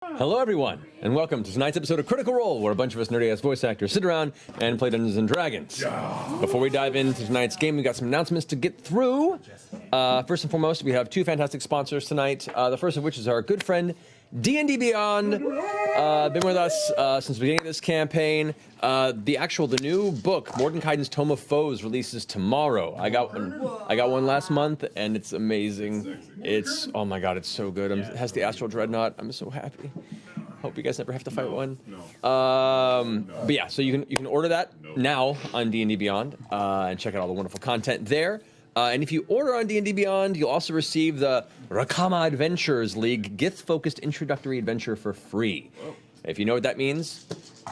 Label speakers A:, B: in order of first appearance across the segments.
A: Hello, everyone, and welcome to tonight's episode of Critical Role, where a bunch of us nerdy-ass voice actors sit around and play Dungeons and Dragons. Before we dive into tonight's game, we got some announcements to get through. First and foremost, we have two fantastic sponsors tonight. The first of which is our good friend D&D Beyond. Been with us since the beginning of this campaign. The new book, Mordenkainen's Tome of Foes, releases tomorrow. I got one last month, and it's amazing. It's, oh my god, it's so good. It has the Astral Dreadnought. I'm so happy. Hope you guys never have to fight one. But yeah, so you can order that now on D&D Beyond and check out all the wonderful content there. And if you order on D&D Beyond, you'll also receive the Rakama Adventures League Gith-focused introductory adventure for free. If you know what that means,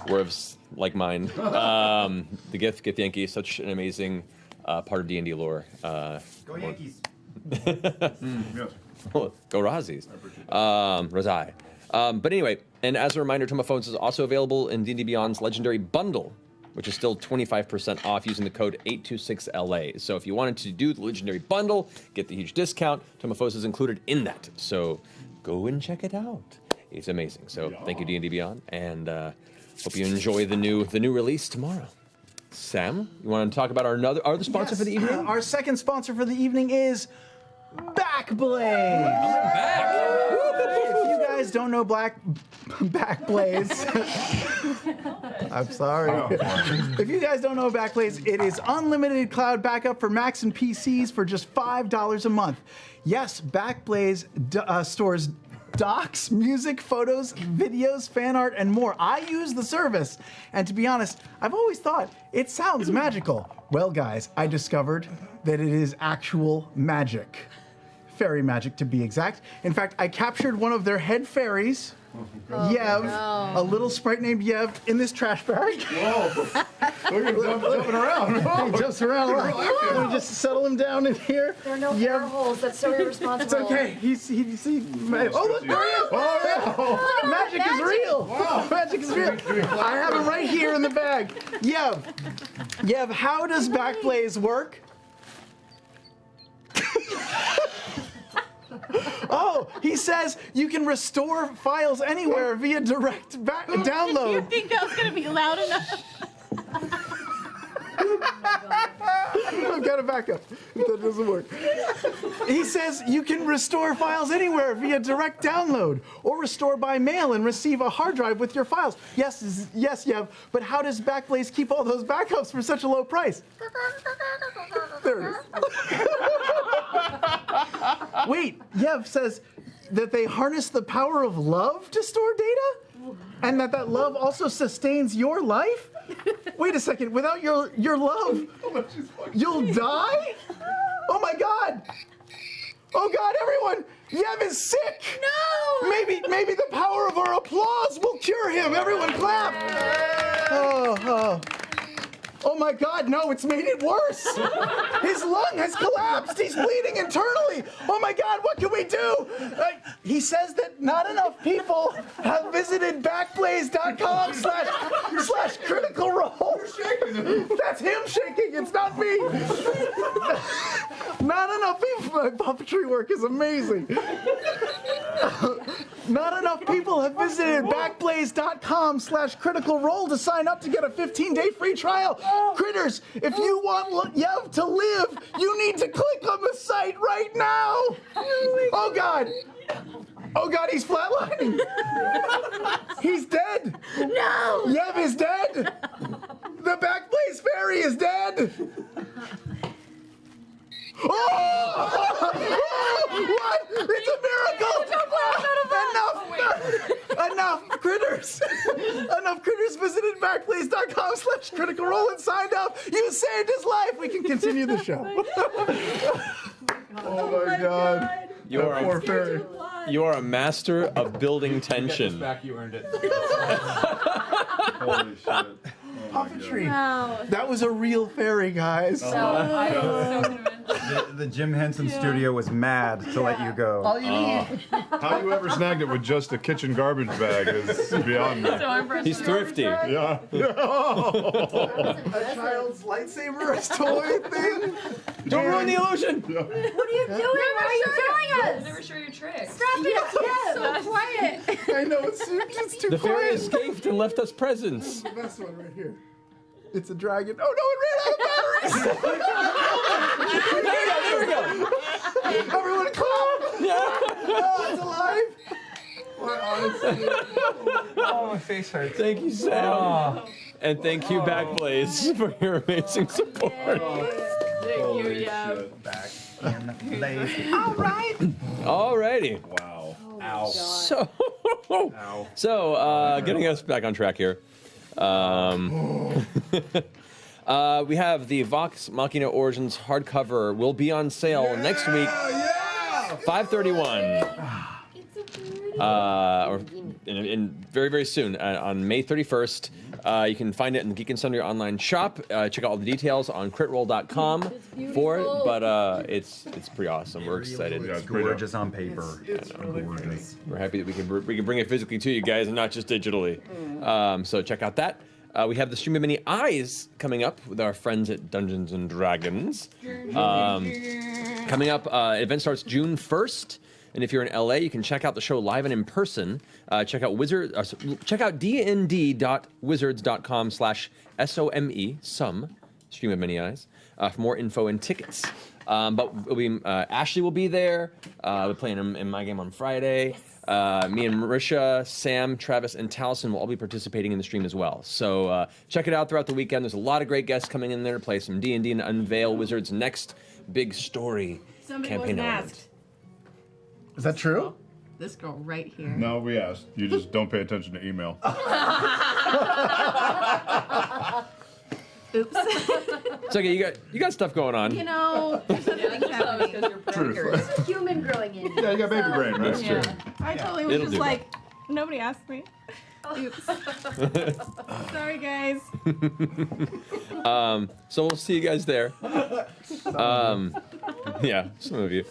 A: words like mine. The Gith Yankee is such an amazing part of D&D lore.
B: Go Yankees.
A: Go Razzies. Razai. But anyway, and as a reminder, Tome of Foes is also available in D&D Beyond's Legendary Bundle, which is still 25% off using the code 826LA. So if you wanted to do the Legendary Bundle, get the huge discount, Tome of Foes is included in that. So go and check it out. It's amazing. So thank you, D&D Beyond, and hope you enjoy the new release tomorrow. Sam, you want to talk about our other sponsor for the evening?
C: Our second sponsor for the evening is Backblaze. If you guys don't know Backblaze, I'm sorry. If you guys don't know Backblaze, it is unlimited cloud backup for Macs and PCs for just $5 a month. Yes, Backblaze stores docs, music, photos, videos, fan art, and more. I use the service, and to be honest, I've always thought it sounds magical. Well, guys, I discovered that it is actual magic. Fairy magic, to be exact. In fact, I captured one of their head fairies, Yev, a little sprite named Yev, in this trash bag.
B: Whoa! Look at him jumping around.
C: He jumps around. Let me just settle him down in here.
D: There are no air holes. That's so irresponsible.
C: It's okay. Oh, look, there he is.
B: Oh, yeah.
C: Magic is real.
B: Wow.
C: Magic is real. I have him right here in the bag. Yev, how does Backblaze work? Oh, he says you can restore files anywhere via direct download.
E: You think that was going to be loud enough?
C: I've got a backup if that doesn't work. He says you can restore files anywhere via direct download or restore by mail and receive a hard drive with your files. Yes, Yev, but how does Backblaze keep all those backups for such a low price? There it is. Wait, Yev says that they harness the power of love to store data? And that love also sustains your life? Wait a second, without your love, you'll die? Oh my god! Oh god, everyone! Yev is sick!
E: No!
C: Maybe the power of our applause will cure him! Everyone clap! Oh my god, no, it's made it worse! His lung has collapsed! He's bleeding internally! Oh my god, what can we do? He says that not enough people have visited backblaze.com slash critical role. That's him shaking, it's not me! Not enough people, my puppetry work is amazing. Not enough people have visited backblaze.com slash critical role to sign up to get a 15-day free trial. Critters, if you want Yev to live, you need to click on the site right now. Oh god. Oh god, he's flatlining. He's dead.
E: No!
C: Yev is dead. The Backblaze fairy is dead. Oh! What? It's a miracle! Enough critters! Enough critters visited backblaze.com slash critical role and signed up. You saved his life. We can continue the show.
B: Oh my god. Poor fairy.
A: You are a master of building tension.
F: Back, you earned it.
B: Holy shit.
C: Puppetry.
E: Wow.
C: That was a real fairy, guys.
E: I was so convinced.
C: The Jim Henson studio was mad to let you go.
F: All you need.
B: How you ever snagged it with just a kitchen garbage bag is beyond me.
E: So impressive.
A: He's thrifty.
B: Yeah.
C: A child's lightsaber toy thing?
A: Don't ruin the illusion.
D: What are you doing? Why are you telling us?
E: Never show your tricks.
D: Stop it!
E: So quiet.
C: I know, it's too
A: The fairy
C: quiet.
A: escaped and left us presents.
C: The best one right here. It's a dragon. Oh no, it ran out of batteries!
A: There we go.
C: Everyone clap!
A: Yeah.
C: Oh, it's alive! What, honestly?
F: Oh, my face hurts.
A: Thank you, Sam. And thank you, Backblaze, for your amazing support.
E: Thank you, yeah.
C: Back in place.
A: Alrighty.
B: Wow.
C: Ow.
A: So, getting us back on track here. We have the Vox Machina Origins hardcover will be on sale next week, 5/31. Or in very, very soon, on May 31st. You can find it in the Geek and Sundry online shop. Check out all the details on critroll.com for it, but it's pretty awesome. We're excited.
B: Yeah,
C: It's gorgeous on paper.
B: It's gorgeous.
A: We're happy that we can bring it physically to you guys and not just digitally. So check out that. We have the Stream of Many Eyes coming up with our friends at Dungeons and Dragons. Coming up, event starts June 1st. And if you're in LA, you can check out the show live and in person. Check out dnd.wizards.com/SOME, Stream of Many Eyes, for more info and tickets. But we'll be, Ashley will be there. We're playing in my game on Friday. Me and Marisha, Sam, Travis, and Taliesin will all be participating in the stream as well. So check it out throughout the weekend. There's a lot of great guests coming in there to play some D&D and unveil Wizards' next big story
E: Somebody
A: campaign
E: wasn't
A: element.
E: asked.
C: Is that true?
E: This girl right here.
B: No, we asked. You just don't pay attention to email.
E: Oops.
A: It's okay. You got stuff going on.
E: You know, there's other things happening.
B: Truth.
D: It's a human growing in.
B: Yeah, you got baby brain, right?
A: That's true.
E: I totally was
A: It'll
E: just
A: do
E: like, nobody asked me. Oops. Sorry, guys.
A: So we'll see you guys there. Yeah, some of you.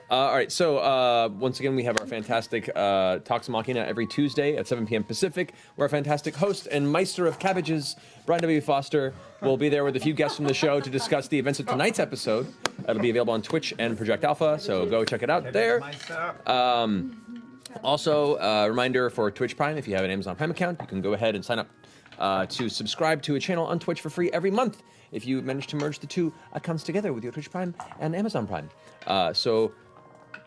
A: All right, so once again, we have our fantastic Talks Machina every Tuesday at 7 p.m. Pacific, where our fantastic host and Meister of Cabbages, Brian W. Foster, will be there with a few guests from the show to discuss the events of tonight's episode. It'll be available on Twitch and Project Alpha, so go check it out there. Also, a reminder for Twitch Prime, if you have an Amazon Prime account, you can go ahead and sign up to subscribe to a channel on Twitch for free every month if you manage to merge the two accounts together with your Twitch Prime and Amazon Prime. So,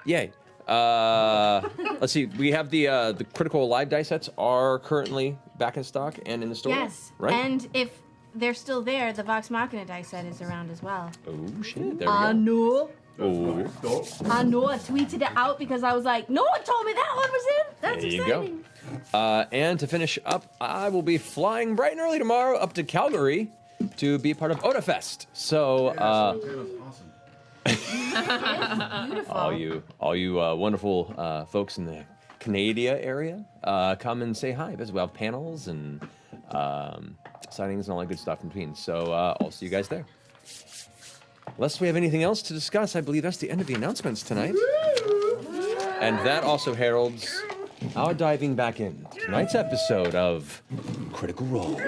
A: yay. Let's see, we have the Critical Live die sets are currently back in stock and in the store.
G: Yes,
A: right?
G: and if they're still there, the Vox Machina die set is around as well.
A: Oh, shit, there we
G: I
A: go.
G: know.
A: Oh,
G: I know. I tweeted it out because I was like, no one told me that one was in. That's
A: there you
G: exciting.
A: go. And to finish up, I will be flying bright and early tomorrow up to Calgary to be part of Odafest. So, all you wonderful folks in the Canada area, come and say hi. We'll have panels and signings and all that good stuff in between. So I'll see you guys there. Unless we have anything else to discuss, I believe that's the end of the announcements tonight. And that also heralds our diving back in tonight's episode of Critical Role.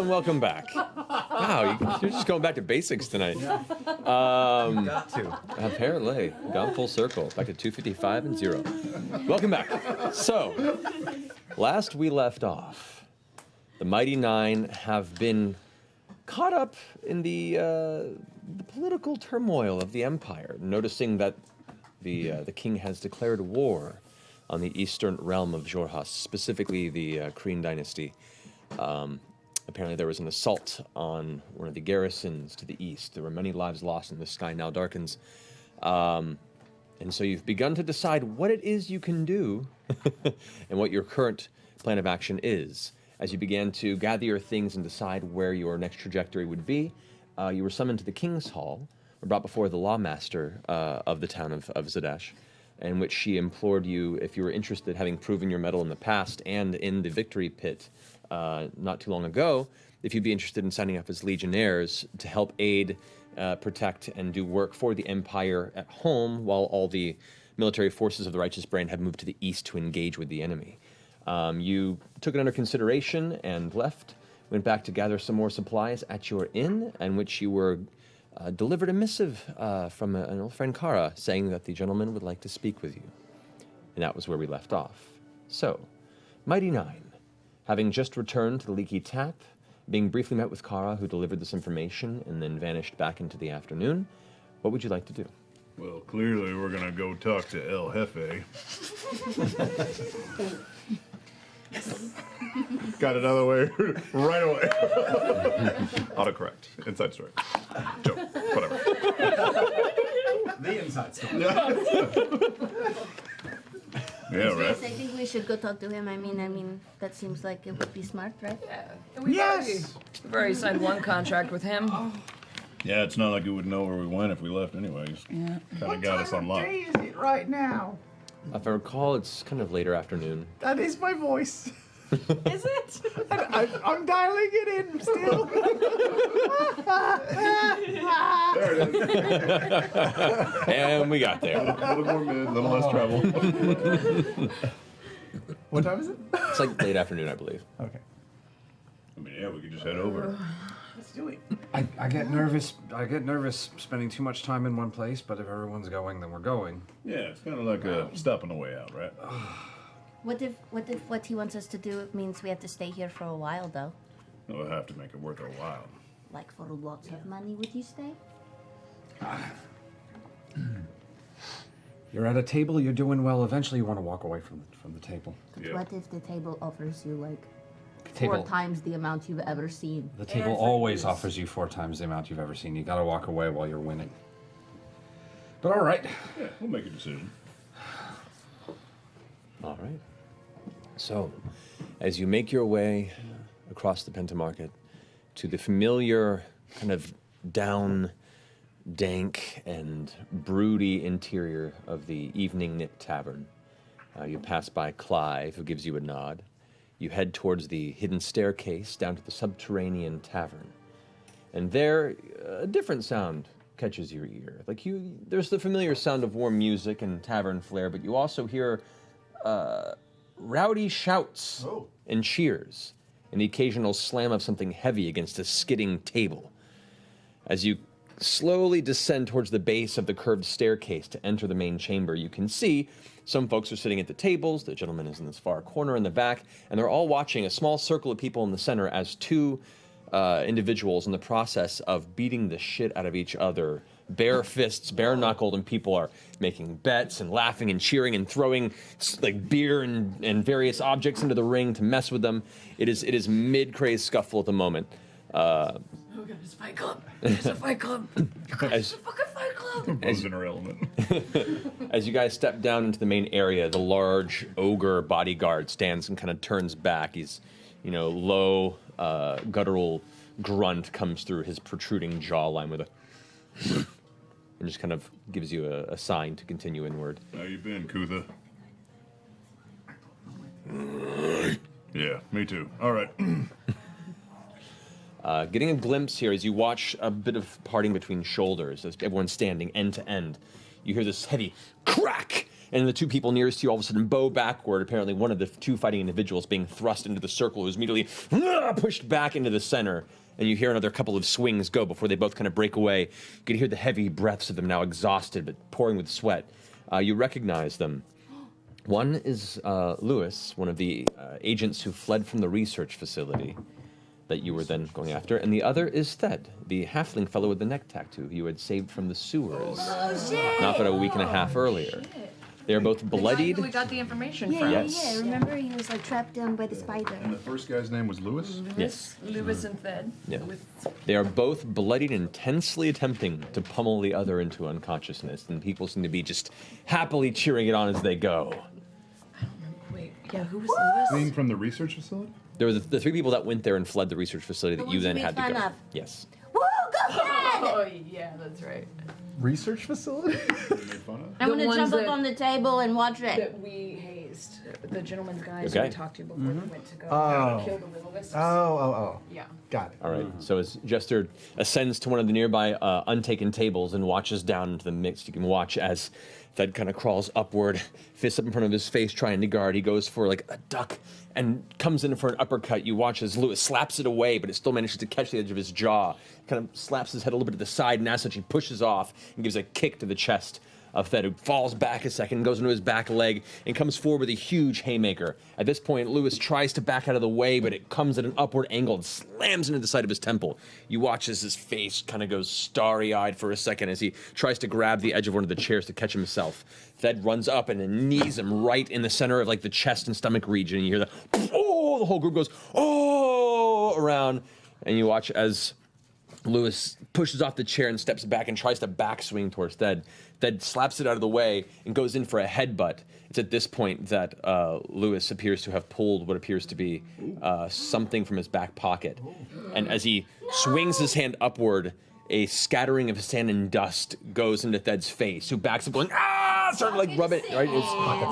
A: and welcome back. Wow, you're just going back to basics tonight.
C: Got to.
A: Apparently, gone full circle, back to 255 and 0. Welcome back. So, last we left off, the Mighty Nein have been caught up in the political turmoil of the Empire, noticing that the king has declared war on the eastern realm of Xhorhas, specifically the Kryn dynasty. Apparently there was an assault on one of the garrisons to the east. There were many lives lost, and the sky now darkens. And so you've begun to decide what it is you can do and what your current plan of action is. As you began to gather your things and decide where your next trajectory would be, you were summoned to the King's Hall, or brought before the lawmaster of the town of Zadash, in which she implored you, if you were interested, having proven your mettle in the past and in the victory pit not too long ago, if you'd be interested in signing up as legionnaires to help aid, protect, and do work for the Empire at home, while all the military forces of the Righteous Brand have moved to the east to engage with the enemy. You took it under consideration and left, went back to gather some more supplies at your inn, in which you were delivered a missive from an old friend, Kara, saying that the gentleman would like to speak with you. And that was where we left off. So, Mighty Nein, having just returned to the Leaky Tap, being briefly met with Kara, who delivered this information and then vanished back into the afternoon, what would you like to do?
B: Well, clearly we're gonna go talk to El Jefe. Got it out of the way right away. Autocorrect. Inside story. Joke. Whatever.
C: The inside story.
B: Yeah, right.
G: Yes, I think we should go talk to him. I mean, that seems like it would be smart, right?
F: Yeah. And we've
C: Yes!
F: already signed one contract with him.
B: Yeah, it's not like you would know where we went if we left anyways.
F: Yeah.
B: Kind of got us on lock.
C: is it right now?
A: If I recall, it's kind of later afternoon.
C: That is my voice.
F: Is it?
C: I'm dialing it in still.
B: There it is.
A: And we got there.
B: A little more mid, a little less travel.
C: What time is it?
A: It's like late afternoon, I believe.
C: Okay.
B: I mean, yeah, we could just head over.
C: Let's do it.
H: I get nervous. I get nervous spending too much time in one place. But if everyone's going, then we're going.
B: Yeah, it's kind of like a stop on the way out, right?
G: What if what he wants us to do means we have to stay here for a while, though?
B: We'll have to make it worth our while.
G: Like for lots of money, would you stay?
H: You're at a table. You're doing well. Eventually, you want to walk away from the table.
B: Yeah.
G: What if the table offers you like
H: Table.
G: 4 times the amount you've ever seen?
H: The table always offers you 4 times the amount you've ever seen. You got to walk away while you're winning. But all right.
B: Yeah, we'll make a decision.
A: All right. So, as you make your way across the Pentamarket to the familiar kind of down, dank, and broody interior of the Evening Nip Tavern, you pass by Clive, who gives you a nod. You head towards the hidden staircase down to the subterranean tavern. And there, a different sound catches your ear. There's the familiar sound of warm music and tavern flair, but you also hear rowdy shouts and cheers, and the occasional slam of something heavy against a skidding table. As you slowly descend towards the base of the curved staircase to enter the main chamber, you can see some folks are sitting at the tables, the gentleman is in this far corner in the back, and they're all watching a small circle of people in the center as 2 individuals in the process of beating the shit out of each other, bare fists, bare knuckled, and people are making bets and laughing and cheering and throwing like beer and various objects into the ring to mess with them. It is mid-craze scuffle at the moment.
F: Oh god, it's a fight club. It's a fight club. It's a fucking fight club.
B: Bo's in her element.
A: As you guys step down into the main area, the large ogre bodyguard stands and kind of turns back. He's, low, guttural grunt comes through his protruding jawline with a and just kind of gives you a sign to continue inward.
B: How you been, Kutha? Yeah, me too. All right.
A: Getting a glimpse here as you watch a bit of parting between shoulders as everyone's standing end to end. You hear this heavy crack And the two people nearest to you all of a sudden bow backward. Apparently, one of the two fighting individuals being thrust into the circle is immediately pushed back into the center. And you hear another couple of swings go before they both kind of break away. You can hear the heavy breaths of them now exhausted but pouring with sweat. You recognize them. One is Lewis, one of the agents who fled from the research facility that you were then going after, and the other is Thed, the halfling fellow with the neck tattoo you had saved from the sewers not but a week and a half earlier. They are both bloodied.
F: We got the information
D: Yeah,
F: from.
A: Yes.
D: Remember he was like trapped down by the spider.
B: And the first guy's name was Lewis?
A: Yes.
F: Lewis and Thed.
A: Yeah. They are both bloodied and intensely attempting to pummel the other into unconsciousness, and people seem to be just happily cheering it on as they go.
F: Wait, yeah, who was Lewis?
B: Being from the research facility?
A: There were the three people that went there and fled the research facility that you
G: ones
A: then
G: you
A: had
G: made
A: to go.
G: fun of.
A: Yes.
G: Woo, go Ted!
F: Oh, yeah, that's right.
C: Research facility?
B: They made fun of?
G: I'm
F: The
G: gonna
F: ones
G: jump up
F: that-
G: on the table and watch it.
F: That we hazed. The gentleman's guys
A: Okay.
F: we talked to before we went to go
C: Oh.
F: kill the will-o-wisps.
C: Oh.
F: Yeah.
C: Got it.
A: All right. So as Jester ascends to one of the nearby untaken tables and watches down into the mix, you can watch as Thed kind of crawls upward, fists up in front of his face, trying to guard. He goes for like a duck and comes in for an uppercut. You watch as Lewis slaps it away, but it still manages to catch the edge of his jaw. Kind of slaps his head a little bit to the side, and as such, he pushes off and gives a kick to the chest of Thed, who falls back a second, goes into his back leg, and comes forward with a huge haymaker. At this point, Lewis tries to back out of the way, but it comes at an upward angle and slams into the side of his temple. You watch as his face kind of goes starry-eyed for a second as he tries to grab the edge of one of the chairs to catch himself. Thed runs up and then knees him right in the center of like the chest and stomach region. And you hear the whole group goes, oh, around. And you watch as Lewis pushes off the chair and steps back and tries to backswing towards Thed. Thed slaps it out of the way and goes in for a headbutt. It's at this point that Lewis appears to have pulled what appears to be something from his back pocket. And as he swings his hand upward, a scattering of sand and dust goes into Thed's face, who backs up going, ah! Starting to like rub it right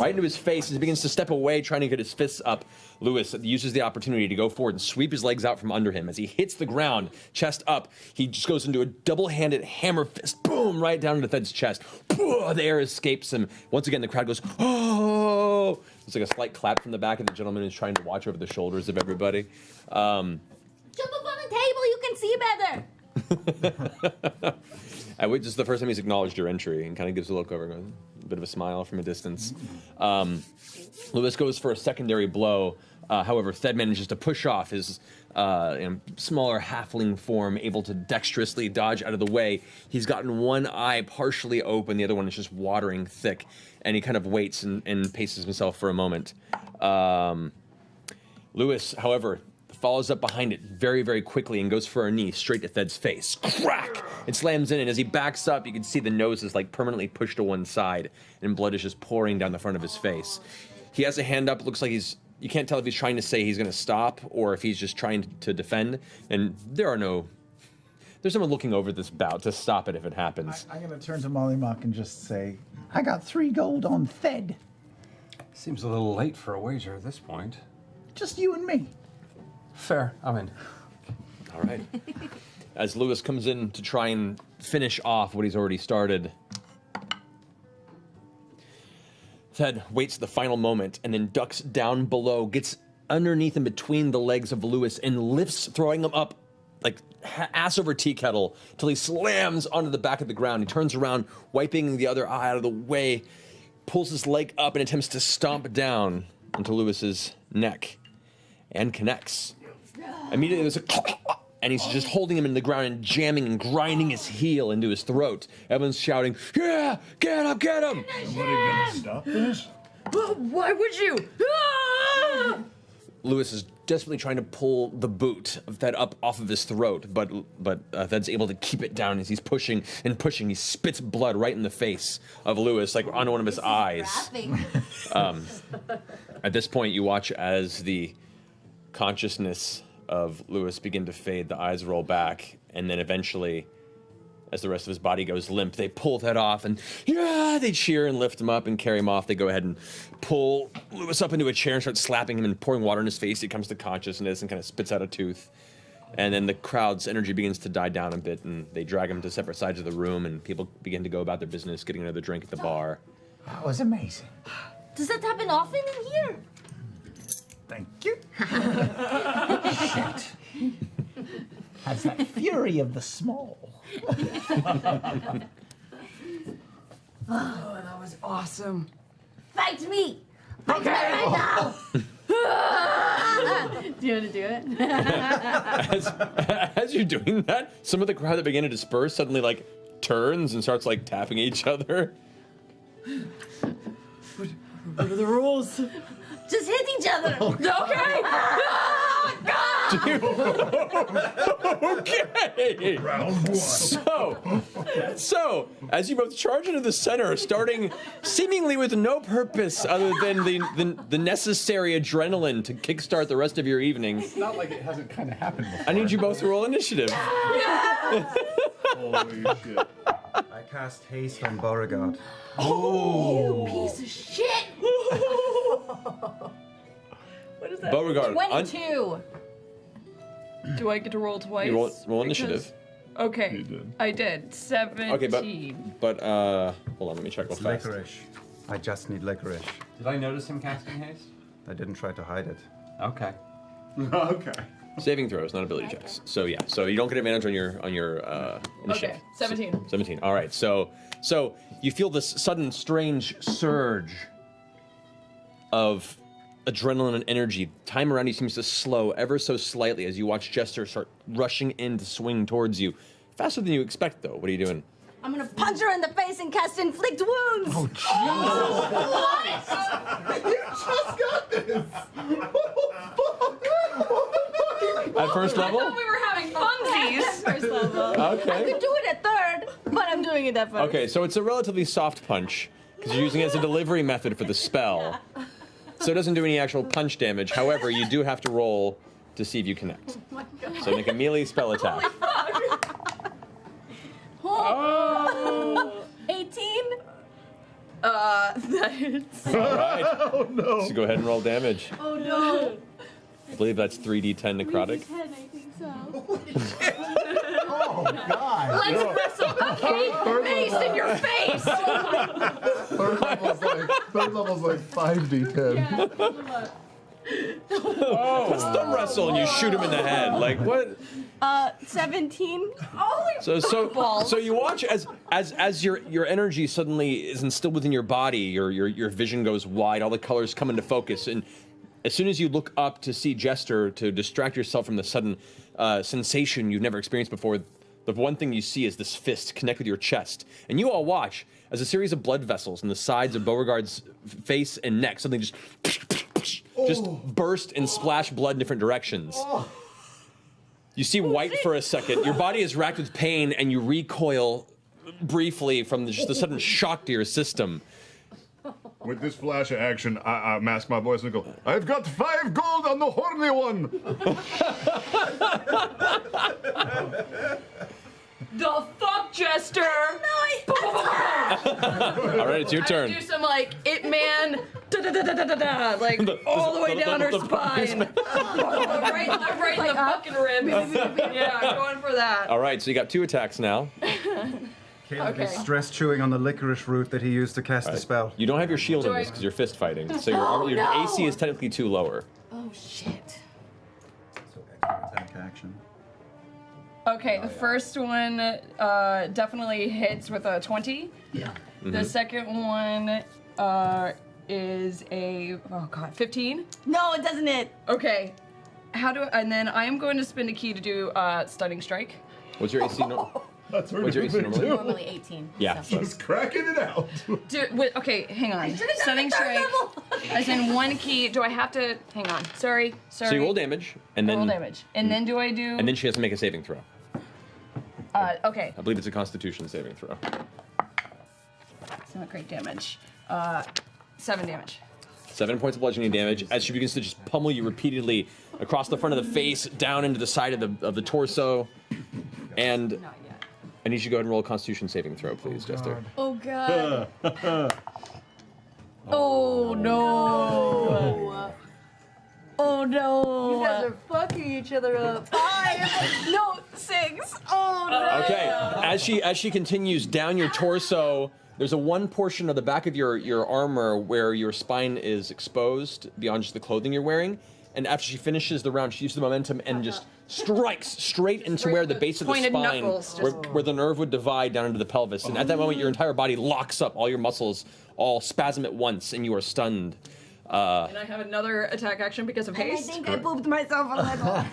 A: into his face. As he begins to step away, trying to get his fists up, Lewis uses the opportunity to go forward and sweep his legs out from under him. As he hits the ground, chest up, he just goes into a double-handed hammer fist, boom, right down into Thed's chest. The air escapes him. Once again, the crowd goes, oh! There's like a slight clap from the back of the gentleman who's trying to watch over the shoulders of everybody.
G: Jump up on the table, you can see better.
A: This is the first time he's acknowledged your entry and kind of gives a look over, a bit of a smile from a distance. Lewis goes for a secondary blow. However, Thed manages to push off his smaller halfling form, able to dexterously dodge out of the way. He's gotten one eye partially open, the other one is just watering thick, and he kind of waits and paces himself for a moment. Lewis, however, follows up behind it very, very quickly and goes for a knee straight to Thed's face. Crack! It slams in, and as he backs up, you can see the nose is like permanently pushed to one side, and blood is just pouring down the front of his face. He has a hand up. It looks like you can't tell if he's trying to say he's going to stop or if he's just trying to defend. And there's someone looking over this bout to stop it if it happens.
C: I'm going to turn to Molly Mock and just say, I got 3 gold on Thed.
H: Seems a little late for a wager at this point.
C: Just you and me.
H: Fair, I'm in.
A: All right. As Lewis comes in to try and finish off what he's already started, Thed waits the final moment and then ducks down below, gets underneath and between the legs of Lewis and lifts, throwing him up like ass over tea kettle till he slams onto the back of the ground. He turns around, wiping the other eye out of the way, pulls his leg up and attempts to stomp down onto Lewis's neck and connects. Immediately there's and he's just holding him in the ground and jamming and grinding his heel into his throat. Everyone's shouting, yeah, get him, get him!
B: Somebody gonna stop this?
F: Why would you? Ah!
A: Lewis is desperately trying to pull the boot of Thed up off of his throat, but Thed's able to keep it down as he's pushing and pushing. He spits blood right in the face of Lewis, like onto one of his eyes. At this point, you watch as the consciousness of Lewis begin to fade, the eyes roll back, and then eventually, as the rest of his body goes limp, they pull that off and they cheer and lift him up and carry him off. They go ahead and pull Lewis up into a chair and start slapping him and pouring water in his face. He comes to consciousness and kind of spits out a tooth. And then the crowd's energy begins to die down a bit, and they drag him to separate sides of the room, and people begin to go about their business, getting another drink at the bar.
C: That was amazing.
G: Does that happen often in here?
C: Thank you. Shit. Has that fury of the small.
F: Oh, that was awesome.
G: Fight me! Fight me right now! Do you want to do it?
A: As you're doing that, some of the crowd that began to disperse suddenly like turns and starts like tapping each other.
F: What are the rules?
G: Just hit each other.
F: Okay.
A: Okay.
B: Round one.
A: So, as you both charge into the center, starting seemingly with no purpose other than the necessary adrenaline to kickstart the rest of your evening,
H: It's not like it hasn't kind of happened before.
A: I need you both to roll initiative.
B: Holy shit.
I: I cast haste on Beauregard.
G: You piece of shit!
F: What is that?
A: Beauregard,
G: 22.
F: Do I get to roll twice?
A: you roll
F: Because-
A: initiative.
F: Okay.
B: You did.
F: I did. 17.
A: Okay, but hold on, let me check real
I: It's
A: fast.
I: licorice. I just need licorice.
H: Did I notice him casting haste?
I: I didn't try to hide it.
H: Okay.
B: Okay.
A: Saving throws, not ability checks. So yeah, so you don't get advantage on your initiative.
F: Okay, 17.
A: 17. All right. So you feel this sudden strange surge of adrenaline and energy. Time around you seems to slow ever so slightly as you watch Jester start rushing in to swing towards you. Faster than you expect, though. What are you doing?
G: I'm gonna punch her in the face and cast inflict wounds.
C: Oh,
A: At first
F: I
A: level?
F: thought we were having funsies.
G: First level. I
A: Okay.
G: could do it at third, but I'm doing it at first.
A: Okay, so it's a relatively soft punch because you're using it as a delivery method for the spell. So it doesn't do any actual punch damage. However, you do have to roll to see if you connect. So make a melee spell attack.
G: Oh. 18?
F: That hits.
A: All right. Oh no. So go ahead and roll damage.
G: Oh no.
A: I believe that's 3d10 necrotic.
G: 10, I think so.
C: Oh, God.
F: Let's wrestle. Okay, mace in your face.
B: Third level's like 5d10.
A: What's the wrestle and you shoot him in the head? Like what?
G: 17?
A: So you watch as your energy suddenly is instilled within your body, your vision goes wide, all the colors come into focus, and as soon as you look up to see Jester to distract yourself from the sudden sensation you've never experienced before, the one thing you see is this fist connect with your chest, and you all watch as a series of blood vessels in the sides of Beauregard's face and neck suddenly just burst and splash blood in different directions. You see white for a second. Your body is racked with pain, and you recoil briefly from just the sudden shock to your system.
B: With this flash of action, I mask my voice and go, I've got 5 gold on the horny one!
F: The fuck, Jester?
A: All right, it's your turn.
F: Do some like It Man, like all the way down her spine. right in the fucking ribs. Yeah, I'm going for that.
A: All right, so you got 2 attacks now.
I: Caleb is
F: Okay.
I: stress chewing on the licorice root that he used to cast the spell.
A: You don't have your shield in
F: Do
A: this
F: I-
A: because you're fist fighting, so your
G: no.
A: AC is technically 2 lower.
G: Oh shit.
I: So extra attack action.
F: Okay, the first one definitely hits with a 20.
I: Yeah.
F: The second one is a 15.
G: No, it doesn't hit.
F: Okay, and then I am going to spend a key to do stunning strike.
A: What's your AC?
B: That's
A: What's your AC normally?
G: Normally 18.
A: Yeah.
G: So.
B: Just cracking it out.
F: Okay, hang on. Stunning strike. As in 1 key. Do I have to? Hang on. Sorry.
A: So you roll damage, and then
F: Roll damage, and then do I do?
A: and then she has to make a saving throw.
F: Okay.
A: I believe it's a Constitution saving throw.
F: It's not great damage. 7 damage.
A: 7 points of bludgeoning damage as she begins to just pummel you repeatedly across the front of the face, down into the side of the torso, and
F: Not yet.
A: I need you to go ahead and roll a Constitution saving throw, please, Jester.
G: Oh god. Oh no. Oh no.
F: You guys are fucking each other up.
G: 5. No, 6. Oh no.
A: Okay, as she continues down your torso, There's a one portion of the back of your armor where your spine is exposed beyond just the clothing you're wearing. And after she finishes the round, she uses the momentum and just strikes straight into where the base of the
F: Pointed
A: spine,
F: knuckles,
A: where the nerve would divide down into the pelvis. And at that moment, your entire body locks up, all your muscles all spasm at once, and you are stunned.
F: And I have another attack action because of
G: And I
F: haste.
G: think I booped myself a little.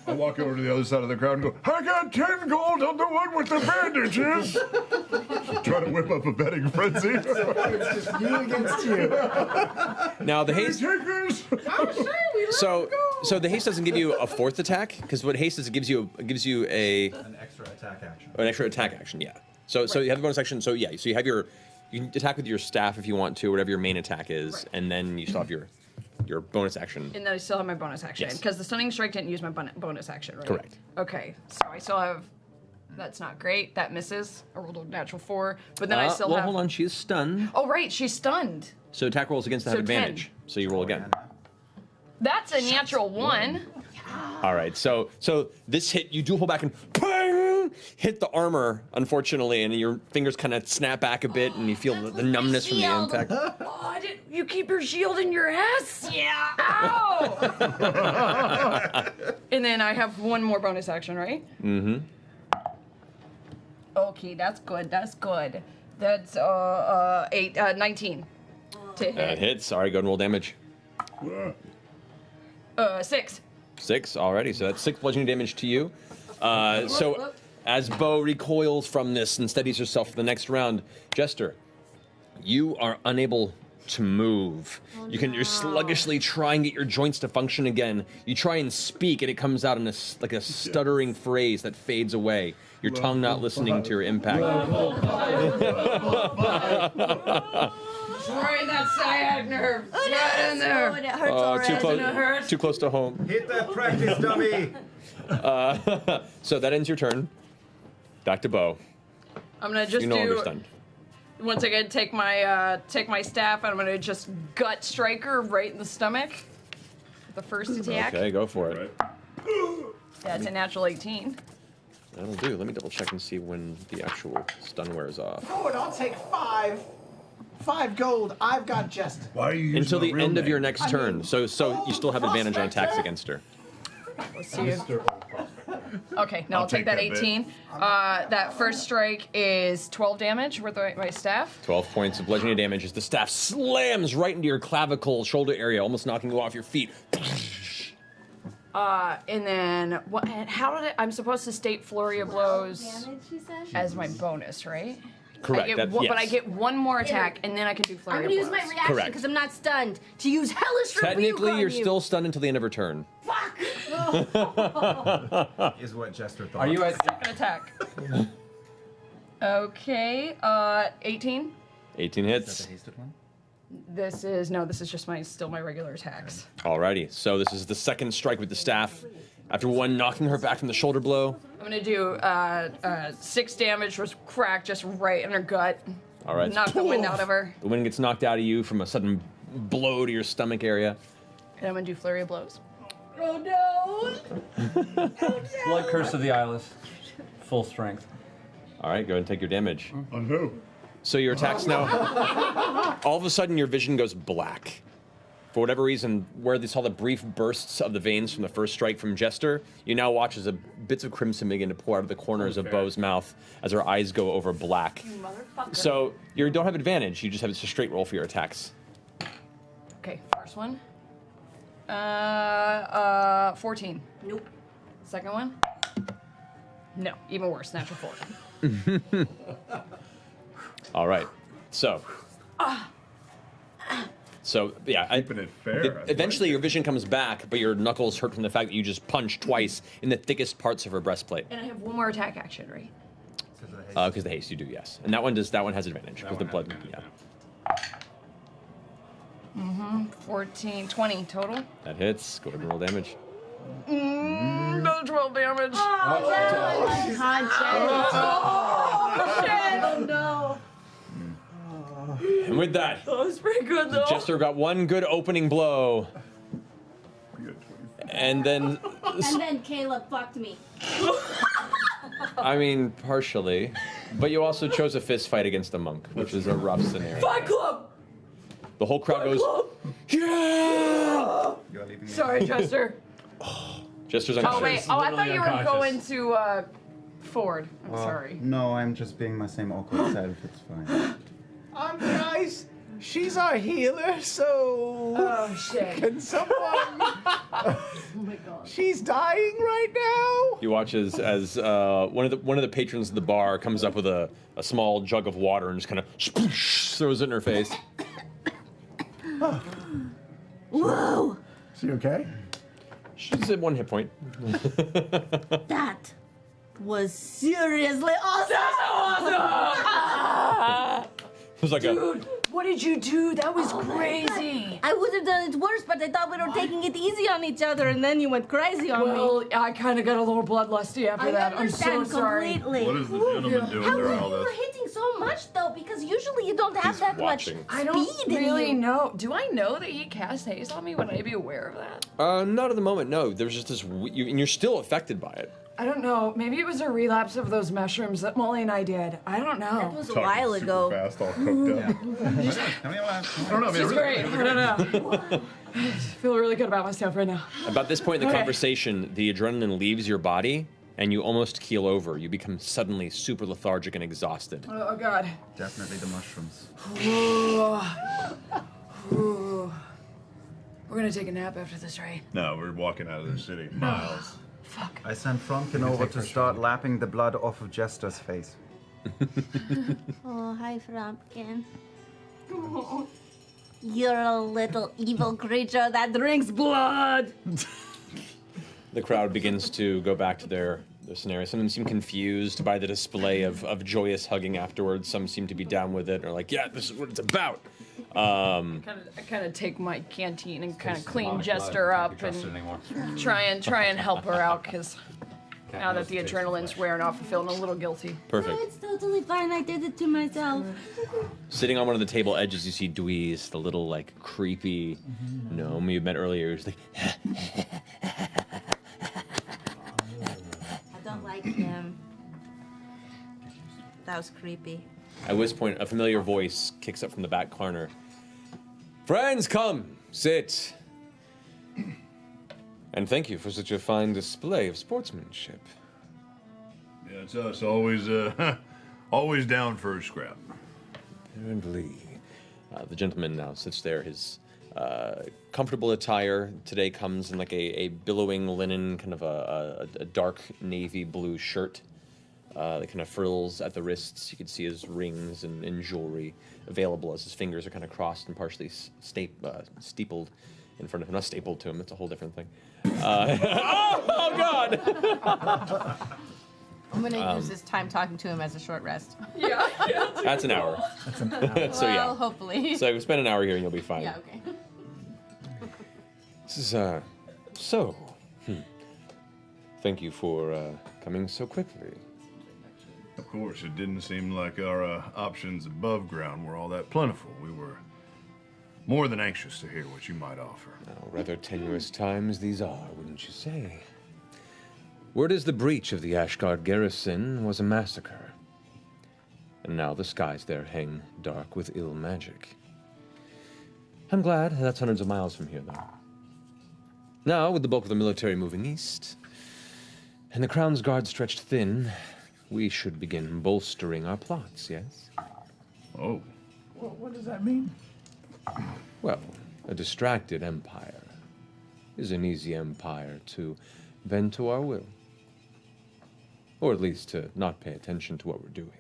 B: I walk over to the other side of the crowd and go, I got 10 gold on the one with the bandages. Try to whip up a betting frenzy.
C: It's just you against you.
A: Now the haste.
B: Take this.
A: So the haste doesn't give you a fourth attack because what haste is it gives you
I: An extra attack action.
A: an extra attack action. Yeah. So you have the bonus action. So yeah. So you can attack with your staff if you want to, whatever your main attack is,
F: Right.
A: and then you still have your bonus action.
F: And then I still have my bonus action.
A: Yes.
F: Because the stunning strike didn't use my bonus action, right?
A: Correct.
F: Okay, so I still have. That's not great. That misses. I rolled a natural 4. But then I still
A: well,
F: have.
A: hold on. She is stunned.
F: Oh, right, she's stunned.
A: So attack rolls against that
F: So
A: have
F: 10.
A: advantage. So you roll again.
F: That's a natural 1.
A: All right. So this hit, you do pull back and ping, hit the armor, unfortunately, and your fingers kind of snap back a bit, and you feel the numbness from the
F: shield.
A: impact.
F: Oh, you keep your shield in your ass? Yeah. Ow! And then I have one more bonus action, right?
A: Mm-hmm.
F: Okay, that's good. That's good. That's 19 to hit.
A: That hits. All right, go ahead and roll damage.
F: 6.
A: 6 already. So that's 6 bludgeoning damage to you. So as Bo recoils from this and steadies herself for the next round, Jester, you are unable to move. You're sluggishly try and get your joints to function again. You try and speak, and it comes out in like a stuttering phrase that fades away. Your tongue not listening to your impact.
F: Right in that sciatic nerve. Right in there.
G: It hurts already.
A: Too close to home.
I: Hit that practice dummy.
A: So that ends your turn. Back to Bo.
F: I'm gonna just
A: You no longer stunned.
F: once again take my staff and I'm gonna just gut strike her right in the stomach. The first attack.
A: Okay, go for it.
F: That's a natural 18.
A: That'll do. Let me double check and see when the actual stun wears off.
C: Forward, I'll take 5. 5 gold. I've got Jester.
B: Why are you using
A: Until the
B: my real
A: end of
B: name?
A: your next turn. So you still have advantage on attacks against her.
F: Let's see. Okay, now I'll take that 18. That first strike is 12 damage with my staff.
A: 12 points of bludgeoning damage as the staff slams right into your clavicle, shoulder area, almost knocking you off your feet.
F: And then what? How did I'm supposed to state flurry of blows
G: Damage, she said?
F: as my bonus, right?
A: Correct.
F: But I get one more attack, and then I can do
G: I'm
F: flurry
G: gonna
F: of
G: use
F: blows.
G: my reaction
A: Correct.
G: because I'm not stunned to use hellish rebuke
A: Technically,
G: on
A: you're
G: you.
A: still stunned until the end of her turn.
G: Fuck!
I: Is what Jester thought.
H: Are you at?
F: Second attack. Okay, 18.
A: 18
I: Is that
A: hits.
I: the hasted one?
F: This is just still my regular attacks.
A: Alrighty, so this is the second strike with the staff. After one knocking her back from the shoulder blow.
F: I'm gonna do 6 damage, was cracked just right in her gut.
A: All right.
F: Knock the wind out of her,
A: The wind gets knocked out of you from a sudden blow to your stomach area.
F: and I'm gonna do flurry of blows.
G: Oh no!
H: Blood Curse of the Eyeless. Full strength.
A: All right, go ahead and take your damage.
B: On who?
A: So your attacks now, all of a sudden your vision goes black. For whatever reason, where they saw the brief bursts of the veins from the first strike from Jester, you now watch as bits of crimson begin to pour out of the corners of Bo's mouth as her eyes go over black.
G: Motherfucker.
A: So you don't have advantage, you just have a straight roll for your attacks.
F: Okay, first one. 14.
G: Nope.
F: Second one. No, even worse, natural 4.
A: All right, so yeah,
B: Keeping it fair.
A: eventually your vision comes back, but your knuckles hurt from the fact that you just punched twice in the thickest parts of her breastplate.
F: And I have one more attack action, right?
A: Because the haste you do, yes, and that one has advantage because the blood, yeah.
F: 14, 20 total.
A: That hits. Go ahead and roll damage.
F: No 12 damage.
G: Oh no!
A: And with that,
F: That was pretty good though.
A: Jester got one good opening blow, and then
G: And then Caleb fucked me.
A: I mean, partially. But you also chose a fist fight against a monk, which is a rough scenario.
F: Fight Club!
A: The whole crowd goes,
F: Yeah!
C: You're leaving me.
F: Sorry, Jester's
A: Jester's
F: Oh,
A: unconscious.
F: wait. Oh, I thought you were
H: unconscious.
F: going to Ford. I'm sorry.
C: No, I'm just being my same awkward self. It's fine.
J: Guys, she's our healer, so
F: Oh, shit.
J: can someone?
F: Oh, my God.
J: She's dying right now.
A: You watch as one of the patrons of the bar comes up with a small jug of water and just kind of throws it in her face.
G: Whoa!
J: Is she okay?
A: She's at 1 hit point.
G: That was seriously awesome!
A: It was like
F: Dude, what did you do? That was crazy.
G: I would have done it worse, but I thought we were taking it easy on each other, and then you went crazy on me.
F: Well, I kind of got a little bloodlusty after
G: I
F: that. I'm so
G: understand
F: sorry.
G: completely.
B: What is the gentleman doing
G: How
B: during
G: come
B: all
G: you were
B: this?
G: hitting so much, though? Because usually you don't have that
A: watching.
G: much
F: I don't
G: speed in
F: really
G: you.
F: know. Do I know that he cast haste on me? Would I be aware of that?
A: not at the moment. No, there's just this, and you're still affected by it.
F: I don't know. Maybe it was a relapse of those mushrooms that Molly and I did. I don't
G: That
F: know.
G: was a
B: Talking
G: while
B: super
G: ago.
B: fast, all cooked up.
C: Come here, lad.
B: I don't know, man.
F: She's
B: really-
F: great. I don't know. I feel really good about myself right now.
A: About this point in the
F: Okay.
A: conversation, the adrenaline leaves your body, and you almost keel over. You become suddenly super lethargic and exhausted.
F: Oh, God.
C: Definitely the mushrooms.
F: Ooh. We're gonna take a nap after this, right?
B: No, we're walking out of the city. Miles.
F: Fuck.
C: I sent Fromkin over to start lapping the blood off of Jester's face.
D: Oh, hi, Frumpkin.
G: You're a little evil creature that drinks blood.
A: The crowd begins to go back to their scenario. Some of them seem confused by the display of joyous hugging afterwards. Some seem to be down with it, or like, yeah, this is what it's about.
F: I kind of take my canteen and kind of clean Jester up and try and help her out because now that the adrenaline's wearing off, I'm feeling a little guilty.
A: Perfect.
G: No, it's totally fine. I did it to myself.
A: Sitting on one of the table edges, you see Dweez, the little, like, creepy gnome you met earlier. He's like,
G: I don't like him. That was creepy.
A: at which point, a familiar voice kicks up from the back corner. Friends, come, sit. And thank you for such a fine display of sportsmanship.
B: Yeah, it's us. Always, always down for a scrap.
A: Apparently. The gentleman now sits there. His comfortable attire today comes in like a billowing linen, kind of a dark navy blue shirt. That kind of frills at the wrists. You can see his rings and jewelry available as his fingers are kind of crossed and partially steepled in front of him. Not stapled to him, it's a whole different thing. Oh, God!
G: I'm gonna use this time talking to him as a short rest.
F: Yeah.
A: That's an hour. So,
G: Well,
A: yeah.
G: hopefully.
A: So, spend an hour here and you'll be fine.
G: Yeah, okay.
A: This is, so. Thank you for coming so quickly.
B: Of course, it didn't seem like our options above ground were all that plentiful. We were more than anxious to hear what you might offer.
A: Oh, rather tenuous times these are, wouldn't you say? Word is the breach of the Ashgard garrison was a massacre. And now the skies there hang dark with ill magic. I'm glad that's hundreds of miles from here, though. Now, with the bulk of the military moving east, and the Crown's guard stretched thin, we should begin bolstering our plots, yes?
B: Oh,
J: What does that mean?
A: Well, a distracted empire is an easy empire to bend to our will. Or at least to not pay attention to what we're doing.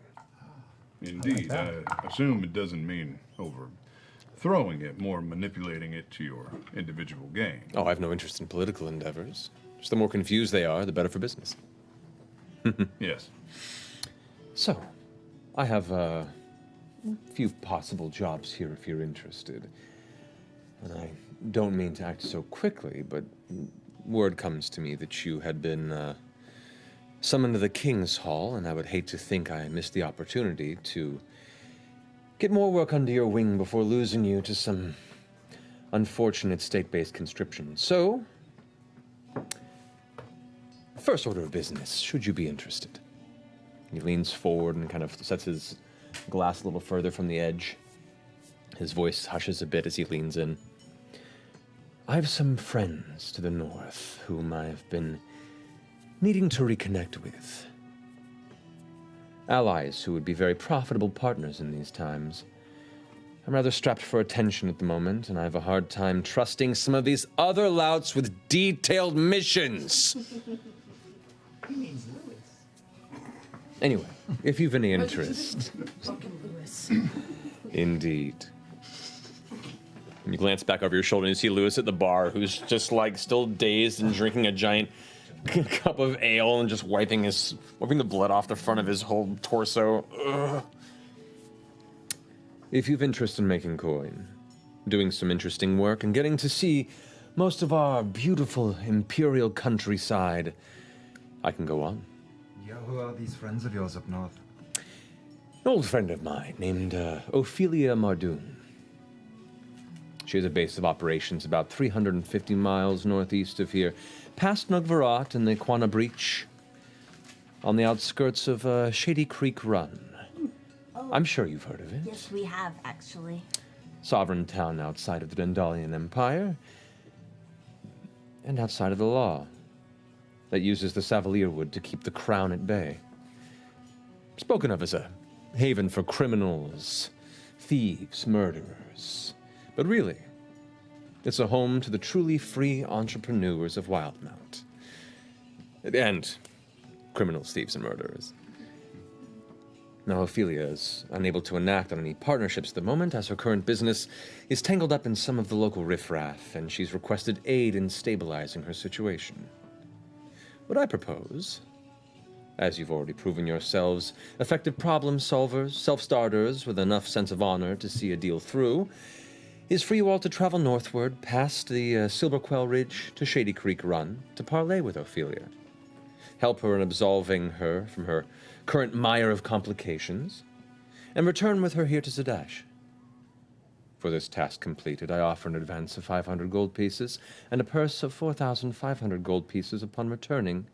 B: indeed. I assume it doesn't mean overthrowing it, more manipulating it to your individual gain.
A: Oh, I have no interest in political endeavors. Just the more confused they are, the better for business.
B: Yes.
A: So, I have a few possible jobs here if you're interested. And I don't mean to act so quickly, but word comes to me that you had been summoned to the King's Hall, and I would hate to think I missed the opportunity to get more work under your wing before losing you to some unfortunate state-based conscription. So, first order of business, should you be interested. He leans forward and kind of sets his glass a little further from the edge. His voice hushes a bit as he leans in. I have some friends to the north whom I've been needing to reconnect with. Allies who would be very profitable partners in these times. I'm rather strapped for attention at the moment, and I have a hard time trusting some of these other louts with detailed missions.
J: He means Lewis.
A: Anyway, if you've any interest.
F: Fucking Lewis.
A: Indeed. And you glance back over your shoulder and you see Lewis at the bar, who's just like still dazed and drinking a giant cup of ale and just wiping the blood off the front of his whole torso. Ugh. If you've interest in making coin, doing some interesting work, and getting to see most of our beautiful imperial countryside, I can go on.
I: Yeah, who are these friends of yours up north?
A: An old friend of mine named Ophelia Mardoon. She has a base of operations about 350 miles northeast of here, past Nugvarat and the Quana Breach, on the outskirts of Shady Creek Run. I'm sure you've heard of it.
G: Yes, we have, actually.
A: Sovereign town outside of the Dendalian Empire, and outside of the law, that uses the Savalier Wood to keep the crown at bay. Spoken of as a haven for criminals, thieves, murderers. But really, it's a home to the truly free entrepreneurs of Wildmount. And criminals, thieves, and murderers. Now, Ophelia is unable to enact on any partnerships at the moment, as her current business is tangled up in some of the local riffraff, and she's requested aid in stabilizing her situation. What I propose, as you've already proven yourselves effective problem solvers, self-starters with enough sense of honor to see a deal through, is for you all to travel northward past the Silverquell Ridge to Shady Creek Run to parley with Ophelia. Help her in absolving her from her current mire of complications, and return with her here to Zadash. For this task completed, I offer an advance of 500 gold pieces and a purse of 4,500 gold pieces upon returning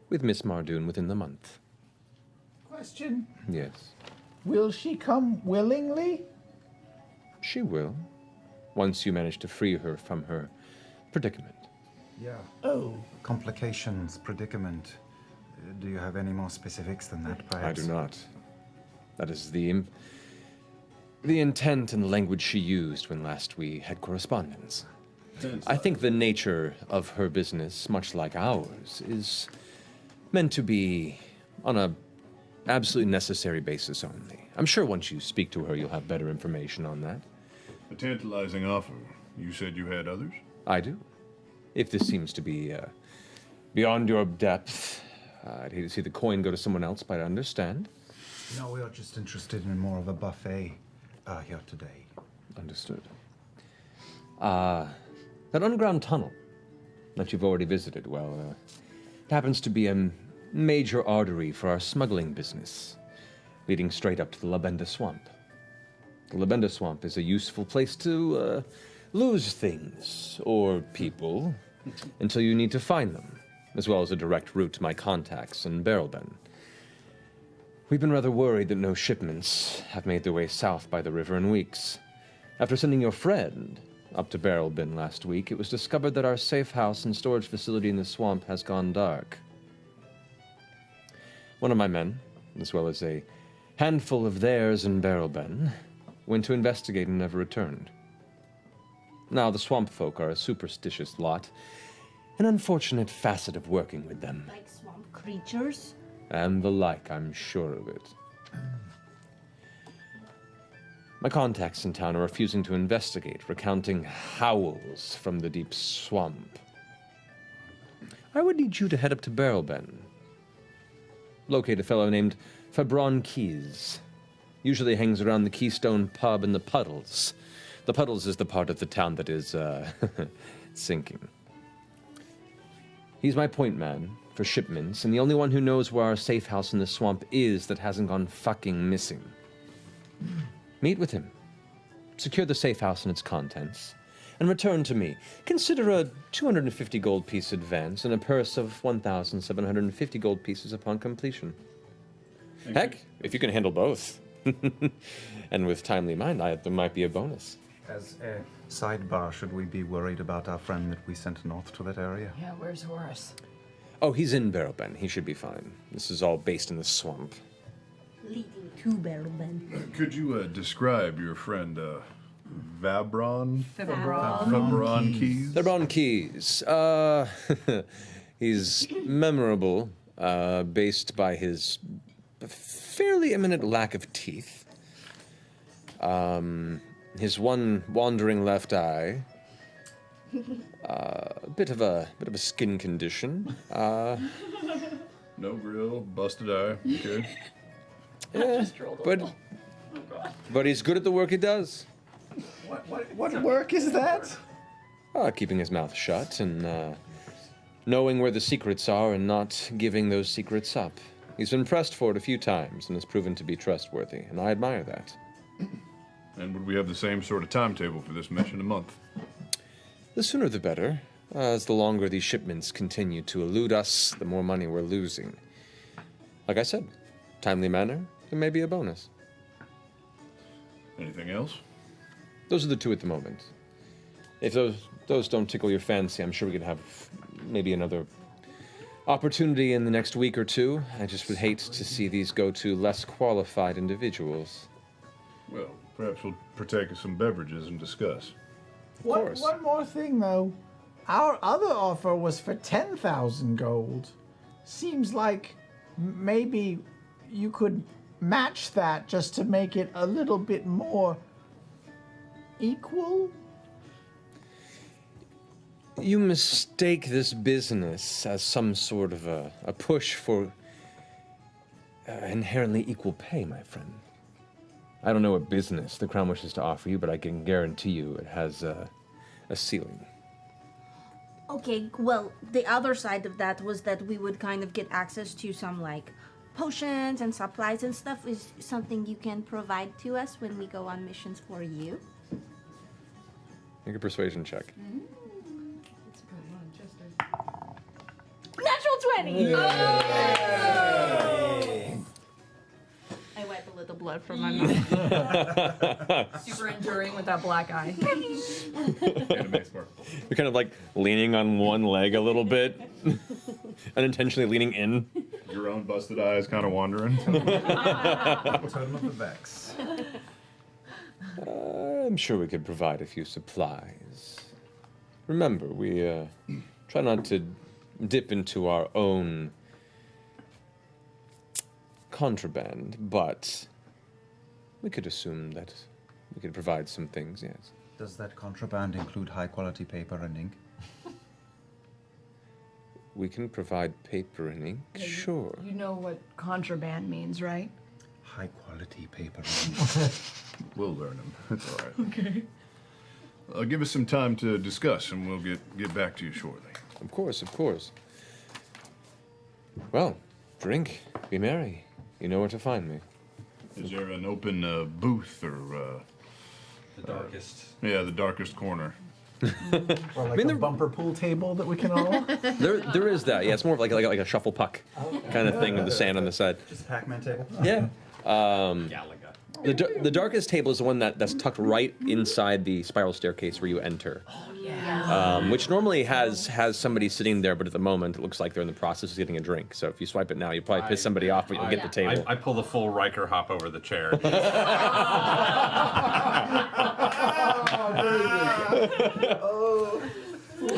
A: with Miss Mardoon within the month.
J: Question.
A: Yes.
J: Will she come willingly?
A: She will, once you manage to free her from her predicament.
I: Yeah.
J: Oh.
I: Complications, predicament. Do you have any more specifics than that, perhaps?
A: I do not. That is the intent and the language she used when last we had correspondence. I think the nature of her business, much like ours, is meant to be on a absolutely necessary basis only. I'm sure once you speak to her, you'll have better information on that.
B: A tantalizing offer. You said you had others?
A: I do. If this seems to be beyond your depth, I'd hate to see the coin go to someone else, but I understand.
I: No, we are just interested in more of a buffet here today.
A: Understood. That underground tunnel that you've already visited, well, it happens to be a major artery for our smuggling business, leading straight up to the Lavinda Swamp. The Lavinda Swamp is a useful place to lose things, or people, until you need to find them, as well as a direct route to my contacts in Barrelben. We've been rather worried that no shipments have made their way south by the river in weeks. After sending your friend up to Barrelben last week, it was discovered that our safe house and storage facility in the swamp has gone dark. One of my men, as well as a handful of theirs in Barrelben, went to investigate and never returned. Now, the swamp folk are a superstitious lot, an unfortunate facet of working with them.
G: Like swamp creatures?
A: And the like, I'm sure of it. My contacts in town are refusing to investigate, recounting howls from the deep swamp. I would need you to head up to Barrelben. Locate a fellow named Fabron Keys. Usually hangs around the Keystone Pub in the Puddles. The Puddles is the part of the town that is, sinking. He's my point man for shipments, and the only one who knows where our safe house in the swamp is that hasn't gone fucking missing. Meet with him. Secure the safe house and its contents, and return to me. Consider a 250 gold piece advance and a purse of 1,750 gold pieces upon completion. Heck, if you can handle both. And with timely mind, there might be a bonus.
I: As a sidebar, should we be worried about our friend that we sent north to that area?
F: Yeah, where's Horace?
A: Oh, he's in Barrowben. He should be fine. This is all based in the swamp.
G: Leading to Barrowben.
B: Could you describe your friend Vabron?
F: Fibron.
B: Vabron Keys?
A: They're keys. He's memorable, based by his fairly imminent lack of teeth. His one wandering left eye. A bit of a skin condition.
B: No grill, busted eye. Okay.
A: Yeah, but he's good at the work he does.
C: What work is that?
A: Keeping his mouth shut and knowing where the secrets are and not giving those secrets up. He's been pressed for it a few times and has proven to be trustworthy, and I admire that.
B: And would we have the same sort of timetable for this mission a month?
A: The sooner the better, as the longer these shipments continue to elude us, the more money we're losing. Like I said, timely manner, there may be a bonus.
B: Anything else?
A: Those are the two at the moment. If those don't tickle your fancy, I'm sure we could have maybe another opportunity in the next week or two. I just would hate to see these go to less qualified individuals.
B: Well, perhaps we'll partake of some beverages and discuss.
J: One more thing, though. Our other offer was for 10,000 gold. Seems like maybe you could match that just to make it a little bit more equal?
A: You mistake this business as some sort of a push for inherently equal pay, my friend. I don't know what business the Crown wishes to offer you, but I can guarantee you it has a ceiling.
G: Okay, well, the other side of that was that we would kind of get access to some, like, potions and supplies and stuff. Is something you can provide to us when we go on missions for you?
A: Make a persuasion check.
G: Natural 20! I wipe a little blood from my mouth.
F: Super enduring with that black eye.
A: You're kind of like leaning on one leg a little bit, unintentionally leaning in.
B: Your own busted eye is kind of wandering.
I: Turn of the Vex.
A: I'm sure we could provide a few supplies. Remember, we try not to dip into our own contraband, but we could assume that we could provide some things, yes.
I: Does that contraband include high-quality paper and ink?
A: We can provide paper and ink, sure.
F: You know what contraband means, right?
I: High-quality paper and ink.
B: We'll learn them. It's all right. Okay. Give us some time to discuss, and we'll get back to you shortly.
A: Of course, of course. Well, drink, be merry. You know where to find me.
B: Is there an open booth or...
H: The darkest.
B: Yeah, the darkest corner.
C: Or like a bumper pool table that we can all...
A: There is that. Yeah, it's more of like a shuffle puck kind of thing with the sand on the side.
I: Just a Pac-Man table?
A: Yeah.
H: Galaga.
A: The darkest table is the one that's tucked right inside the spiral staircase where you enter.
F: Oh, yeah.
A: Which normally has somebody sitting there, but at the moment it looks like they're in the process of getting a drink. So if you swipe it now, you probably piss somebody off, but you'll get the table.
H: I pull the full Riker hop over the chair.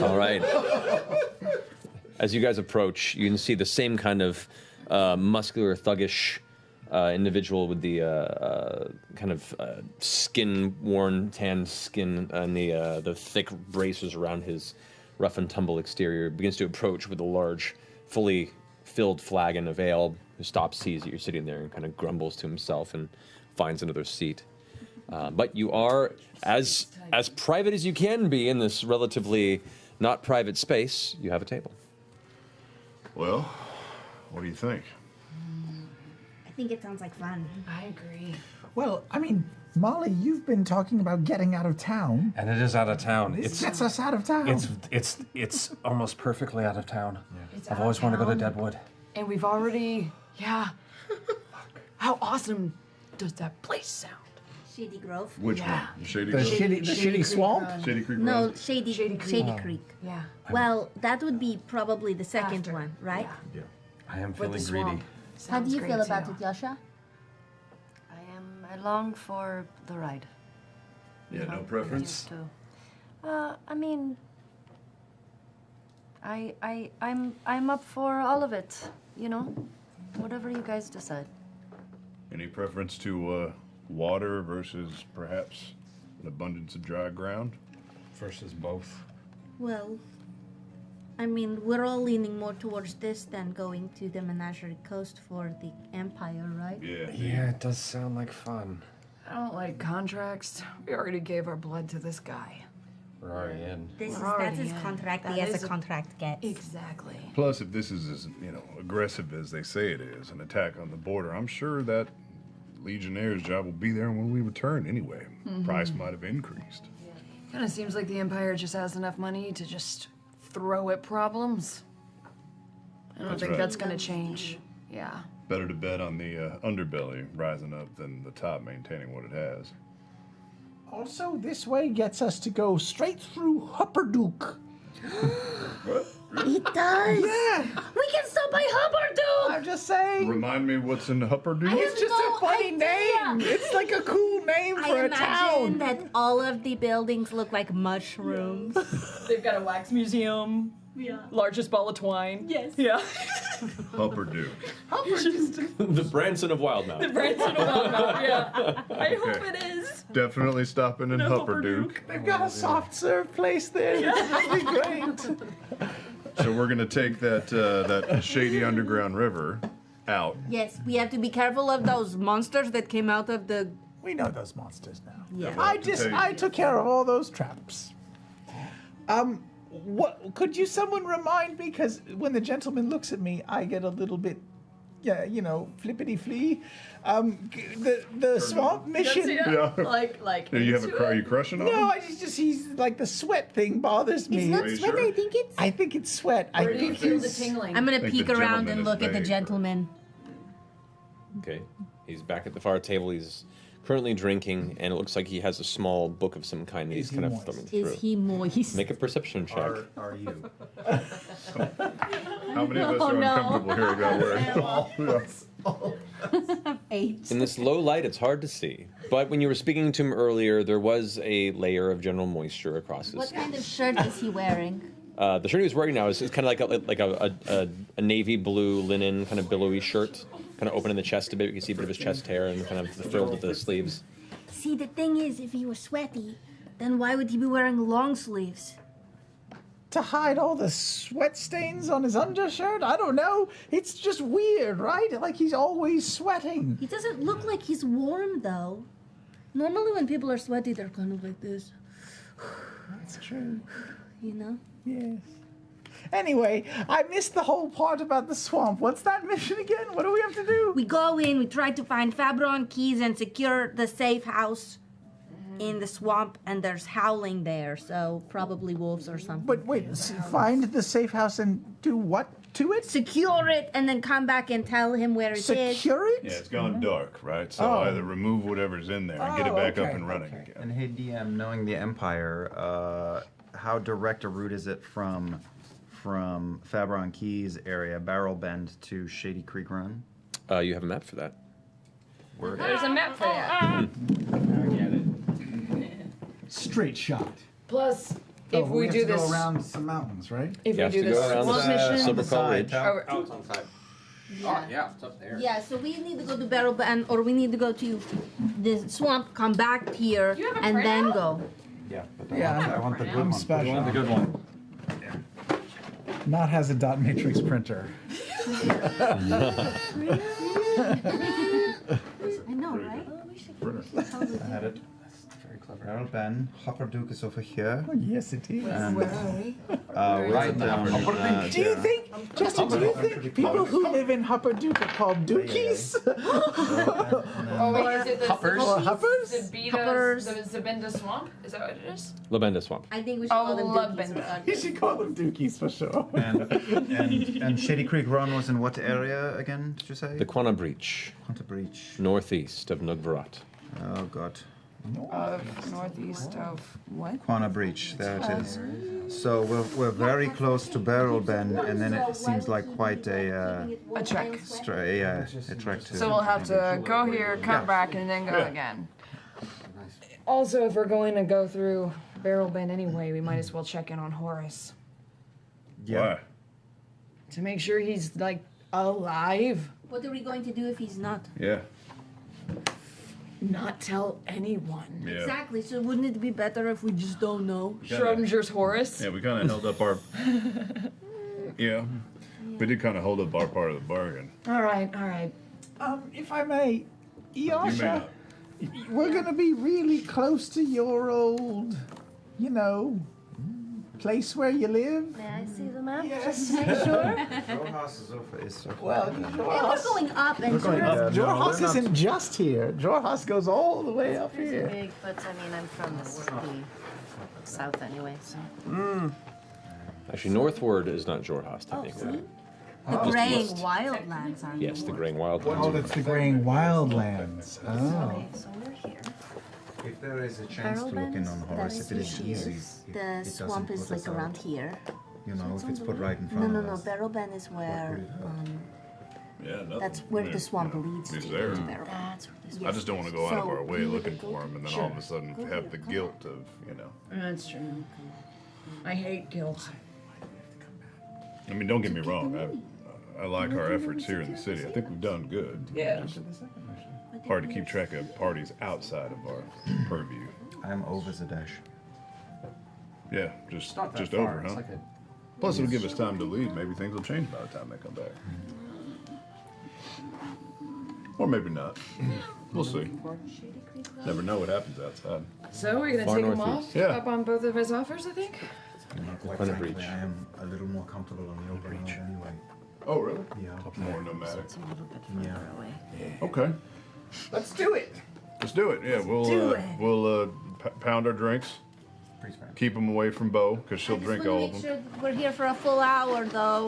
A: All right. As you guys approach, you can see the same kind of muscular, thuggish individual with the kind of skin-worn, tanned skin and the thick braces around his rough and tumble exterior begins to approach with a large, fully filled flagon of ale. Who stops, sees that you're sitting there, and kind of grumbles to himself and finds another seat. But you are as private as you can be in this relatively not private space. You have a table.
B: Well, what do you think?
G: I think it sounds like fun.
F: I agree.
J: Well, I mean, Molly, you've been talking about getting out of town.
H: And it is out of town.
J: This gets us out of town.
H: It's almost perfectly out of town.
F: It's
H: I've
F: out
H: always
F: of
H: wanted to go to
F: town.
H: Deadwood.
F: And we've already, how awesome does that place sound?
G: Shady Grove.
B: Which
F: Yeah.
B: one? The Shady
J: The
B: Grove?
J: shitty swamp?
B: Shady Creek
G: No,
B: Road?
G: Shady Creek.
F: Yeah.
G: Well, that would be probably the second
F: After.
G: one, right?
B: Yeah.
H: I am
F: With
H: feeling
F: the
H: greedy.
F: swamp.
G: How do you
F: Sounds
G: feel
F: great,
G: about
F: too.
G: it, Yasha?
K: I long for the ride.
B: Yeah, no preference?
K: I mean, I'm up for all of it, you know? Whatever you guys decide.
B: Any preference to water versus perhaps an abundance of dry ground?
H: Versus both.
G: Well, I mean, we're all leaning more towards this than going to the Menagerie Coast for the Empire, right?
B: Yeah.
H: Yeah, it does sound like fun.
F: I don't like contracts. We already gave our blood to this guy.
H: We're already in.
G: That's
F: already
G: his
F: in.
G: contract.
F: That
G: He has
F: is
G: a contract gets.
F: Exactly.
B: Plus, if this is as aggressive as they say it is, an attack on the border, I'm sure that Legionnaire's job will be there when we return anyway. Price might have increased.
F: Kind of seems like the Empire just has enough money to just throw at problems. I don't
B: That's
F: think
B: right.
F: that's gonna change. Yeah.
B: Better to bet on the underbelly rising up than the top maintaining what it has.
J: Also, this way gets us to go straight through Hupperdook.
G: It does.
J: Yeah,
G: We can stop by Hupperdook.
J: I'm just saying.
B: Remind me what's in Hupperdook?
J: It's just
G: no
J: a funny
G: idea.
J: name. It's like a cool name
G: I
J: for a
G: imagine
J: town.
G: that all of the buildings look like mushrooms.
F: They've got a wax museum.
G: Yeah.
F: Largest ball of twine.
G: Yes.
F: Yeah.
B: Hupperdook.
A: The Branson of Wildmouth.
F: Branson of Wildmouth, yeah. I hope
B: Okay.
F: it is.
B: Definitely stopping in Hupperdook.
J: They've got a soft serve place there. This will be great.
B: So we're gonna take that shady underground river out.
G: Yes, we have to be careful of those monsters that came out of the.
J: We know those monsters now.
G: Yeah.
J: I took care of all those traps. What could someone remind me? Because when the gentleman looks at me, I get a little bit, flippity flea. The swamp mission.
B: Yeah.
F: Like.
B: Are you crushing on
J: No,
B: him?
J: he's like the sweat thing bothers me.
G: It's not
B: Are you
G: sweat.
B: sure?
G: I think
J: it's sweat.
F: Where
J: I
F: do you
J: think
F: feel the
J: he's.
F: tingling?
G: I'm gonna
B: think
G: peek
B: the
G: around
B: gentleman
G: and
B: is
G: look at the
B: vague.
G: gentleman.
A: Okay. He's back at the far table. He's currently drinking, and it looks like he has a small book of some kind that he's kind of
J: moist?
A: thumbing through.
G: Is he moist?
A: Make a perception check.
I: Are you?
B: How many of us are uncomfortable hearing that word? Yeah.
G: 8.
A: In this low light, it's hard to see. But when you were speaking to him earlier, there was a layer of general moisture across his
G: What
A: skin.
G: kind of shirt is he wearing?
A: The shirt he was wearing now is kind of like a navy blue linen kind of billowy shirt, kind of open in the chest a bit. You can see a bit of his chest hair and kind of the frill of the sleeves.
G: See, the thing is, if he was sweaty, then why would he be wearing long sleeves?
J: To hide all the sweat stains on his undershirt? I don't know. It's just weird, right? Like he's always sweating.
G: He doesn't look like he's warm, though. Normally, when people are sweaty, they're kind of like this,
J: That's true.
G: you know?
J: Yes. Anyway, I missed the whole part about the swamp. What's that mission again? What do we have to do?
G: We go in, we try to find Fabron keys and secure the safe house in the swamp, and there's howling there, so probably wolves or something.
J: But wait, find the safe house and do what to it?
G: Secure it and then come back and tell him where it is.
J: Secure it?
B: Yeah, it's gone dark, right? So
J: Oh.
B: either remove whatever's in there and get it back up
J: okay,
B: and running
J: okay.
B: again.
I: And hey, DM, knowing the Empire, how direct a route is it from Fabron Keys area, Barrel Bend, to Shady Creek Run?
A: You have a map for that.
I: Word.
F: There's a map for that.
J: Straight shot.
F: Plus, if we
I: have
F: do
I: to
F: this,
I: go around some mountains, right?
F: if
A: You
F: we
A: have
F: do
A: to
F: this
A: go around
F: swamp
A: the
F: mission,
A: Silver Call Ridge.
F: oh,
H: Oh, it's on the side.
G: Yeah.
H: Yeah, it's up there.
G: Yeah, so we need to go to Barrel Bend, or we need to go to the swamp, come back here,
F: You have a
G: and then
F: printout?
G: go.
H: Yeah, but
J: Yeah,
I: I want the good
J: I'm
I: one.
J: special.
H: I want the good one.
J: Not has a dot matrix printer.
G: I know, right?
I: I had it.
H: Very clever.
I: Barrel Bend, Hopperduke is over here.
J: Oh, yes, it is.
I: And,
F: where are we?
I: right down.
J: Do you think, Justin, do you think people who live in Hupperdook are called Dookies?
F: Oh, is it the
A: Hoppers?
F: Zabinda, the Zabinda Swamp? Is that what it is?
A: Lavinda Swamp.
G: I think we should call them dookies.
F: Lavinda.
C: You should call them dookies for sure.
I: And Shady Creek Run was in what area again, did you say?
A: The Quanah Breach,
I: Quanta Breach.
A: northeast of Nugvarat.
I: Oh, God.
F: Northeast of what?
I: Quanah Breach, there it is. So we're very close to Barrel Bend, and then it seems like quite a
F: trek.
I: A trek to.
F: So we'll have to go here, come back, and then go again. Also, if we're going to go through Barrel Bend anyway, we might as well check in on Horace
B: Why?
F: to make sure he's like alive.
G: What are we going to do if he's not?
B: Yeah.
F: Not tell anyone.
B: Yeah.
G: Exactly. So wouldn't it be better if we just don't know?
F: Schrodinger's Horace.
B: Yeah, we kind of held up our. Yeah. We did kind of hold up our part of the bargain.
F: All right, all right.
J: If I may,
B: You may
J: Yasha,
B: not.
J: we're gonna be really close to your old, place where you live.
K: May I see the map?
J: Yes.
K: Just to make sure.
J: Well,
G: Yeah, we're going up and
J: Jorhas isn't just here. Jorhas goes all the way up
K: It's
J: here.
K: big, but I mean, I'm from the south anyway, so.
A: Actually, northward is not Jorhas,
G: Oh,
A: technically.
G: the
A: Just
G: graying
A: west.
G: wildlands are.
A: Yes, the Graying Wildlands.
J: Oh, that's the Graying Wildlands. Oh.
K: Okay, so we're here.
I: If there is a chance to
G: Barrel
I: look in
G: bends,
I: on
G: that
I: Horace,
G: is
I: if it is
G: here.
I: easy.
G: The swamp is like around here.
I: You know, if it's put right in
G: No,
I: front
G: no,
I: of
G: no.
I: us.
G: Barrel Bend is where.
B: Yeah, nothing.
G: That's where
B: I mean,
G: the swamp
B: you know,
G: leads
B: he's
G: to.
B: there.
G: to Barrel Bend. That's where the
B: I just don't want to go out of
G: So
B: our way
G: we would
B: looking
G: go-
B: for him, and then
G: Sure.
B: all of a sudden have the guilt of,
F: That's true. I hate guilt.
B: I mean, don't get me wrong. I like our efforts here in the city. I think we've done good.
F: Yeah.
B: Just hard to keep track of parties outside of our purview.
I: I'm over Zadesh.
B: Yeah, just
H: Not that
B: just
H: far.
B: over,
H: It's
B: huh?
H: like a-
B: Plus, it'll give us time to leave. Maybe things will change by the time they come back. Or maybe not. We'll see. Never know what happens outside.
F: So we're gonna
A: Far
F: take him
A: northeast.
F: off.
B: Yeah.
F: Up on both of his offers, I think.
I: Quite
A: Quanah
I: frankly,
A: Breach.
I: I am a little more comfortable on the open road anyway.
B: Oh, really?
I: Yeah.
B: More nomadic.
K: It's a little bit further away.
B: Okay.
J: Let's do it.
B: Let's do it. Yeah, we'll pound our drinks. Keep them away from Bo, because she'll drink all of them.
G: Sure we're here for a full hour, though.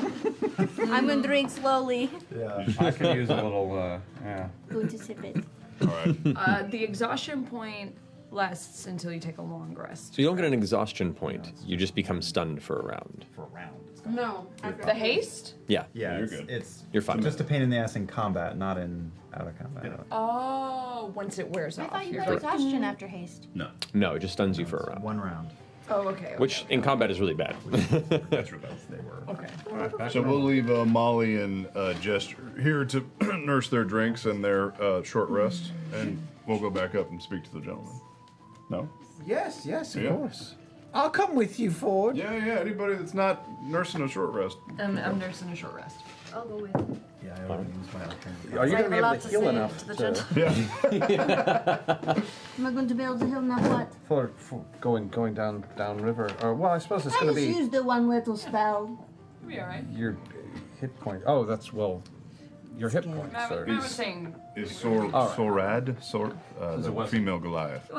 G: I'm gonna drink slowly.
I: Yeah.
H: I could use a little, yeah.
G: Going to sip it.
B: All right.
F: The exhaustion point lasts until you take a long rest.
A: So you don't get an exhaustion point. You just become stunned for a round.
I: For a round.
G: No.
F: The haste?
A: Yeah.
I: Yeah,
B: You're
I: it's,
B: good.
I: it's
A: You're fine.
I: just a pain in the ass in combat, not in out of combat.
F: Oh, once it wears
G: I
F: off.
G: thought you
F: you're
G: got
F: like,
G: exhaustion after haste.
B: No,
A: No, it just stuns you for a round.
I: One round.
F: oh, okay.
A: Which in combat is really bad.
B: that's right.
I: They were.
F: Okay.
B: So we'll leave Molly and Jester here to nurse their drinks and their short rest, and we'll go back up and speak to the gentleman. No?
J: Yes, of
B: Yeah.
J: course. I'll come with you, Ford.
B: Yeah. Anybody that's not nursing a short rest.
F: I'm nursing a short rest.
K: I'll go with.
I: Yeah, I already used my alternative.
H: Are you
K: I
H: going to
K: have
H: be
K: a
H: able
K: lot
H: to
K: to
H: heal
K: say
H: enough
K: to the
H: to,
K: gentleman.
B: Yeah.
G: Am I going to be able to heal now what?
H: for going down river? Or well, I suppose it's
G: I
H: going to
G: just
H: be
G: used the one little spell.
F: You'll be alright.
H: your hit point. Oh, that's your hit points.
F: I
H: Are,
F: was saying.
B: Is
H: All right.
B: Sorad,
H: Is
B: the
H: it what?
B: female Goliath?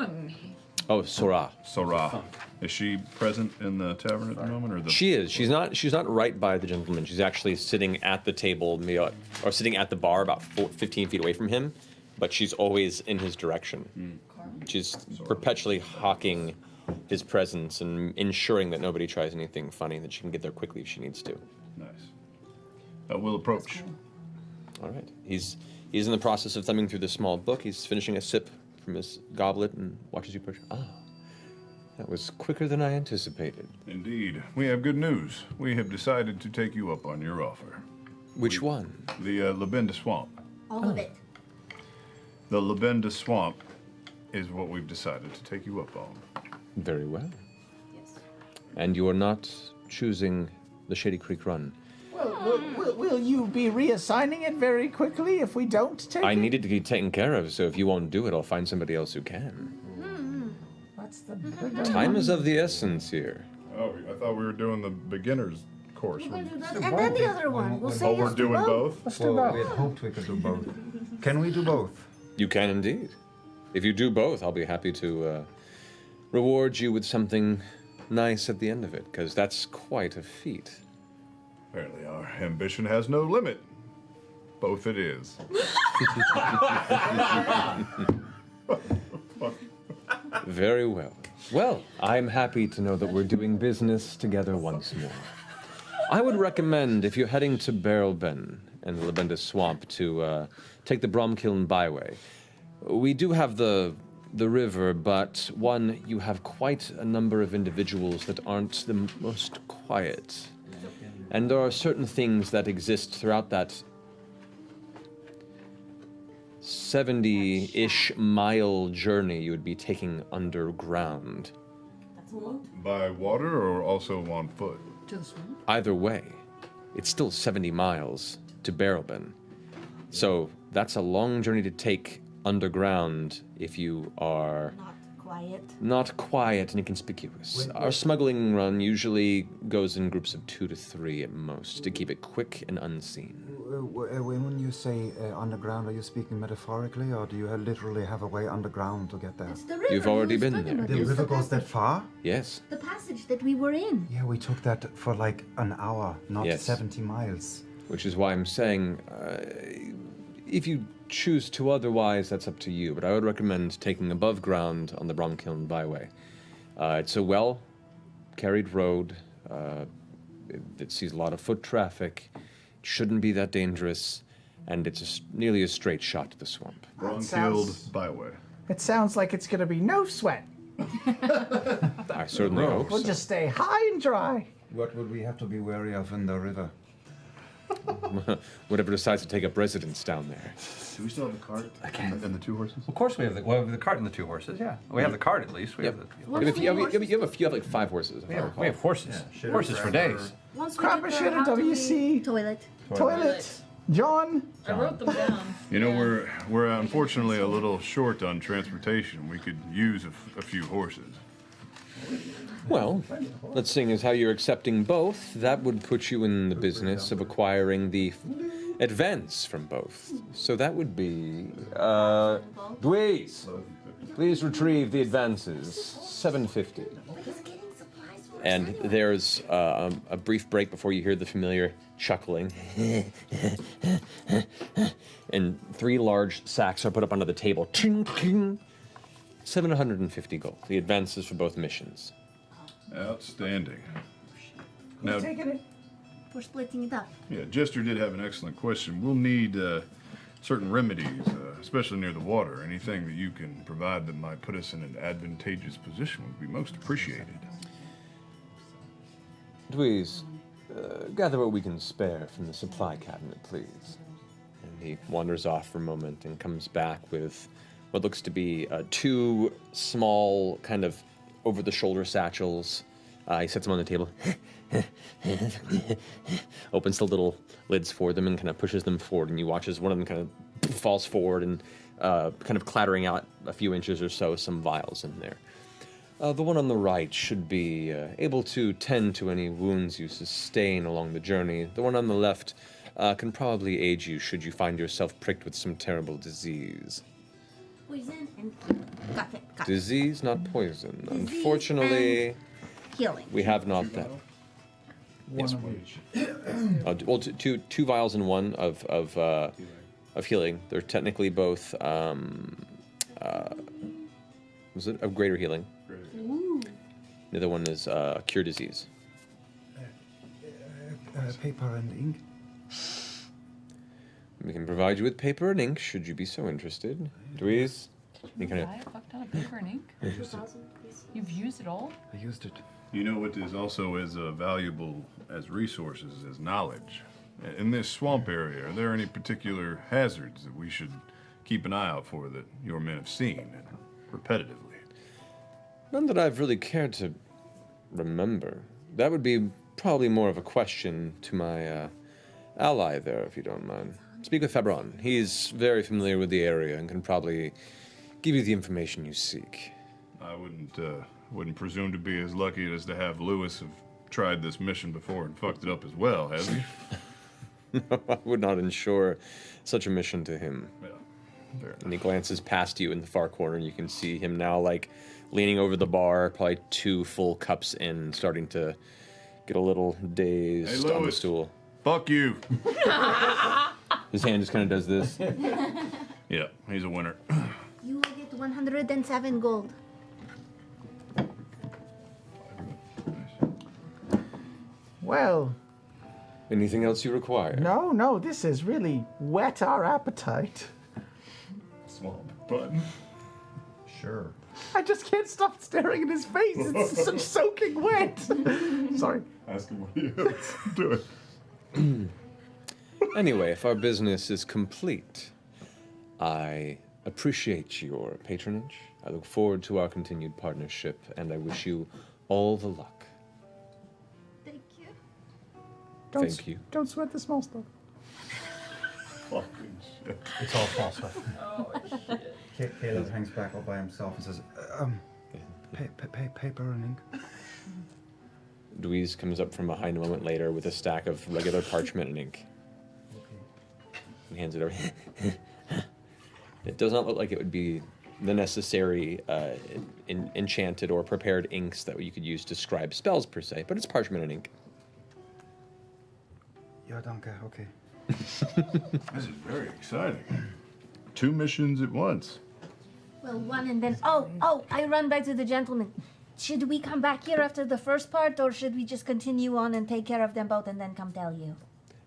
A: Oh, Sora.
B: Sorah. Is she present in the tavern at the moment, or the?
A: She is. She's not right by the gentleman. She's actually sitting at the table, maybe or sitting at the bar about 15 feet away from him, but she's always in his direction. She's perpetually hawking his presence and ensuring that nobody tries anything funny, that she can get there quickly if she needs to.
B: Nice. We'll approach.
A: All right. He's in the process of thumbing through the small book. He's finishing a sip from his goblet and watches you approach. Ah, that was quicker than I anticipated.
B: Indeed. We have good news. We have decided to take you up on your offer.
A: Which one?
B: The Lavinda Swamp.
G: All of it.
B: The Lavinda Swamp is what we've decided to take you up on.
A: Very well.
K: Yes.
A: And you are not choosing the Shady Creek Run.
J: Well, will you be reassigning it very quickly if we don't take
A: I
J: it?
A: need it to be taken care of, so if you won't do it, I'll find somebody else who can.
J: That's the
A: Time is of the essence here.
B: Oh, I thought we were doing the beginner's course.
G: We're gonna do that. And then the other one. We'll say
B: Oh,
G: yes
B: we're
G: to
B: doing
G: both.
B: both?
H: let's do
I: Well,
H: both.
I: we had hoped we could do both. Can we do both?
A: You can indeed. If you do both, I'll be happy to reward you with something nice at the end of it, because that's quite a feat.
B: Apparently our ambition has no limit. Both it is.
A: Very well. Well, I'm happy to know that we're doing business together once more. I would recommend, if you're heading to Barrel Bend and the Lavinda Swamp, to take the Bromkiln Byway. We do have the river, but one, you have quite a number of individuals that aren't the most quiet. And there are certain things that exist throughout that 70-ish mile journey you would be taking underground.
B: By water or also on foot?
F: To the swamp?
A: Either way, it's still 70 miles to Barrelben. So that's a long journey to take underground if you are not quiet and inconspicuous. Our smuggling run usually goes in groups of 2 to 3 at most to keep it quick and unseen.
L: When you say underground, are you speaking metaphorically, or do you literally have a way underground to get there?
G: It's the river.
A: You've already been there.
L: The river goes that far?
A: Yes.
G: The passage that we were in.
L: Yeah, we took that for like an hour, not
A: Yes.
L: 70 miles.
A: Which is why I'm saying, if you choose to otherwise, that's up to you. But I would recommend taking above ground on the Bromkiln Byway. It's a well-carried road. It sees a lot of foot traffic. It shouldn't be that dangerous, and it's nearly a straight shot to the swamp.
B: Bromkiln Byway.
J: It sounds like it's going to be no sweat.
A: I certainly hope
J: We'll
A: so.
J: just stay high and dry.
L: What would we have to be wary of in the river?
A: Whatever decides to take up residence down there.
B: Do we still have the cart and the 2 horses?
H: Of course we have the cart and the 2 horses, yeah. We have the cart at least. We have
A: You have like 5 horses.
H: we have horses. Horses for days.
G: Once we
J: Crapper
G: get
J: shit
G: there,
J: at
G: how do we-
J: WC.
G: Toilet.
J: Toilet. John.
F: I wrote them down.
B: You know, we're unfortunately a little short on transportation. We could use a few horses.
A: Well, let's seeing as how you're accepting both, that would put you in the business of acquiring the advance from both. So that would be, Dweez, please retrieve the advances, 750. And there's a brief break before you hear the familiar chuckling. And 3 large sacks are put up onto the table. Ting, ting. 750 gold. The advances for both missions.
B: Outstanding. Now,
J: Taking it.
G: We're splitting it up.
B: yeah, Jester did have an excellent question. We'll need certain remedies, especially near the water. Anything that you can provide that might put us in an advantageous position would be most appreciated.
A: Dweez, gather what we can spare from the supply cabinet, please. And he wanders off for a moment and comes back with what looks to be 2 small, kind of over-the-shoulder satchels. He sets them on the table, opens the little lids for them, and kind of pushes them forward. And you watch as one of them kind of falls forward and kind of clattering out a few inches or so, some vials in there. The one on the right should be able to tend to any wounds you sustain along the journey. The one on the left can probably aid you should you find yourself pricked with some terrible disease.
G: Poison and got it.
A: Disease, not poison. Unfortunately,
G: Healing.
A: we have not that. Yes. Well, two vials in one of healing. They're technically both. Was it of greater healing?
G: Ooh.
A: The other one is cure disease.
L: Paper and ink?
A: We can provide you with paper and ink, should you be so interested. Dweez?
F: Did you buy a fuck ton of paper and ink? You've used it all?
L: I used it.
B: You know what is also as valuable as resources as knowledge. In this swamp area, are there any particular hazards that we should keep an eye out for that your men have seen and repetitively?
A: None that I've really cared to remember. That would be probably more of a question to my ally there, if you don't mind. Speak with Fabron. He's very familiar with the area and can probably give you the information you seek.
B: I wouldn't presume to be as lucky as to have Lewis have tried this mission before and fucked it up as well, has he?
A: No, I would not ensure such a mission to him.
B: Yeah.
A: And he glances past you in the far corner, and you can see him now, like, leaning over the bar, probably 2 full cups in, starting to get a little dazed
B: Hey,
A: on the
B: Louis.
A: stool.
B: Fuck you.
A: His hand just kind of does this.
B: Yeah, he's a winner.
G: You will get 107 gold.
J: Well,
A: Anything else you require?
J: no, this has really whet our appetite.
B: Swamp button.
I: Sure.
J: I just can't stop staring at his face. It's such soaking wet. Sorry.
B: Ask him what he is doing.
A: Anyway, if our business is complete, I appreciate your patronage. I look forward to our continued partnership, and I wish you all the luck.
G: Thank you.
A: Thank you.
J: Don't sweat the small stuff.
B: Fucking shit.
H: It's all false stuff.
I: Caleb hangs back all by himself and says, paper and ink.
A: Louise comes up from behind a moment later with a stack of regular parchment and ink. He hands it over. It does not look like it would be the necessary enchanted or prepared inks that you could use to scribe spells per se, but it's parchment and ink.
I: Yeah, danke, okay.
B: This is very exciting. 2 missions at once.
G: Well, one and then I run back to the gentleman. Should we come back here after the first part, or should we just continue on and take care of them both and then come tell you?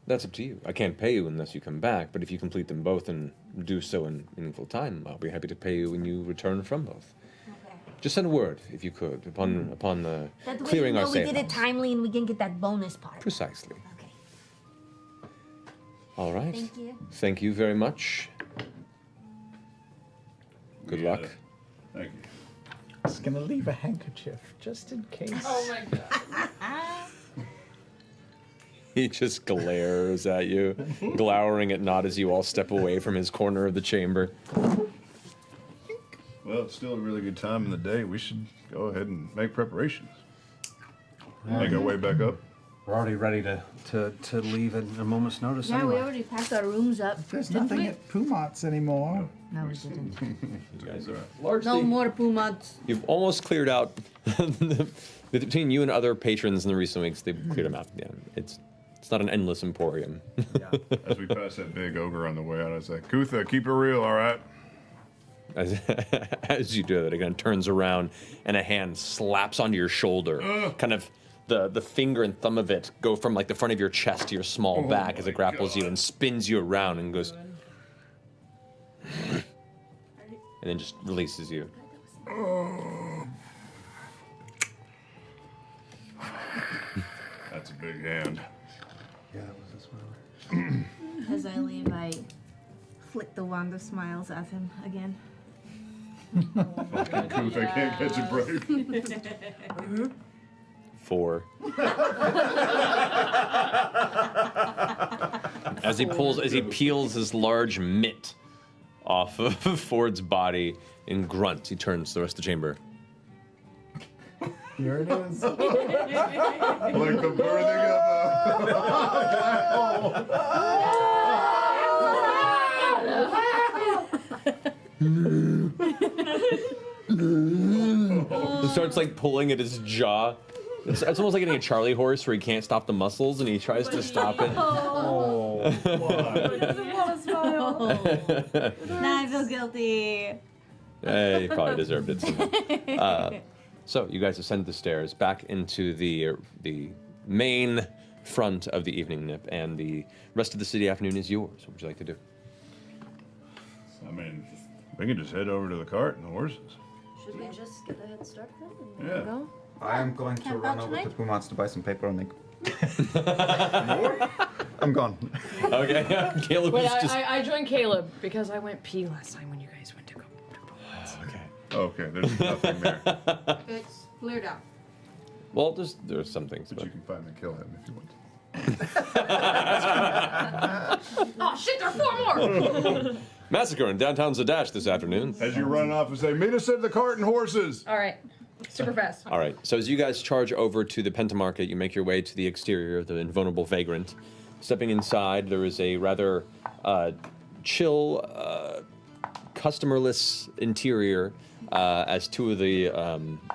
A: That's up to you. I can't pay you unless you come back, but if you complete them both and do so in meaningful time, I'll be happy to pay you when you return from both.
G: Okay.
A: Just send a word, if you could, upon the
G: That way
A: clearing
G: you know
A: our
G: we
A: safe
G: did it
A: house.
G: timely and we can get that bonus part.
A: Precisely.
G: Okay.
A: All right.
G: Thank you.
A: Thank you very much. Good
B: Yeah.
A: luck.
B: Thank you.
J: Just gonna leave a handkerchief just in case.
F: Oh my god.
A: He just glares at you, glowering at Nod as you all step away from his corner of the chamber.
B: Well, it's still a really good time in the day. We should go ahead and make preparations. Make our way back up.
H: We're already ready to leave at a moment's notice
G: Yeah,
H: anyway.
G: we already packed our rooms up.
J: There's
G: didn't
J: nothing
G: we?
J: at Pumat's anymore.
G: No, we didn't.
A: You guys are largely.
G: No more Pumas.
A: You've almost cleared out between you and other patrons in the recent weeks. They've cleared them out. Yeah, it's not an endless emporium.
B: As we pass that big ogre on the way out, I say, Kutha, keep it real, all right?
A: As you do it, it kind of turns around and a hand slaps onto your shoulder. Kind of the finger and thumb of it go from like the front of your chest to your small back as it grapples you and spins you around and goes. And then just releases you.
B: That's a big hand.
H: Yeah, that was a smile.
G: As I leave, I flick the wand of smiles at him again.
B: Fucking Kutha, I can't catch a break.
A: 4. As he peels his large mitt off of Ford's body in grunt, he turns to the rest of the chamber.
J: Here it is.
B: Like the birthing of
A: He starts like pulling at his jaw. It's almost like getting a Charlie horse where he can't stop the muscles and he tries to stop it.
E: Oh. He doesn't want to smile.
G: Now I feel guilty.
A: He probably deserved it somehow. So you guys ascend the stairs back into the main front of the evening nip, and the rest of the city afternoon is yours. What would you like to do?
B: I mean, we can just head over to the cart and the horses.
K: Should we just get a head start then? And
B: Yeah.
K: Go?
I: I am going to
G: Camp
I: run
G: out
I: over to
G: tonight?
I: Pumat's to buy some paper and ink. I'm gone.
A: Okay, Caleb
F: Wait,
A: is just.
F: I joined Caleb because I went pee last time when you guys went to go.
A: Okay.
B: Okay, there's nothing there.
G: It's cleared out.
A: Well, there's some things,
B: But
A: but
B: you can finally kill him if you want to.
F: Oh shit, there are 4 more!
A: massacre in downtown Zadash this afternoon.
B: As you run off and say, meet us at the cart and horses.
F: All right, super fast.
A: All right, so as you guys charge over to the Pentamarket, you make your way to the exterior of the Invulnerable Vagrant. Stepping inside, there is a rather chill customerless interior as two of the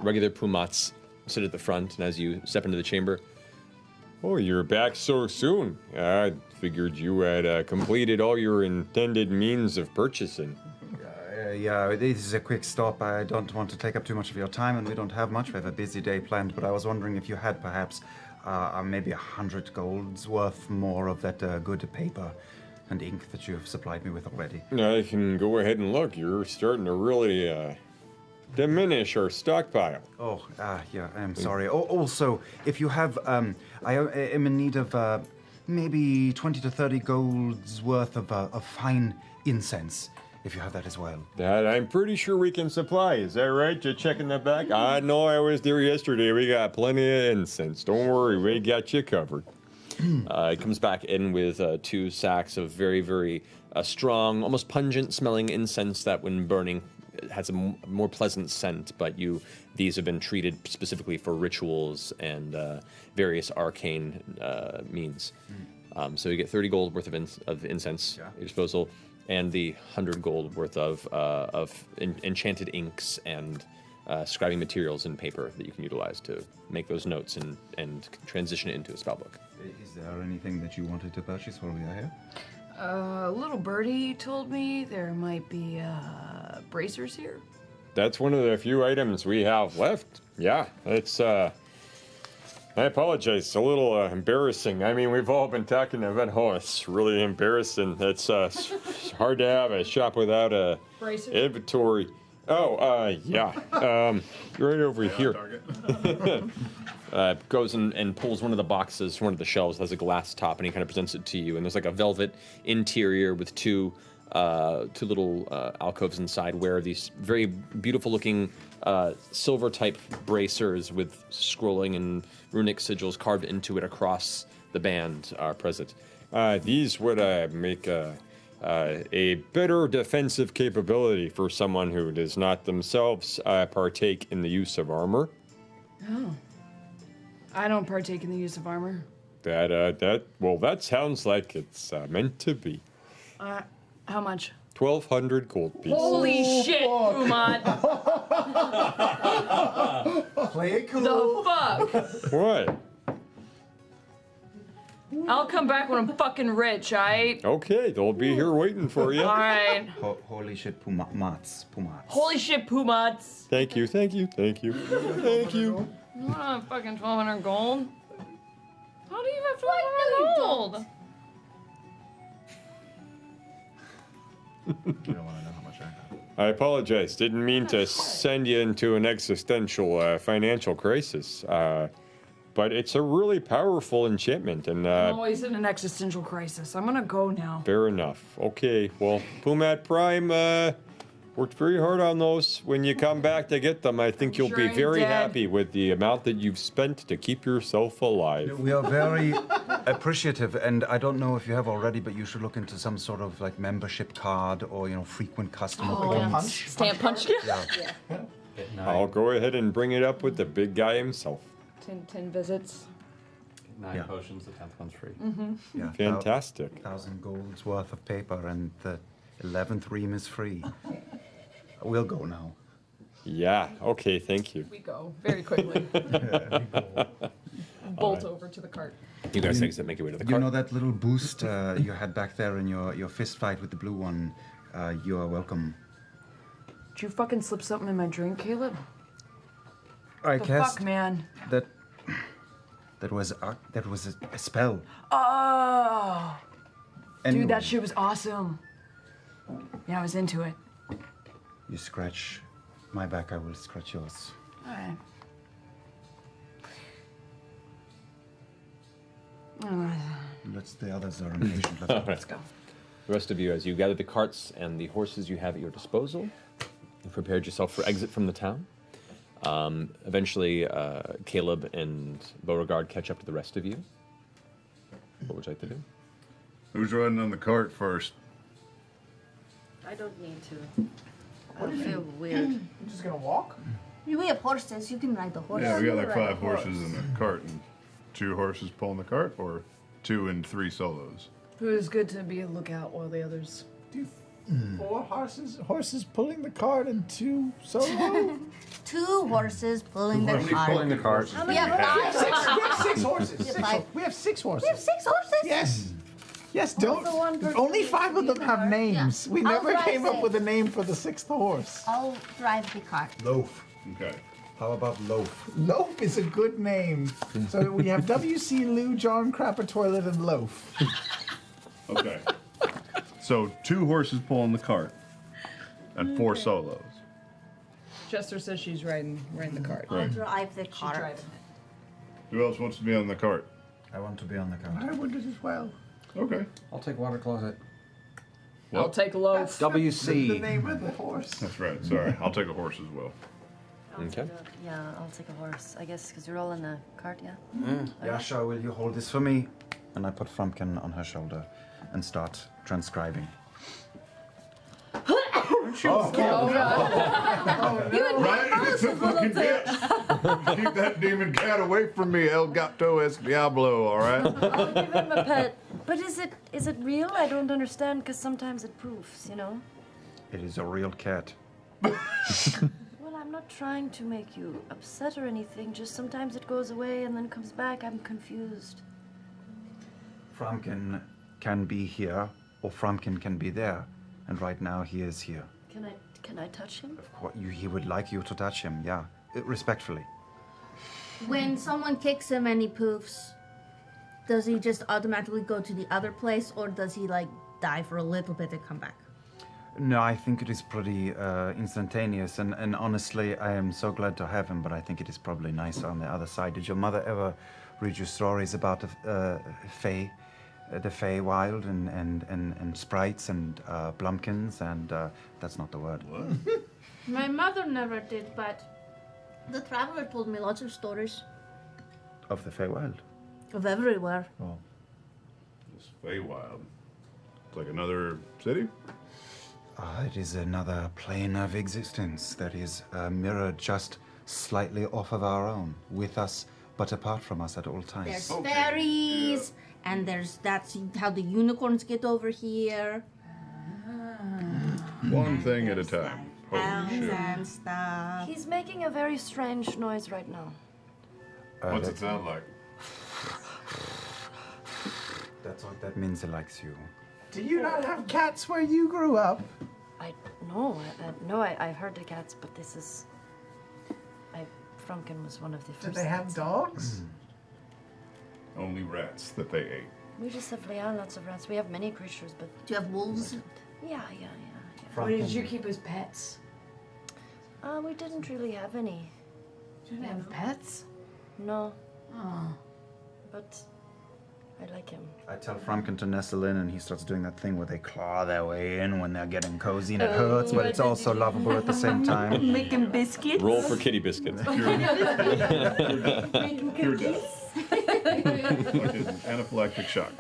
A: regular Pumats sit at the front, and as you step into the chamber, oh, you're back so soon. I figured you had completed all your intended means of purchasing.
L: Yeah, this is a quick stop. I don't want to take up too much of your time, and we don't have much. We have a busy day planned, but I was wondering if you had perhaps maybe 100 golds worth more of that good paper and ink that you have supplied me with already.
M: I can go ahead and look. You're starting to really diminish our stockpile.
L: Oh, yeah, I'm sorry. Also, if you have, I am in need of maybe 20 to 30 golds worth of fine incense, if you have that as well.
M: That I'm pretty sure we can supply. Is that right? Just checking the back? I know I was there yesterday. We got plenty of incense. Don't worry, we got you covered.
A: It comes back in with 2 sacks of very, very strong, almost pungent smelling incense that when burning has a more pleasant scent, but these have been treated specifically for rituals and various arcane means. So you get 30 gold worth of incense at your disposal, and the 100 gold worth of enchanted inks and scribing materials and paper that you can utilize to make those notes and transition it into a spellbook.
L: Is there anything that you wanted to purchase while we are here?
F: Little birdie told me there might be bracers here.
M: That's one of the few items we have left. Yeah, it's, I apologize, it's a little embarrassing. I mean, we've all been talking about, it's really embarrassing. It's hard to have a shop without a
F: Bracers?
M: inventory. Oh, yeah, right over here.
A: Goes and pulls one of the boxes, one of the shelves, has a glass top, and he kind of presents it to you. And there's like a velvet interior with two little alcoves inside where these very beautiful looking silver type bracers with scrolling and runic sigils carved into it across the band are present.
M: These would make a better defensive capability for someone who does not themselves partake in the use of armor.
F: Oh. I don't partake in the use of armor.
M: That sounds like it's meant to be.
F: How much?
M: 1,200 gold pieces.
F: Holy shit, Pumat!
C: Play it cool.
F: The fuck?
M: What?
F: I'll come back when I'm fucking rich, alright?
M: Okay, they'll be here waiting for you.
F: Alright.
L: Holy shit, Pumats.
F: Holy shit, Pumats!
M: Thank you.
F: You want fucking 1,200 gold? How do you have 1,200 gold?
I: You don't want to know how much I have.
M: I apologize. Didn't mean to send you into an existential financial crisis. But it's a really powerful enchantment, and
F: I'm always in an existential crisis. I'm gonna go now.
M: fair enough. Okay, well, Pumat Prime worked very hard on those. When you come back to get them, I think you'll be very happy with the amount that you've spent to keep yourself alive.
L: We are very appreciative, and I don't know if you have already, but you should look into some sort of like membership card or frequent customer points.
F: Stamp punch?
L: Yeah.
M: I'll go ahead and bring it up with the big guy himself.
F: 10 visits.
H: 9 potions, the 10th one's free.
L: Yeah,
M: Fantastic.
L: 1,000 golds worth of paper, and the 11th ream is free. We'll go now.
M: Yeah, okay, thank you.
F: We go very quickly. Bolt over to the cart.
A: You guys exit, make your way to the
L: You
A: cart.
L: know that little boost you had back there in your fist fight with the blue one? You are welcome.
F: Did you fucking slip something in my drink, Caleb?
L: I
F: The
L: cast
F: fuck, man?
L: That was a spell.
F: Oh!
L: Anyway,
F: Dude, that shit was awesome. Yeah, I was into it.
L: You scratch my back, I will scratch yours.
F: Alright.
L: The others are impatient. Let's go.
A: The rest of you, as you gather the carts and the horses you have at your disposal, you've prepared yourself for exit from the town. Eventually, Caleb and Beauregard catch up to the rest of you. What would you like to do?
B: Who's riding on the cart first?
K: I don't need to. I feel weird.
J: You're just gonna walk?
G: We have horses. You can ride the horse.
B: Yeah, we got like
G: Ride
B: 5
G: the horse.
B: horses in the cart, and 2 horses pulling the cart, or 2 and 3 solos.
F: It was good to be a lookout while the others.
J: Do 4 horses pulling the cart and 2 solo.
G: 2 horses pulling the
H: Horses
G: cart.
H: pulling the cart.
G: How many horses?
J: We have 6 horses.
G: We have 5.
J: We have 6 horses.
G: We have 6 horses?
J: Yes. Yes, don't.
K: Also one person
J: Only
K: needs
J: 5
K: to
J: of
K: be
J: them
K: in the
J: have
K: cart.
J: names. We
G: I'll
J: never
G: drive
J: came up
G: it.
J: with a name for the 6th horse.
G: I'll drive the cart.
L: Loaf.
B: Okay.
L: How about loaf?
J: Loaf is a good name. So we have W.C. Lou, John Crapper Toilet, and Loaf.
B: Okay. So 2 horses pulling the cart, and 4 solos.
F: Chester says she's riding the cart.
G: I'll drive the
F: She's
G: cart.
F: driving it.
B: Who else wants to be on the cart?
L: I want to be on the cart.
J: I would as well.
B: Okay.
H: I'll take water closet.
F: I'll take loaf.
H: WC.
J: The name of the horse.
B: That's right. Sorry. I'll take a horse as well.
A: Okay.
K: Yeah, I'll take a horse. I guess because you're all in the cart, yeah?
L: Yasha, will you hold this for me? And I put Frumpkin on her shoulder and start transcribing.
B: Right? It's a fucking cat. Keep that demon cat away from me, El Gato es Diablo, all right?
K: I'll give him a pet. But is it real? I don't understand because sometimes it proofs, you know?
L: It is a real cat.
K: Well, I'm not trying to make you upset or anything. Just sometimes it goes away and then comes back. I'm confused.
L: Frumpkin can be here, or Frumpkin can be there. And right now he is here.
K: Can I touch him?
L: He would like you to touch him, yeah. Respectfully.
G: When someone kicks him and he poofs, does he just automatically go to the other place, or does he like die for a little bit and come back?
L: No, I think it is pretty instantaneous, and honestly, I am so glad to have him, but I think it is probably nicer on the other side. Did your mother ever read you stories about the Fae? The Fae Wild and sprites and blumpkins, and that's not the word.
G: My mother never did, but the traveler told me lots of stories
L: Of the Fae Wild.
G: of everywhere.
L: Oh.
B: It's Feywild. It's like another city?
L: It is another plane of existence that is mirrored just slightly off of our own, with us but apart from us at all times.
G: There's fairies, and that's how the unicorns get over here.
B: One thing at a time. Holy
G: Elves
B: shit.
G: and stuff.
K: He's making a very strange noise right now.
B: What's it sound like?
L: That's what that means he likes you.
J: Do you not have cats where you grew up?
K: I've heard the cats, but this is... Frumpkin was one of the first.
J: Did they have
K: cats.
J: dogs?
B: Only rats that they ate.
K: We just have lots of rats. We have many creatures, but...
G: Do you have wolves?
K: Yeah.
F: Where did you keep his pets?
K: We didn't really have any.
F: You didn't have pets?
K: No.
F: Oh.
K: But I like him.
L: I tell Frumpkin to nestle in, and he starts doing that thing where they claw their way in when they're getting cozy, and it hurts, but it's also lovable at the same time.
G: Making biscuits.
A: Roll for kitty biscuits.
B: Pure death. Anaphylactic shock.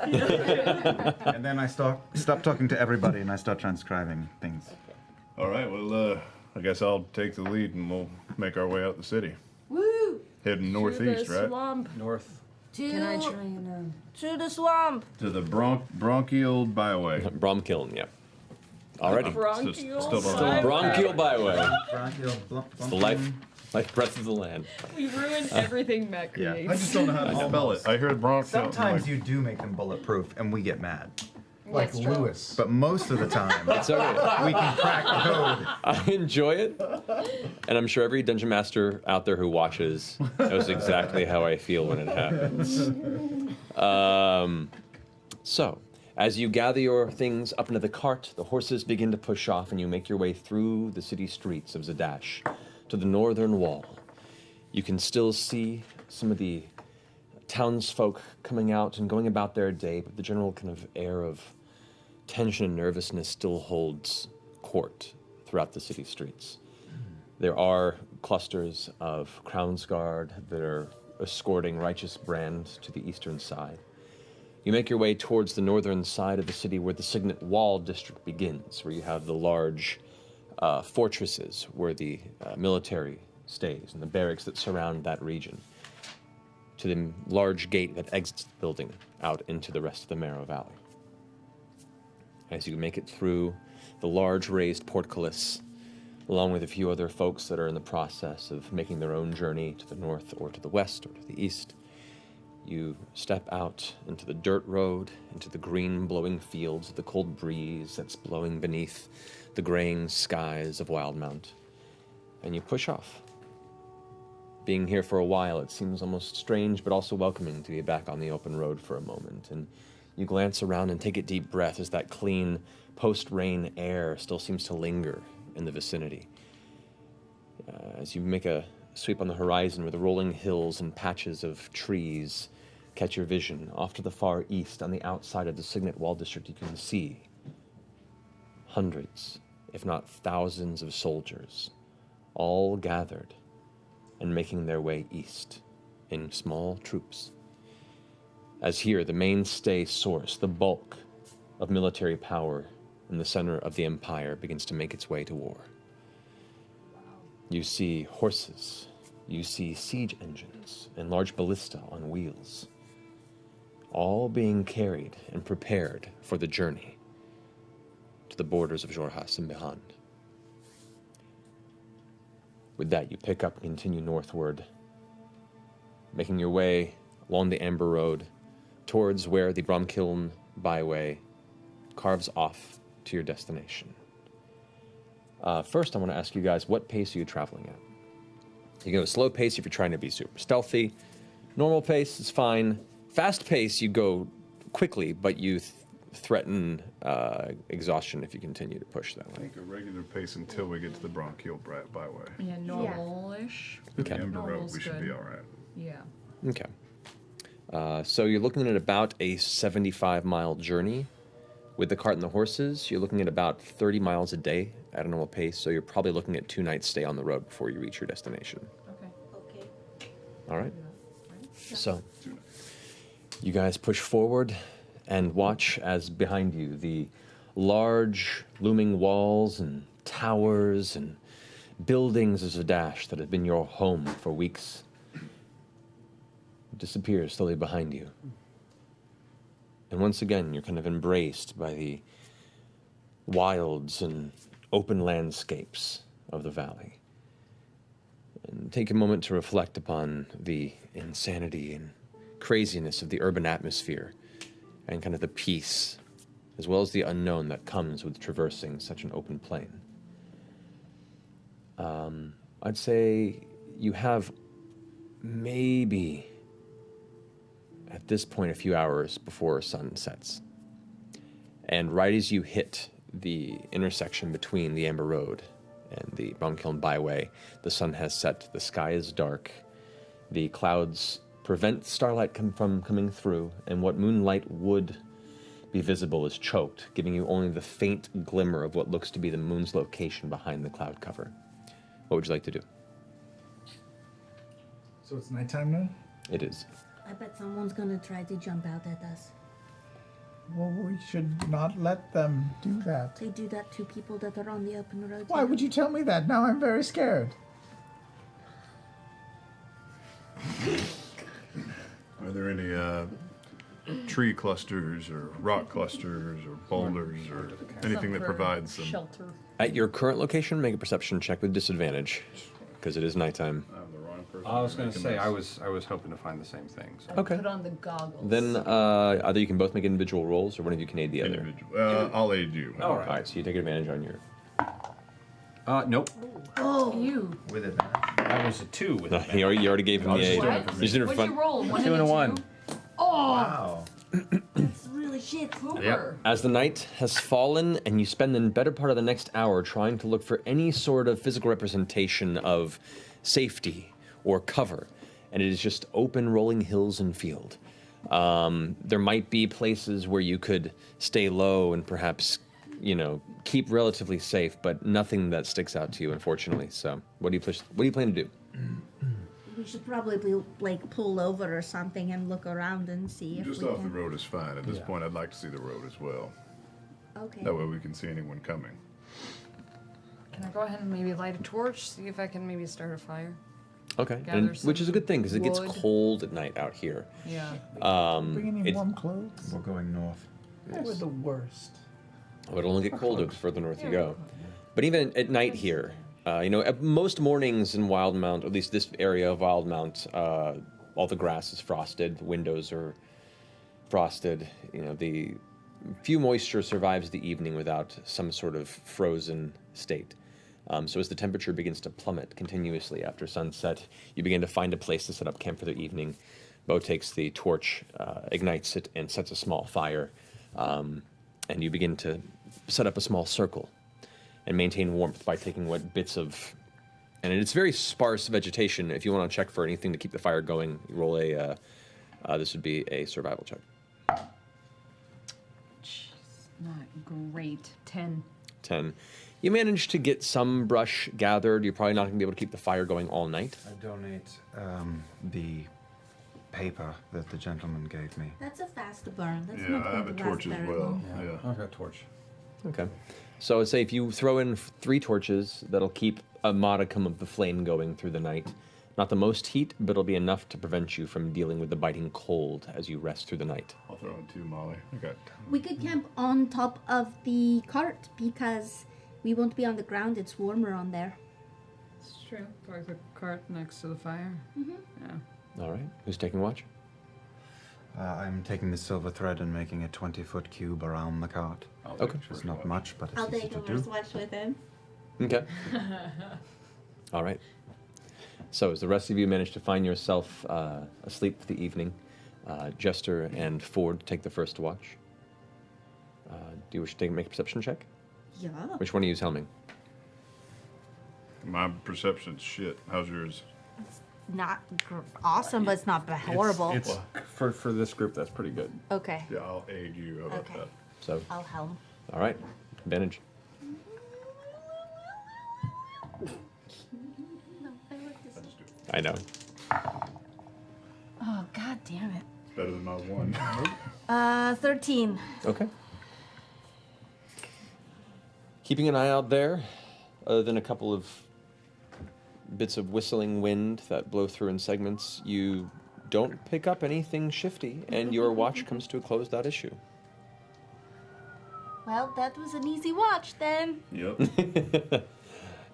L: And then I stop talking to everybody, and I start transcribing things.
B: All right, well, I guess I'll take the lead, and we'll make our way out the city.
G: Woo!
B: Heading northeast, right?
F: Swamp.
H: North.
G: To the swamp.
B: To the bronchial byway.
A: Bromkiln, yeah. Already.
F: Bronchial
B: Still don't
F: byway.
A: Bronchial byway.
L: Bronchial
A: It's the life breath of the land.
F: We ruined everything Matt
L: Yeah.
F: creates.
B: I just don't know how to spell it. I heard bronchial.
L: Sometimes you do make them bulletproof, and we get mad.
J: Like
F: That's true.
J: Lewis.
L: But most of the time,
A: It's okay.
L: we can crack the code.
A: I enjoy it, and I'm sure every dungeon master out there who watches knows exactly how I feel when it happens. So, as you gather your things up into the cart, the horses begin to push off, and you make your way through the city streets of Zadash to the northern wall. You can still see some of the townsfolk coming out and going about their day, but the general kind of air of tension and nervousness still holds court throughout the city streets. There are clusters of Crown's Guard that are escorting Righteous Brand to the eastern side. You make your way towards the northern side of the city where the Signet Wall district begins, where you have the large fortresses where the military stays and the barracks that surround that region, to the large gate that exits the building out into the rest of the Marrow Valley. As you make it through the large raised portcullis, along with a few other folks that are in the process of making their own journey to the north or to the west or to the east. You step out into the dirt road, into the green blowing fields, the cold breeze that's blowing beneath the graying skies of Wildmount, and you push off. Being here for a while, it seems almost strange but also welcoming to be back on the open road for a moment, and you glance around and take a deep breath as that clean post-rain air still seems to linger in the vicinity. As you make a sweep on the horizon where the rolling hills and patches of trees catch your vision, off to the far east on the outside of the Signet Wall District, you can see hundreds, if not thousands of soldiers, all gathered and making their way east in small troops. As here, the mainstay source, the bulk of military power in the center of the Empire begins to make its way to war. You see horses, you see siege engines, and large ballista on wheels, all being carried and prepared for the journey to the borders of Xhorhas and beyond. With that, you pick up and continue northward, making your way along the Amber Road towards where the Bromkiln byway carves off to your destination. First, I want to ask you guys, what pace are you traveling at? You go slow pace if you're trying to be super stealthy. Normal pace is fine. Fast pace, you go quickly, but you threaten exhaustion if you continue to push that way.
B: I think a regular pace until we get to the Bronchial Byway.
F: Yeah, normal-ish.
A: Okay.
B: The Amber Road,
F: Normal's
B: we should
F: good.
B: be all right.
F: Yeah.
A: Okay. So you're looking at about a 75-mile journey. With the cart and the horses, you're looking at about 30 miles a day at a normal pace, so you're probably looking at 2 nights stay on the road before you reach your destination.
G: Okay.
A: All right. So you guys push forward and watch as behind you the large looming walls and towers and buildings of Zadash that have been your home for weeks disappear slowly behind you. And once again, you're kind of embraced by the wilds and open landscapes of the valley. And take a moment to reflect upon the insanity and craziness of the urban atmosphere and kind of the peace, as well as the unknown that comes with traversing such an open plain. I'd say you have maybe, at this point, a few hours before sun sets. And right as you hit the intersection between the Amber Road and the Bromkiln Byway, the sun has set, the sky is dark, the clouds prevent starlight from coming through, and what moonlight would be visible is choked, giving you only the faint glimmer of what looks to be the moon's location behind the cloud cover. What would you like to do?
J: So it's nighttime now?
A: It is.
G: I bet someone's gonna try to jump out at us.
J: Well, we should not let them do that.
G: They do that to people that are on the open road.
J: Why would you tell me that? Now I'm very scared.
B: Are there any tree clusters or rock clusters or boulders or anything that provides some
F: shelter?
A: At your current location, make a perception check with disadvantage, because it is nighttime.
B: I'm the wrong person.
H: I was going to say, I was hoping to find the same thing. So.
A: Okay.
F: Put on the goggles.
A: Then either you can both make individual rolls, or one of you can aid the other.
B: Individual. I'll aid you.
H: All right.
A: All right, so you take advantage on your...
H: Nope.
F: Oh, you.
I: With advantage.
H: That was a 2 with
A: No, you already gave him the aid.
F: What?
A: He's doing it for
F: What'd
A: fun.
F: you roll?
H: 2 and a 1.
F: Oh,
I: Wow.
G: That's really shit.
F: Cooper.
A: As the night has fallen, and you spend the better part of the next hour trying to look for any sort of physical representation of safety or cover, and it is just open rolling hills and field. There might be places where you could stay low and perhaps, keep relatively safe, but nothing that sticks out to you, unfortunately. So, what do you plan to do?
G: We should probably pull over or something and look around and see if
B: Just
G: we
B: off
G: can.
B: the road is fine. At this point, I'd like to see the road as well.
G: Okay.
B: That way we can see anyone coming.
F: Can I go ahead and maybe light a torch? See if I can maybe start a fire.
A: Okay,
F: Gather
A: which is a good thing, because it gets
F: wood.
A: cold at night out here.
F: Yeah.
J: Bring any
A: It's-
J: warm clothes?
I: We're going north.
J: We're the worst.
A: Oh, it'll only get colder the further north you go. But even at night here, at most mornings in Wildmount, at least this area of Wildmount, all the grass is frosted, the windows are frosted. The few moisture survives the evening without some sort of frozen state. So as the temperature begins to plummet continuously after sunset, you begin to find a place to set up camp for the evening. Bo takes the torch, ignites it, and sets a small fire. And you begin to set up a small circle and maintain warmth by taking what bits of... And it's very sparse vegetation. If you want to check for anything to keep the fire going, you roll a... this would be a survival check.
F: Not great. 10.
A: 10. You manage to get some brush gathered. You're probably not going to be able to keep the fire going all night.
L: I donate the paper that the gentleman gave me.
G: That's a fast burn. That's
B: Yeah,
G: not
B: I
G: going
B: have a
G: to
B: torch
G: last
B: as
G: very
B: well.
G: long.
B: Yeah.
H: I've got a torch.
A: Okay. So I'd say if you throw in 3 torches, that'll keep a modicum of the flame going through the night. Not the most heat, but it'll be enough to prevent you from dealing with the biting cold as you rest through the night.
B: I'll throw in 2, Molly. Okay.
G: We could camp on top of the cart because we won't be on the ground. It's warmer on there.
F: It's true. Park the cart next to the fire.
G: Mm-hmm.
F: Yeah.
A: All right. Who's taking watch?
L: I'm taking the silver thread and making a 20-foot cube around the cart.
A: Okay.
L: Which is not much, but it's
G: I'll
L: easy
G: take
L: to
G: over
L: do.
G: watch with him.
A: Okay. All right. So as the rest of you manage to find yourself asleep for the evening, Jester and Ford take the first watch. Do you wish to make a perception check?
G: Yeah.
A: Which one of you is helming?
B: My perception's shit. How's yours?
G: Not awesome, but it's not horrible.
H: It's for this group, that's pretty good.
G: Okay.
B: Yeah, I'll aid you. How about
G: Okay.
B: that?
A: So.
G: I'll helm.
A: All right. Advantage. I know.
G: Oh, god damn it.
B: Better than my 1.
G: 13.
A: Okay. Keeping an eye out there, other than a couple of bits of whistling wind that blow through in segments, you don't pick up anything shifty, and your watch comes to a close without issue.
G: Well, that was an easy watch then.
B: Yep.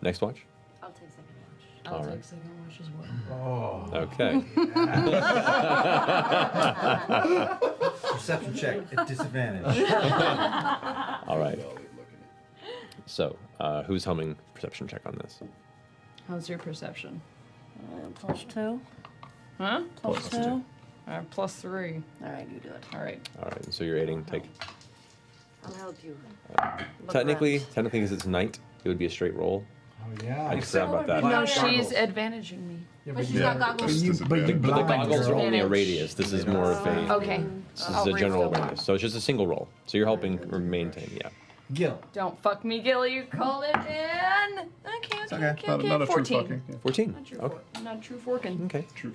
A: Next watch?
K: I'll take second watch.
F: I'll
A: All
F: take
A: right.
F: second watch as well.
A: Okay.
L: Perception check at disadvantage.
A: All right. So, who's helming perception check on this?
F: How's your perception?
K: +2.
F: Huh?
K: +2.
F: +3.
K: All right, you do it.
F: All right.
A: All right. So you're aiding. Take.
K: I'll help you.
A: Technically, because it's night, it would be a straight roll.
J: Oh, yeah.
A: I just forgot about that.
F: No, she's advantaging me.
J: Yeah,
G: But she's got goggles.
J: But you
A: But the
J: blind,
A: goggles are
J: girl.
A: only a radius. This is more of a.
F: Okay.
A: This is a general awareness. So it's just a single roll. So you're helping or maintain. Yeah.
J: Gil.
F: Don't fuck me, Gilly. You called it in. Okay.
B: Not a true
F: 14.
B: fucking. Yeah.
A: 14.
F: Not true,
A: Okay.
F: not true forking.
A: Okay.
B: True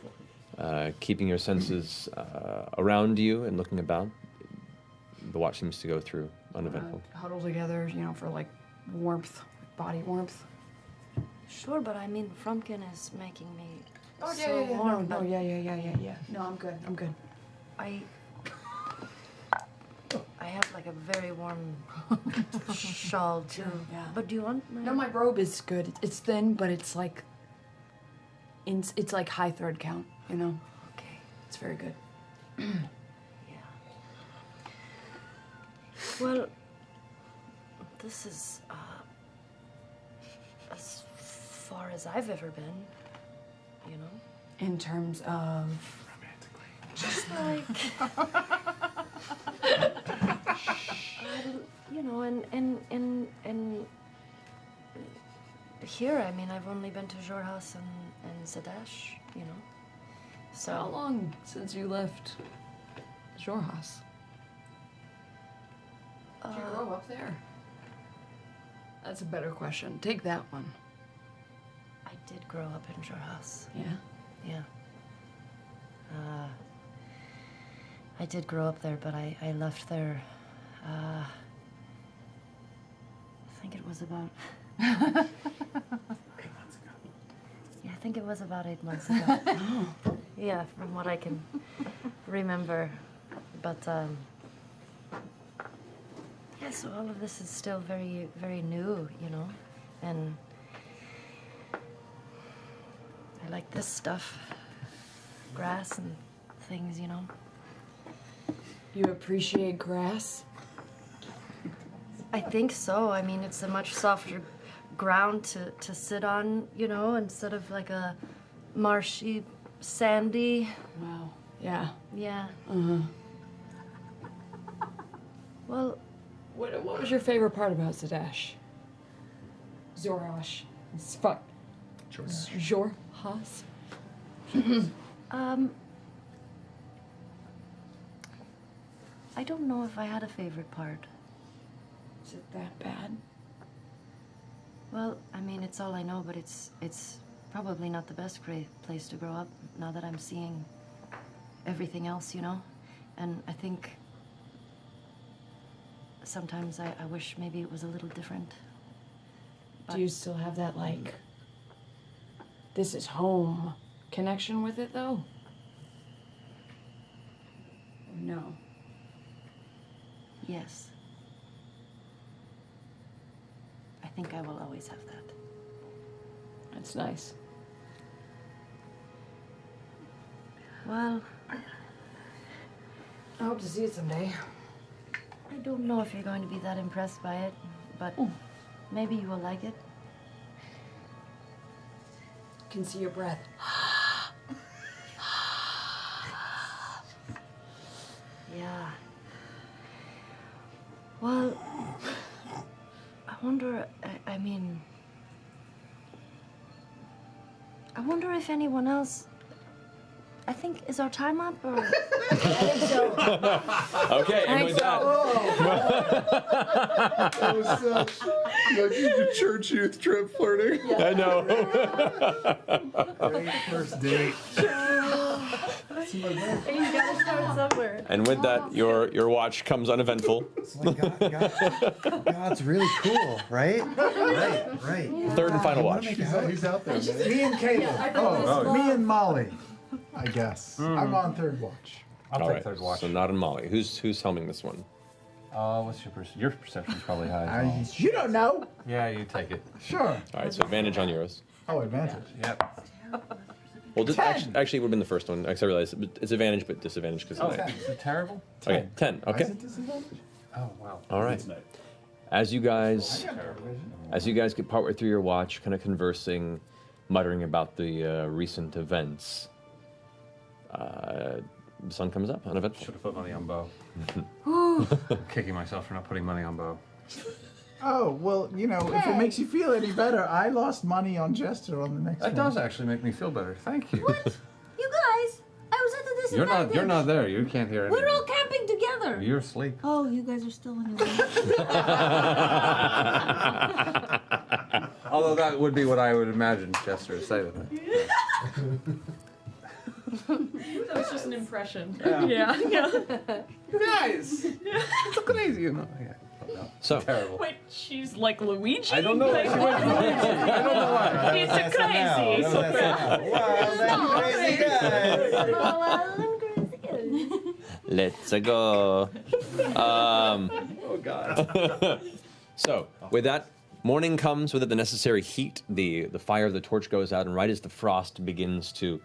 B: fucking.
A: Keeping your senses around you and looking about, the watch seems to go through uneventful.
F: Huddle together, for like warmth, body warmth.
K: Sure, but I mean, Frumpkin is making me
F: Oh,
K: so warm.
F: No,
K: but
F: yeah. No, I'm good.
K: I have like a very warm shawl too.
F: Yeah.
K: But do you want my...
F: No, my robe is good. It's thin, but it's like it's like high thread count,
K: Okay.
F: It's very good.
K: Yeah. Well, this is as far as I've ever been,
F: In terms of
K: Just like, and here, I mean, I've only been to Jorhas and Zadash, So
F: how long since you left Jorhas? Did you grow up there? That's a better question. Take that one.
K: I did grow up in Jorhas.
F: Yeah.
K: Yeah. I did grow up there, but I left there, I think it was about... 8 months ago. Yeah, I think it was about 8 months ago. Yeah, from what I can remember. But, yeah, guess all of this is still very, very new, you know? And I like this stuff. Grass and things, you know?
F: You appreciate grass?
K: I think so. I mean, it's a much softer ground to sit on, you know, instead of like a marshy, sandy.
F: Wow. Yeah.
K: Yeah.
F: Uh-huh.
K: Well,
F: what was your favorite part about Zadash? Zorosh. Fuck. Jorhas?
K: I don't know if I had a favorite part.
F: Is it that bad?
K: Well, I mean, it's all I know, but it's probably not the best place to grow up now that I'm seeing everything else, you know? And I think sometimes I wish maybe it was a little different.
F: Do you still have that, like, this is home connection with it, though? Or no?
K: Yes. I think I will always have that.
F: That's nice.
K: Well,
F: I hope to see it someday.
K: I don't know if you're going to be that impressed by it, but maybe you will like it.
F: Can see your breath.
K: Yeah. Well, I wonder, I mean, I wonder if anyone else, I think, is our time up, or? I think so.
A: Okay, and with that.
B: That was such like the church youth trip flirting.
A: Yeah. I know.
C: Great first date.
K: You gotta start somewhere.
A: And with that, your watch comes uneventful.
I: God's really cool, right? Right.
A: Third and final watch.
C: He's out there. Me and Caleb. Me and Molly, I guess. I'm on third watch.
H: I'll
A: All
H: take
A: right,
H: third watch.
A: So not in Molly. Who's helming this one?
H: What's your perception's probably high as well.
C: You don't know.
H: Yeah, you take it.
C: Sure.
A: All right, so advantage on yours.
C: Oh, advantage.
H: Yep.
A: Well, actually, it would have been the first one. I realized it's advantage, but disadvantage because
H: Oh, is it terrible?
A: Okay, 10.
C: Why
A: Okay.
C: is it disadvantage?
H: Oh, wow.
A: All right. As you guys get partway through your watch, kind of conversing, muttering about the recent events, the sun comes up uneventful.
H: Should have put money on Bo. Kicking myself for not putting money on Bo.
J: Oh, well, you know, if it makes you feel any better, I lost money on Jester on the next one.
H: That does actually make me feel better. Thank you.
G: You guys, I was at a disadvantage.
H: You're not there. You can't hear anything.
G: We're all camping together.
H: You're asleep.
G: Oh, you guys are still on your way.
H: Although that would be what I would imagine Chester would say to me.
F: That was just an impression.
H: Yeah.
F: Yeah.
H: Guys, it's so crazy, you know. Yeah. No,
A: So
H: terrible.
F: Wait, she's like Luigi?
H: I don't know why she went Luigi. I don't know why.
F: It's a crazy.
A: Let's go.
H: Oh God.
A: So with that, morning comes with it the necessary heat. The fire of the torch goes out, and right as the frost begins to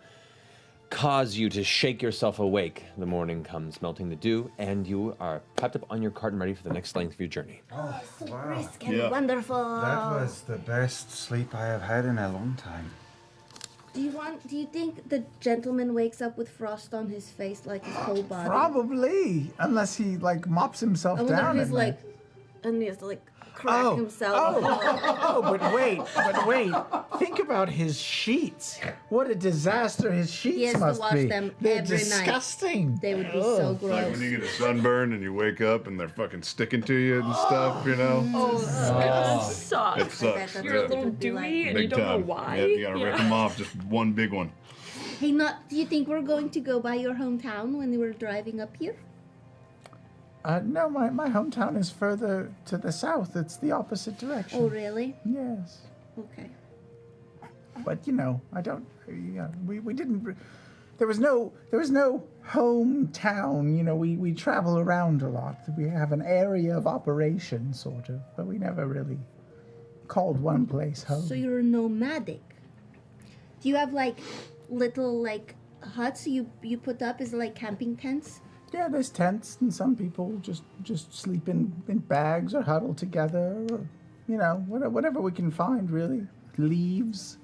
A: cause you to shake yourself awake, the morning comes, melting the dew, and you are packed up on your cart and ready for the next length of your journey.
I: Oh, wow.
G: Brisk and wonderful.
L: That was the best sleep I have had in a long time.
G: Do you think the gentleman wakes up with frost on his face, like his whole body?
J: Probably, unless he like mops himself
G: I wonder
J: down.
G: if he's
J: at night.
G: like, and he has to like crack himself.
J: But wait. Think about his sheets. What a disaster his sheets
G: He has to
J: must
G: wash
J: be.
G: them
J: They're
G: every night.
J: disgusting.
G: They would be so
J: Ugh.
G: gross.
B: Like when you get a sunburn and you wake up and they're fucking sticking to you and stuff, you know?
F: Oh, that
B: It
F: sucks.
B: sucks.
F: You're a
B: yeah.
F: little dewy and you
B: Big
F: don't know
B: time.
F: why.
B: Yeah, you gotta rip them off, just one big one.
G: Hey, do you think we're going to go by your hometown when we're driving up here?
J: No, my hometown is further to the south. It's the opposite direction.
G: Oh, really?
J: Yes.
G: Okay.
J: But you know, I don't. We didn't. there was no hometown. You know, we travel around a lot. We have an area of operation, sort of, but we never really called one place home.
G: So you're nomadic. Do you have like little like huts you put up as like camping tents?
J: Yeah, there's tents, and some people just sleep in bags or huddle together, or you know, whatever we can find, really. Leaves.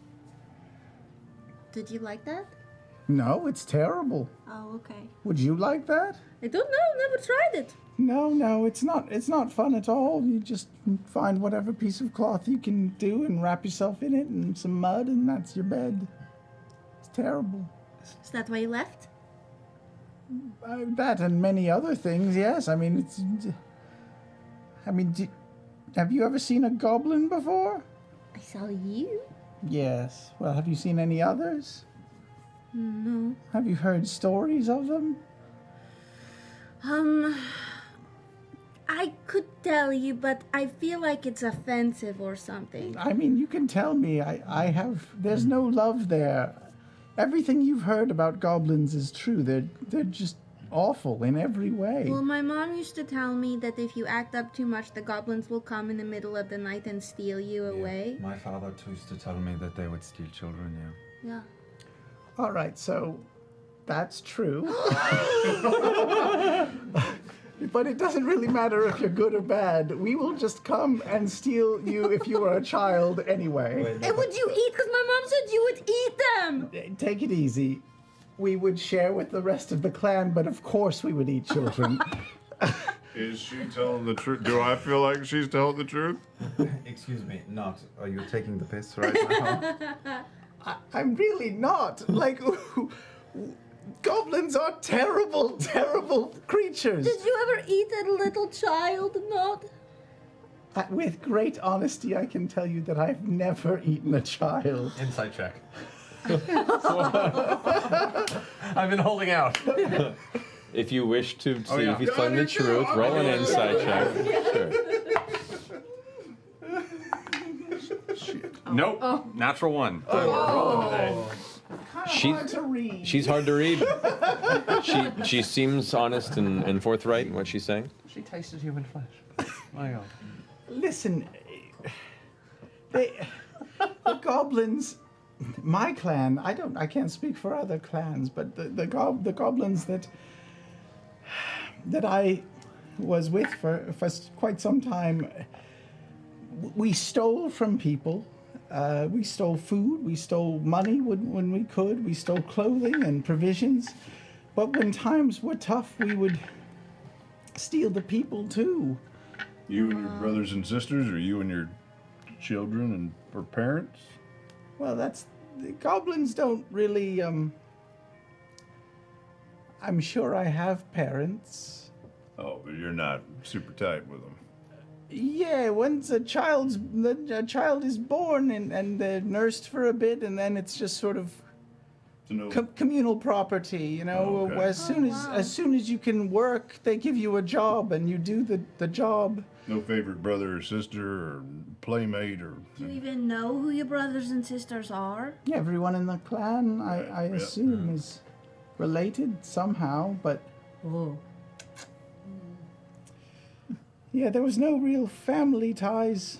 G: Did you like that?
J: No, it's terrible.
G: Oh, okay.
J: Would you like that?
G: I don't know. Never tried it.
J: No, it's not fun at all. You just find whatever piece of cloth you can do and wrap yourself in it and some mud, and that's your bed. It's terrible.
G: Is that why you left?
J: That and many other things, yes. I mean, have you ever seen a goblin before?
G: I saw you.
J: Yes. Well, have you seen any others?
G: No.
J: Have you heard stories of them?
G: I could tell you, but I feel like it's offensive or something.
J: I mean, you can tell me. There's no love there. Everything you've heard about goblins is true. They're just awful in every way.
G: Well, my mom used to tell me that if you act up too much, the goblins will come in the middle of the night and steal you away.
L: My father too used to tell me that they would steal children, yeah.
G: Yeah.
J: All right, so that's true. But it doesn't really matter if you're good or bad. We will just come and steal you if you were a child anyway.
G: And would you eat? Because my mom said you would eat them.
J: Take it easy. We would share with the rest of the clan, but of course we would eat children.
B: Is she telling the truth? Do I feel like she's telling the truth?
L: Excuse me, not. Are you taking the piss right now?
J: I'm really not. Like, goblins are terrible, terrible creatures.
G: Did you ever eat a little child? Not.
J: With great honesty, I can tell you that I've never eaten a child.
H: Insight check. I've been holding out.
A: If you wish to see
H: yeah.
A: if he's telling the truth, roll an insight check. Sure.
H: Nope.
G: Oh.
H: Natural one.
A: She's hard to read. She seems honest and forthright in what she's saying.
H: She tasted human flesh. My God.
J: Listen, the goblins, my clan, I can't speak for other clans, but the goblins that I was with for quite some time, we stole from people. We stole food, we stole money when we could, we stole clothing and provisions. But when times were tough, we would steal the people too.
B: You and your brothers and sisters, or you and your children and or parents?
J: Well, the goblins don't really, I'm sure I have parents.
B: Oh, but you're not super tight with them.
J: Yeah, once a child is born and they're nursed for a bit, and then it's just sort of communal property, you know.
B: Oh, okay.
J: As soon as you can work, they give you a job and you do the job.
B: No favorite brother or sister or playmate or.
G: Do you even know who your brothers and sisters are?
J: Everyone in the clan, I assume, is related somehow, but.
G: Oh.
J: Yeah, there was no real family ties.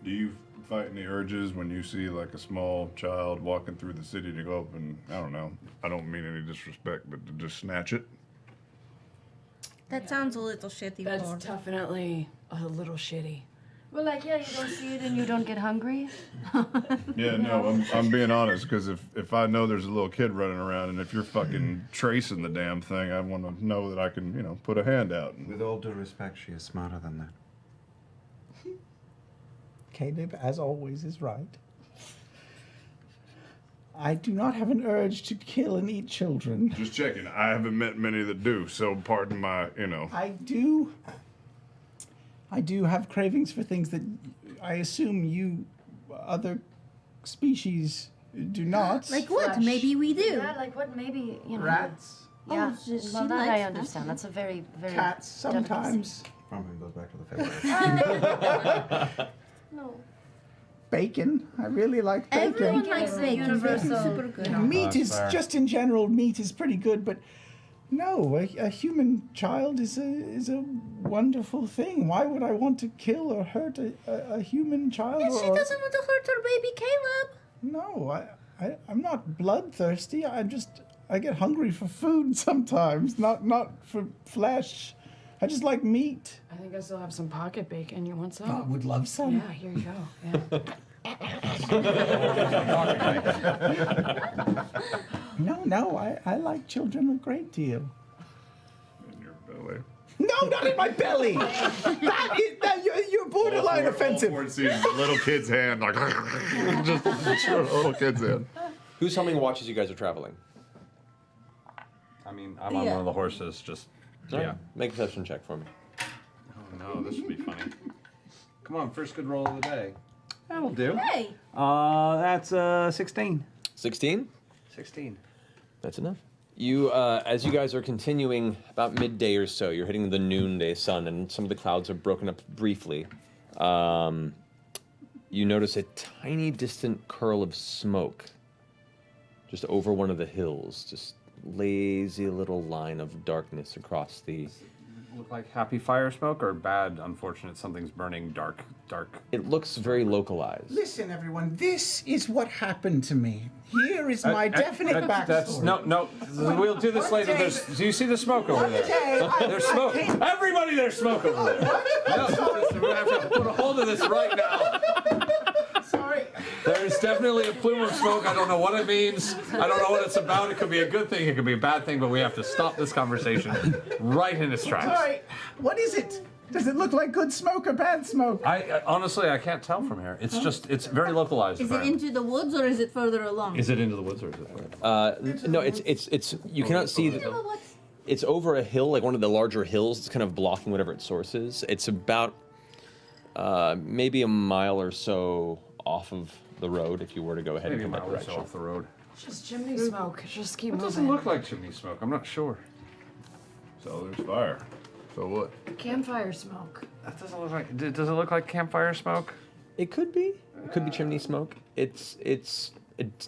B: Do you fight any urges when you see like a small child walking through the city to go up and, I don't know, I don't mean any disrespect, but to just snatch it?
G: That sounds a little shitty.
F: That's
G: Lord.
F: definitely a little shitty.
K: Well, like, yeah, you don't see it and you don't get hungry.
B: Yeah, no, I'm being honest, because if I know there's a little kid running around and if you're fucking tracing the damn thing, I want to know that I can, put a hand out.
L: With all due respect, she is smarter than that.
J: Caleb, as always, is right. I do not have an urge to kill and eat children.
B: Just checking. I haven't met many that do, so pardon my, I do have cravings for things that I assume you other species do not.
G: Like what? Maybe we do.
K: Yeah, like what? Maybe,
J: Rats.
K: Yeah,
G: Oh, she
K: well, that
G: likes
K: I understand.
G: that.
K: That's a very, very...
J: Cats, sometimes.
L: From him goes back to the favorite.
K: No.
J: bacon. I really like bacon.
G: Everyone likes bacon. Bacon's super good.
J: Meat is
I: fair.
J: just in general. Meat is pretty good, but no, a human child is a wonderful thing. Why would I want to kill or hurt a human child?
G: She doesn't want to hurt her baby Caleb.
J: No, I'm not bloodthirsty. I get hungry for food sometimes, not for flesh. I just like meat.
F: I think I still have some pocket bacon. You want some?
J: I would love some.
F: Yeah, here you go. Yeah.
J: No, I like children a great deal.
B: In your belly.
J: No, not in my belly. You're borderline offensive.
B: Little kid's hand, like just a little kid's hand.
A: Who's helming watch as you guys are traveling?
H: I mean, I'm on one of the horses, just, yeah.
A: Make a perception check for me.
H: Oh no, this would be funny. Come on, first good roll of the day.
C: That'll do.
G: Hey.
C: That's 16.
A: 16?
C: 16.
A: That's enough. You, as you guys are continuing about midday or so, you're hitting the noonday sun, and some of the clouds are broken up briefly. You notice a tiny distant curl of smoke just over one of the hills, just lazy little line of darkness across the...
H: Look like happy fire smoke or bad, unfortunate something's burning dark?
A: It looks very localized.
J: Listen, everyone, this is what happened to me. Here is my definite backstory.
H: No, we'll do this later. Do you see the smoke over there? There's smoke. Everybody, there's smoke over there. No, we have to put a hold of this right now.
J: Sorry.
H: There's definitely a plume of smoke. I don't know what it means. I don't know what it's about. It could be a good thing. It could be a bad thing. But we have to stop this conversation right in its tracks.
J: Sorry. What is it? Does it look like good smoke or bad smoke?
H: I honestly, I can't tell from here. It's just, it's very localized.
G: Is it into the woods or is it further along?
H: Is it into the woods or is it?
A: No, it's you cannot see the... It's over a hill, like one of the larger hills. It's kind of blocking whatever its source is. It's about maybe a mile or so off of the road if you were to go ahead
H: Maybe
A: and
H: a
A: come
H: mile
A: that
H: or so
A: direction.
H: off the road.
F: Just chimney smoke. Just keep
H: It
F: moving.
H: doesn't look like chimney smoke. I'm not sure.
B: So there's fire. So what?
F: Campfire smoke.
H: That doesn't look like. Does it look like campfire smoke?
A: It could be. It could be chimney smoke. It's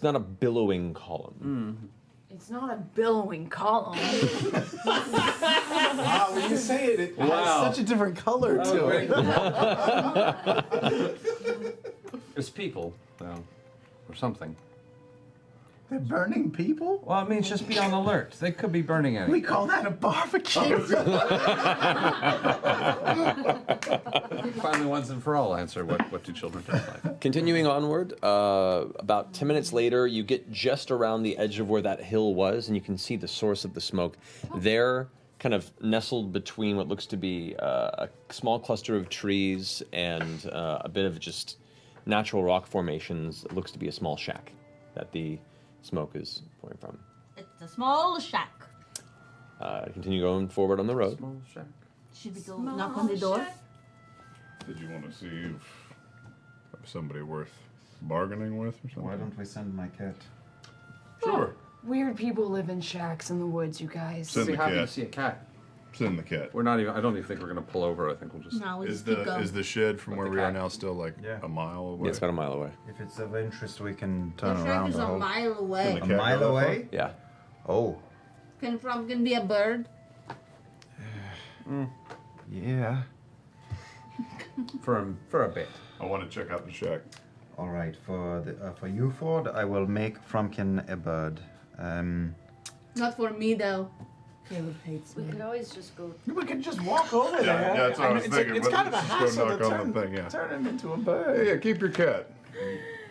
A: not a billowing column.
F: It's not a billowing column.
C: Wow, when you say it, it
H: Wow.
C: has such a different color to it.
H: It's people, though, or something.
J: They're burning people?
H: Well, it means just be on alert. They could be burning
J: We
H: anything.
J: call that a barbecue.
H: Finally, once and for all, answer what do children taste like?
A: Continuing onward, about 10 minutes later, you get just around the edge of where that hill was, and you can see the source of the smoke. There, kind of nestled between what looks to be a small cluster of trees and a bit of just natural rock formations, it looks to be a small shack that the smoke is pouring from.
G: It's a small shack.
A: Continue going forward on the road.
H: Small shack.
G: Should we go knock on the door?
B: Did you want to see if somebody worth bargaining with or something?
I: Why don't we send my cat?
B: Sure.
F: Weird people live in shacks in the woods, you guys.
B: Send the
H: Happy to
B: cat.
H: see a cat.
B: Send the cat.
H: We're not even. I don't even think we're gonna pull over. I think we'll just.
G: No, we
B: Is
G: just keep
B: the
G: going.
B: is the shed from where
H: the
B: we are
H: cat.
B: now still like a mile away?
A: Yeah, it's about a mile away.
I: If it's of interest, we can
G: The
I: turn
G: shack
I: around.
G: is
I: I
G: a
I: hope.
G: mile
B: Can
G: away.
B: the
I: A
B: cat go
I: mile
B: that
I: away?
A: Yeah.
I: Oh.
G: Can Frumpkin be a bird?
I: Yeah.
H: For a bit.
B: I want to check out the shack.
I: All right. For you, Ford, I will make Frumpkin a bird.
G: Not for me though. Caleb hates
K: We
G: me.
K: could always just go.
J: We could just walk over there.
B: Yeah, that's what I was thinking.
J: It's
B: but
J: kind of a
B: let's just
J: hassle
B: go
J: to
B: knock on the thing. Yeah.
J: turn him into a bird.
B: Yeah, keep your cat.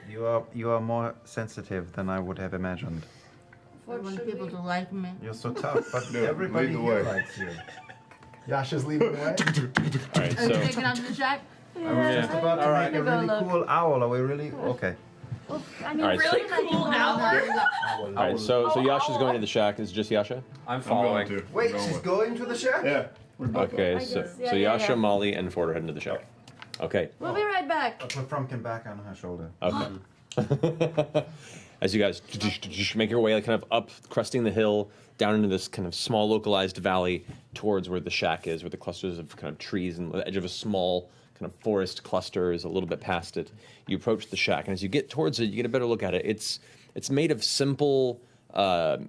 I: You are more sensitive than I would have imagined.
G: I want people to like me.
I: You're so tough, but
B: Yeah,
I: everybody
B: lead the
I: here
B: way.
I: likes you.
C: Yasha's leading the way.
A: All right,
G: Are you
A: so
G: checking out the shack?
I: I was just about to make a really cool owl. Are we really okay?
K: I mean,
A: All right, so-
K: really cool owl.
A: all right, so Yasha's going to the shack. Is it just Yasha?
H: I'm
B: I'm
H: following.
B: going to.
I: Wait,
B: I'm going
I: she's
B: with-
I: going to the shack?
B: Yeah. We're both
A: Okay,
K: I
A: so
K: guess. Yeah, yeah,
A: Yasha,
K: yeah.
A: Molly, and Ford are heading to the shack. Okay.
K: We'll be right back.
I: I'll put Frumpkin back on her shoulder.
A: Okay. As you guys make your way, like, kind of up, cresting the hill, down into this kind of small localized valley towards where the shack is, where the clusters of kind of trees and the edge of a small kind of forest clusters a little bit past it. You approach the shack, and as you get towards it, you get a better look at it. It's made of simple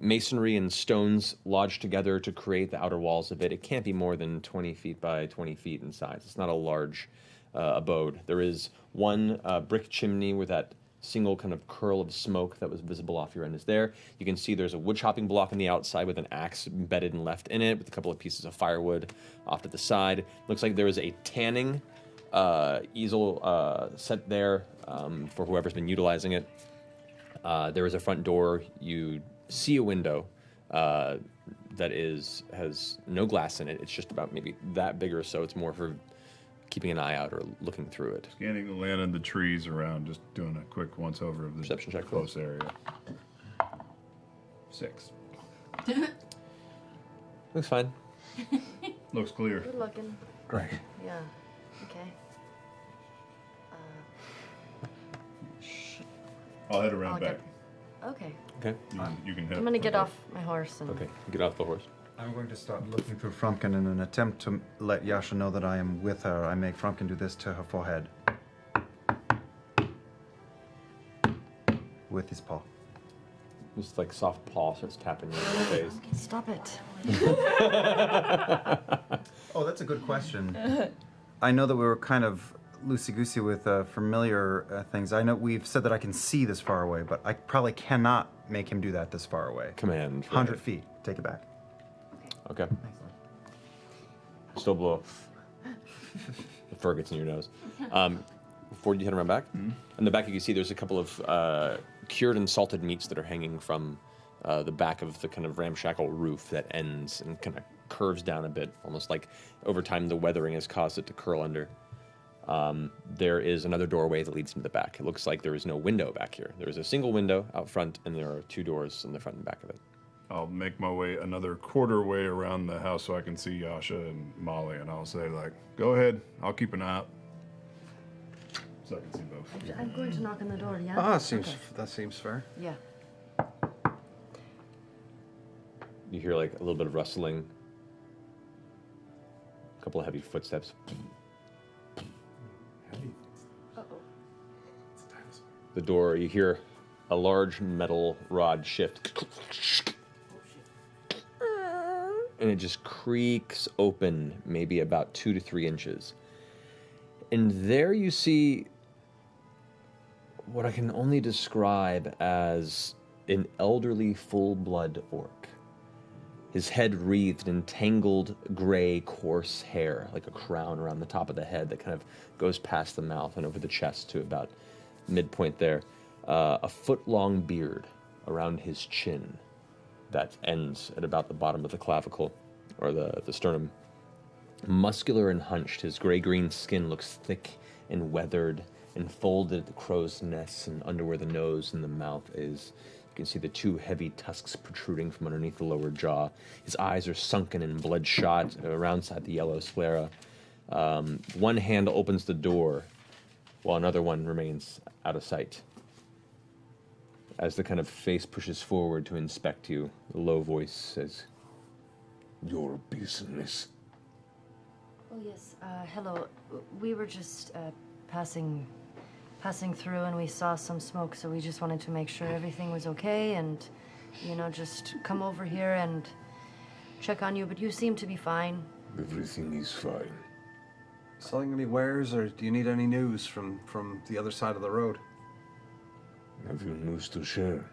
A: masonry and stones lodged together to create the outer walls of it. It can't be more than 20 feet by 20 feet in size. It's not a large abode. There is one brick chimney with that single kind of curl of smoke that was visible off your end is there. You can see there's a wood chopping block on the outside with an axe embedded and left in it with a couple of pieces of firewood off to the side. Looks like there is a tanning easel set there for whoever's been utilizing it. There is a front door. You see a window that has no glass in it. It's just about maybe that big or so. It's more for keeping an eye out or looking through it.
B: Scanning the land and the trees around, just doing a quick once-over of the
A: Perception check,
B: close area. 6.
A: Looks fine.
B: Looks clear.
K: Good looking.
A: Great.
K: Yeah. Okay.
B: I'll head around
K: I'll
B: back.
K: Okay.
A: Okay.
B: You can head.
K: I'm gonna get off my horse and.
A: Okay, get off the horse.
I: I'm going to start looking through Frumpkin in an attempt to let Yasha know that I am with her. I make Frumpkin do this to her forehead. With his paw.
A: Just like soft paw starts tapping you in the face.
K: Stop it.
I: Oh, that's a good question. I know that we were kind of loosey-goosey with familiar things. I know we've said that I can see this far away, but I probably cannot make him do that this far away.
A: Command.
I: 100 feet. Take it back.
A: Okay. Still blow. The fur gets in your nose. Before you head around back, in the back you can see there's a couple of cured and salted meats that are hanging from the back of the kind of ramshackle roof that ends and kind of curves down a bit, almost like over time the weathering has caused it to curl under. There is another doorway that leads into the back. It looks like there is no window back here. There is a single window out front, and there are 2 doors in the front and back of it.
B: I'll make my way another quarter way around the house so I can see Yasha and Molly, and I'll say, like, go ahead, I'll keep an eye out. So I can see both.
K: I'm going to knock on the door. Yeah.
H: Ah, that seems fair.
K: Yeah.
A: You hear like a little bit of rustling, a couple of heavy footsteps. The door, you hear a large metal rod shift. And it just creaks open, maybe about 2 to 3 inches. And there you see what I can only describe as an elderly full-blood orc. His head wreathed in tangled, gray, coarse hair, like a crown around the top of the head that kind of goes past the mouth and over the chest to about midpoint there. A foot-long beard around his chin that ends at about the bottom of the clavicle, or the sternum. Muscular and hunched, his gray-green skin looks thick and weathered and folded at the crow's nest and under where the nose and the mouth is. You can see the 2 heavy tusks protruding from underneath the lower jaw. His eyes are sunken and bloodshot around the yellow sclera. One hand opens the door, while another one remains out of sight. As the kind of face pushes forward to inspect you, the low voice says, "Your business."
K: Oh yes. Hello. We were just passing through, and we saw some smoke, so we just wanted to make sure everything was okay, and just come over here and check on you. But you seem to be fine.
M: Everything is fine.
H: Selling any wares, or do you need any news from the other side of the road?
M: Have you news to share?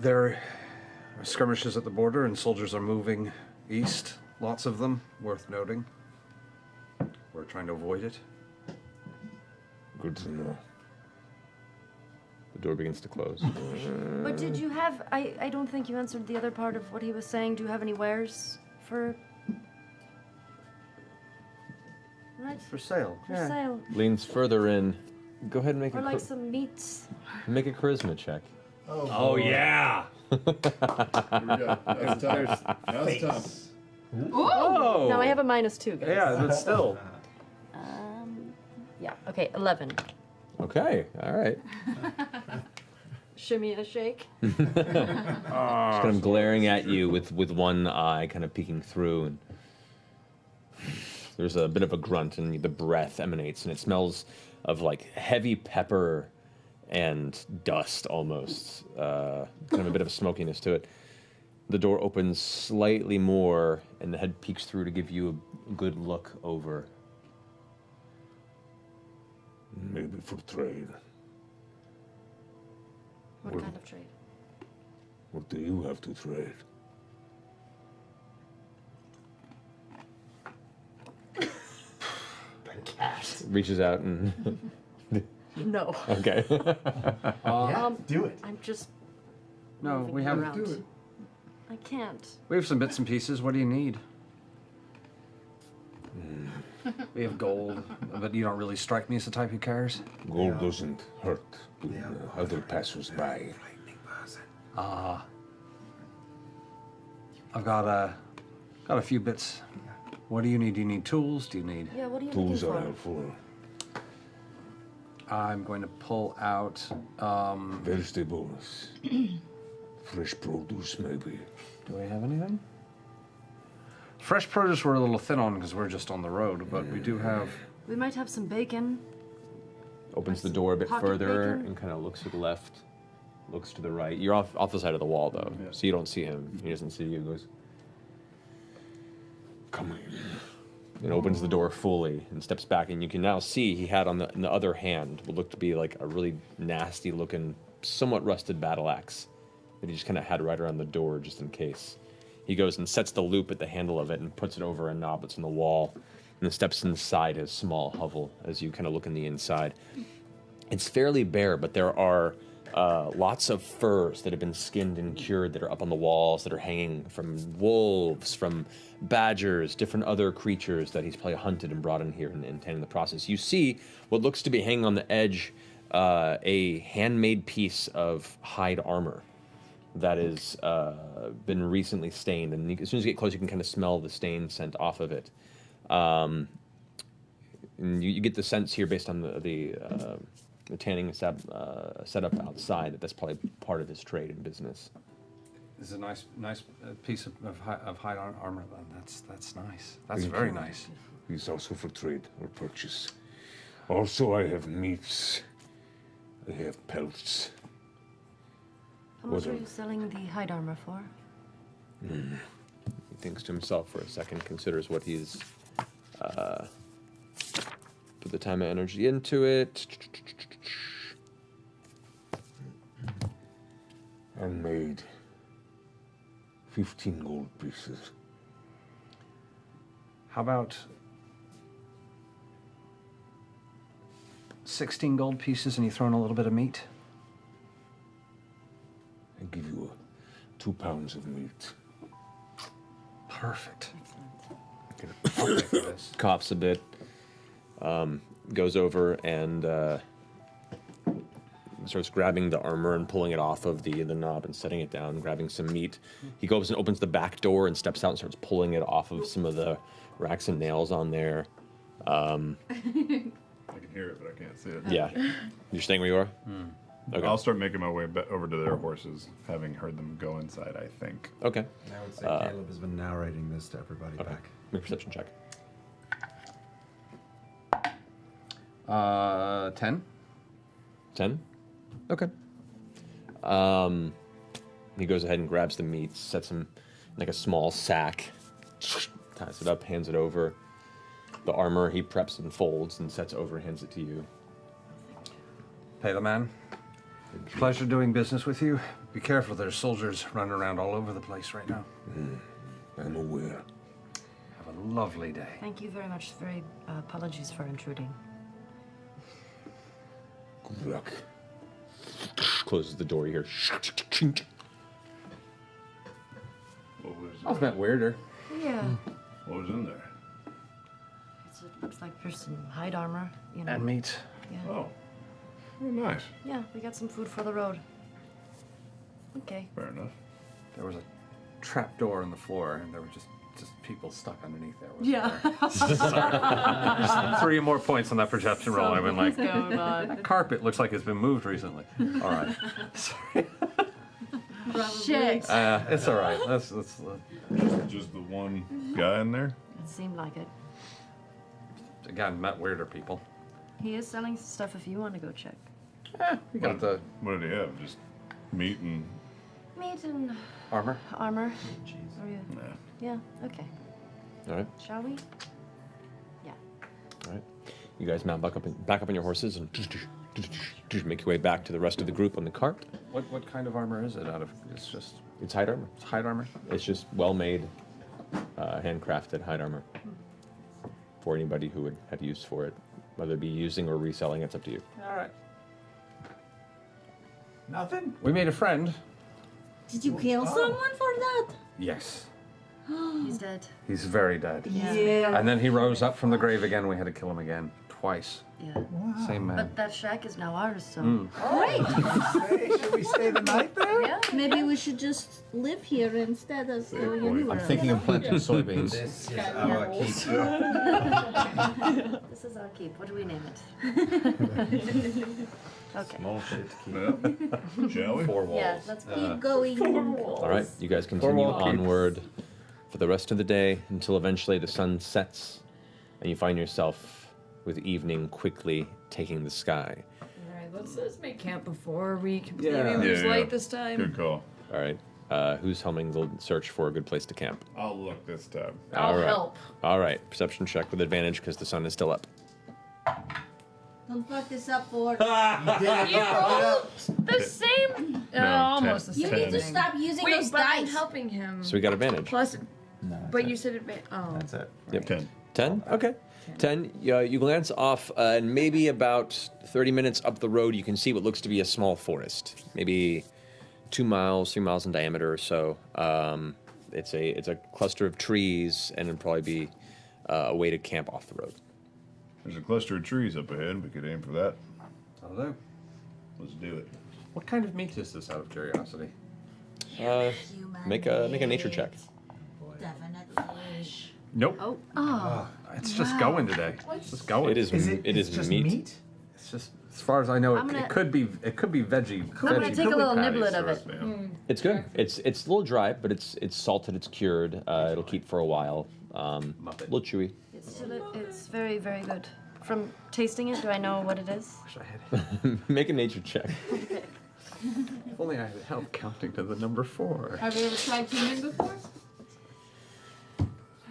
H: There are skirmishes at the border, and soldiers are moving east. Lots of them, worth noting. We're trying to avoid it.
M: Good to know.
A: The door begins to close.
K: But did you have? I don't think you answered the other part of what he was saying. Do you have any wares for? Right.
H: For sale.
K: For sale.
A: Leans further in. Go ahead and make
K: Or
A: a
K: like some meats.
A: make a charisma check.
M: Oh yeah.
B: Here we go. Now's the time. Now's the time.
A: Oh!
K: Now I have a -2, guys.
H: Yeah, but still.
K: Yeah. Okay. 11.
A: Okay, all right.
K: Shimmy a shake.
A: Just kind of glaring at you with one eye kind of peeking through, and There's a bit of a grunt, and the breath emanates, and it smells of like heavy pepper and dust almost. Kind of a bit of a smokiness to it. The door opens slightly more, and the head peeks through to give you a good look over.
M: Maybe for trade.
K: What kind of trade?
M: What do you have to trade?
A: Reaches out and.
K: No.
A: Okay.
C: Do it.
K: I'm just.
H: No,
K: moving
H: we have.
K: around. I can't.
H: We have some bits and pieces. What do you need? We have gold, but you don't really strike me as the type who cares.
M: Gold doesn't hurt to other passers-by.
H: I've got a few bits. What do you need? Do you need tools? Do you need?
K: Yeah, what are you
M: Tools
K: looking
M: are
K: for?
M: helpful.
H: I'm going to pull out.
M: Vegetables. Fresh produce, maybe.
H: Do I have anything? Fresh produce we're a little thin on because we're just on the road, but we do have.
K: We might have some bacon.
A: Opens the door a bit
K: Pocket
A: further
K: bacon?
A: and kind of looks to the left, looks to the right. You're off the side of the wall, though, so you don't see him. He doesn't see you. He goes,
M: Come in.
A: and opens the door fully and steps back, and you can now see he had in the other hand what looked to be like a really nasty-looking, somewhat rusted battle axe that he just kind of had right around the door just in case. He goes and sets the loop at the handle of it and puts it over a knob that's in the wall, and then steps inside his small hovel as you kind of look in the inside. It's fairly bare, but there are lots of furs that have been skinned and cured that are up on the walls that are hanging from wolves, from badgers, different other creatures that he's probably hunted and brought in here and tanned in the process. You see what looks to be hanging on the edge, a handmade piece of hide armor that has been recently stained, and as soon as you get close, you can kind of smell the stain scent off of it. And you get the sense here, based on the tanning setup outside, that's probably part of his trade and business.
H: This is a nice piece of hide armor. That's nice. That's very nice.
M: He's also for trade or purchase. Also, I have meats. I have pelts.
K: How much are you selling the hide armor for?
A: He thinks to himself for a second, considers what he's put the time and energy into it.
M: I made 15 gold pieces.
H: How about 16 gold pieces and you throw in a little bit of meat?
M: I give you 2 pounds of meat.
H: Perfect.
A: Coughs a bit, goes over and starts grabbing the armor and pulling it off of the knob and setting it down, grabbing some meat. He goes and opens the back door and steps out and starts pulling it off of some of the racks and nails on there.
B: I can hear it, but I can't see it.
A: Yeah. You're staying where you are? Okay.
B: I'll start making my way over to their horses, having heard them go inside, I think.
A: Okay.
I: I would say Caleb has been narrating this to everybody back.
A: Make a perception check.
H: 10.
A: 10? Okay. He goes ahead and grabs the meat, sets him in like a small sack, ties it up, hands it over. The armor he preps and folds and sets over and hands it to you.
H: Pay the man. Pleasure doing business with you. Be careful, there's soldiers running around all over the place right now.
M: I'm aware.
H: Have a lovely day.
K: Thank you very much. Very apologies for intruding.
M: Good luck.
A: Closes the door here.
B: What was,
H: That meant weirder.
K: Yeah.
B: what was in there?
K: It looks like there's some hide armor, you know.
H: And meat.
K: Yeah.
B: Oh, nice.
K: Yeah, we got some food for the road. Okay.
B: Fair enough.
H: There was a trap door in the floor, and there were just people stuck underneath there.
K: Yeah.
H: Just 3 more points on that perception roll. I went like,
K: going on.
H: that carpet looks like it's been moved recently. All right. Sorry.
K: Shit.
H: It's all right. Let's
B: Just the one guy in there?
K: It seemed like it.
H: again, met weirder people.
K: He is selling stuff if you want to go check.
H: You got the
B: What did he have? Just meat and
K: Meat and
H: armor.
K: armor. Are you?
B: nah.
K: Yeah. Okay.
A: All right.
K: Shall we? Yeah.
A: All right. You guys mount back up on your horses and make your way back to the rest of the group on the cart.
H: What kind of armor is it?
A: It's hide armor.
H: It's hide armor.
A: It's just well-made, handcrafted hide armor for anybody who would have use for it, whether it be using or reselling. It's up to you.
H: All right.
J: Nothing?
H: We made a friend.
G: Did you kill someone for that?
H: Yes.
K: He's dead.
H: He's very dead.
K: Yeah.
H: And then he rose up from the grave again. We had to kill him again. Twice.
K: Yeah.
H: Same man.
K: But that shack is now ours, so.
G: Great.
J: Should we stay the night there?
K: Yeah.
G: Maybe we should just live here instead of going anywhere.
H: I'm thinking of planting soybeans.
I: This is our keep.
K: This is our keep. What do we name it? Okay.
I: Small shit keep.
B: Yeah. Shall we?
H: 4 walls.
K: Yeah, let's
G: Keep going.
A: All right. You guys continue
H: Four-wall keep.
A: onward for the rest of the day until eventually the sun sets and you find yourself with evening quickly taking the sky.
F: Alright, let's make camp before we completely
H: Yeah.
F: lose
B: Yeah,
F: light
B: yeah.
F: this time.
B: Good call.
A: All right. Who's helming the search for a good place to camp?
B: I'll look this time.
F: I'll
A: All right.
F: help.
A: All right. Perception check with advantage because the sun is still up.
G: Don't fuck this up, Ford.
F: You rolled the same.
B: No,
F: almost the
B: 10.
G: You
F: same.
G: need to
B: Ten.
G: stop using
F: Wait,
G: those
F: but I'm
G: dice.
F: helping him.
A: So we got advantage.
F: Plus,
I: No, that's
F: but
I: it.
F: you said advantage. Oh.
I: That's it.
A: Yep.
B: 10.
A: 10? Okay. 10. You glance off, and maybe about 30 minutes up the road, you can see what looks to be a small forest. Maybe 2 miles, 3 miles in diameter or so. It's a cluster of trees, and it'd probably be a way to camp off the road.
B: There's a cluster of trees up ahead. We could aim for that.
H: That'll do.
B: Let's do it.
H: What kind of meat is this, out of curiosity?
A: Make a nature check.
G: Definitely.
H: Nope.
K: Oh.
H: It's just going today. It's just going.
A: It is
J: just
A: meat.
H: It's just, as far as I know,
K: I'm
H: it
K: gonna-
H: could be veggie.
K: I'm gonna take a little niblet of it.
B: Yeah.
A: It's good. It's a little dry, but it's salted. It's cured. It'll keep for a while. A little chewy.
K: It's very, very good. From tasting it, do I know what it is?
H: Wish I had it.
A: Make a nature check.
K: Okay.
H: If only I had help counting to the number 4.
F: Have you ever tried human before?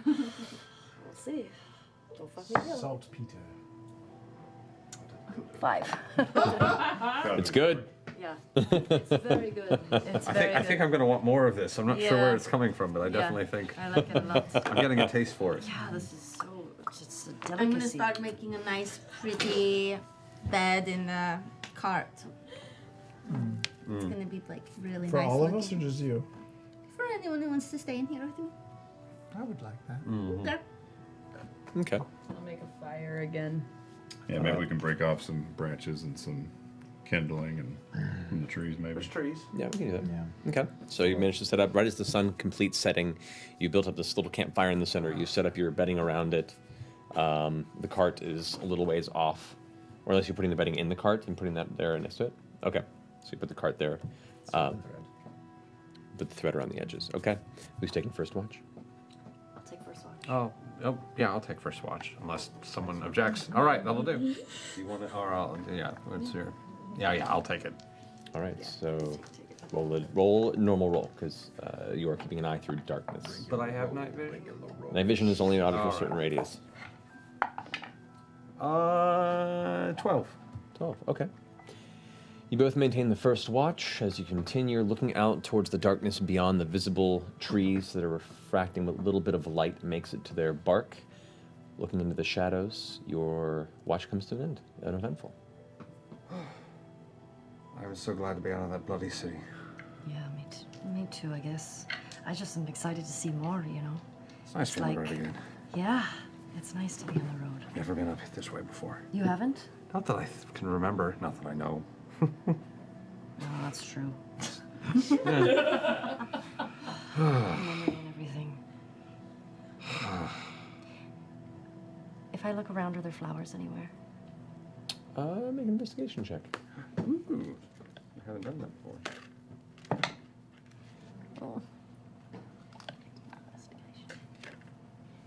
K: We'll see. Don't fuck me up.
J: Saltpeter.
K: 5.
A: It's good.
K: Yeah. It's very good. It's very good.
H: I think I'm going to want more of this. I'm not sure
K: Yeah.
H: where it's coming from, but I
K: Yeah.
H: definitely think
K: I like it a lot.
H: I'm getting a taste for it.
K: Yeah, this is so. It's a delicacy.
G: I'm gonna start making a nice, pretty bed in the cart. It's gonna be like really
J: For
G: nice.
J: all of
G: looking.
J: us or just you?
G: For anyone who wants to stay in here with me.
J: I would like that.
G: Okay.
A: Okay.
F: I'll make a fire again.
B: Yeah, maybe we can break off some branches and some kindling and from the trees, maybe.
H: There's trees.
A: Yeah, we can do that.
I: Yeah.
A: Okay. So you managed to set up right as the sun completes setting. You built up this little campfire in the center. You set up your bedding around it. The cart is a little ways off, or unless you're putting the bedding in the cart and putting that there next to it. Okay. So you put the cart there. Put the thread around the edges. Okay. Who's taking first watch?
K: I'll take first watch.
H: Oh, yeah, I'll take first watch, unless someone objects. All right, that'll do. You want it, or what's your? Yeah, I'll take it.
A: All right. So roll normal roll because you are keeping an eye through darkness.
H: But I have night vision.
A: Night vision is only out of a
H: All
A: certain
H: right.
A: radius.
H: 12.
A: 12, okay. You both maintain the first watch as you continue looking out towards the darkness beyond the visible trees that are refracting what little bit of light makes it to their bark. Looking into the shadows, your watch comes to an end, uneventful.
H: I was so glad to be out of that bloody city.
K: Yeah, me too, I guess. I just am excited to see more, you know.
H: It's nice to be on the road again.
K: Yeah, it's nice to be on the road.
H: Never been up this way before.
K: You haven't?
H: Not that I can remember, not that I know.
K: No, that's true.
H: Yeah.
K: Memory and everything. If I look around, are there flowers anywhere?
A: Make an investigation check.
H: Ooh, I haven't done that before.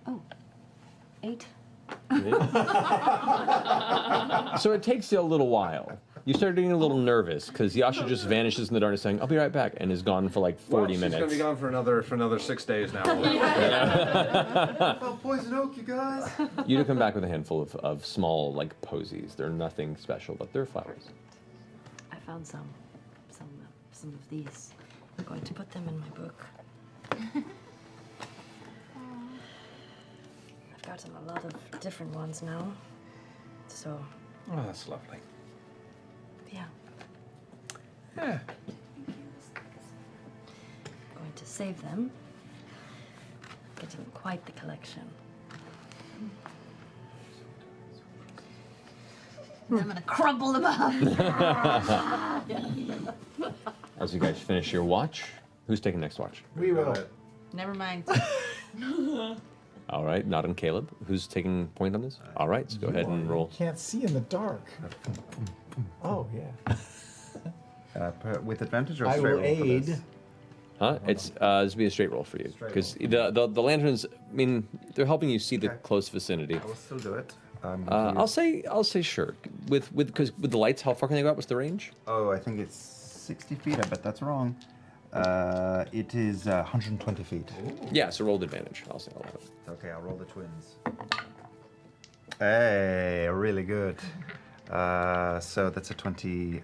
K: Oh. 8.
A: So it takes you a little while. You start getting a little nervous because Yasha just vanishes in the darkness saying, I'll be right back, and is gone for like 40
H: She's
A: minutes.
H: gonna be gone for another 6 days now.
I: I felt poison oak, you guys.
A: You do come back with a handful of small, like, posies. They're nothing special, but they're flowers.
K: I found some of these. I'm going to put them in my book. I've gotten a lot of different ones now, so
H: Oh, that's lovely.
K: yeah.
H: Yeah.
K: Going to save them. Getting quite the collection.
G: I'm gonna crumple them up.
A: As you guys finish your watch, who's taking next watch?
J: We will.
G: Never mind.
A: All right, not on Caleb. Who's taking point on this? All right, so go ahead and roll.
J: Can't see in the dark. Oh yeah.
I: With advantage or
J: I
I: straight
J: will
I: roll for
J: aid.
I: this?
A: Huh? It's this will be a straight roll for you because the lanterns. I mean, they're helping you see the close vicinity.
I: I will still do it.
A: I'll say sure. Because with the lights, how far can they go out? What's the range?
I: Oh, I think it's 60 feet. I bet that's wrong. It is 120 feet.
A: Yeah, so roll the advantage. I'll say all of it.
I: Okay, I'll roll the twins. Hey, really good. So that's a 22.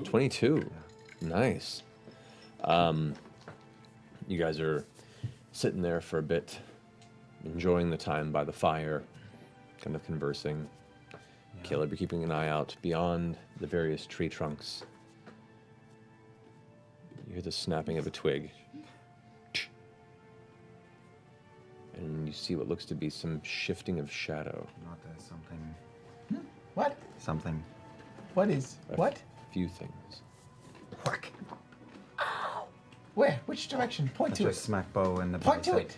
A: 22. Nice. You guys are sitting there for a bit, enjoying the time by the fire, kind of conversing. Caleb, you're keeping an eye out beyond the various tree trunks. You hear the snapping of a twig. And you see what looks to be some shifting of shadow.
I: Not something.
J: What?
I: Something.
J: What is? What?
A: A few things.
J: Whack. Ow. Where? Which direction? Point
I: That's
J: to
I: a
J: it.
I: smack bow in the
J: Point to
I: bicep.
J: it.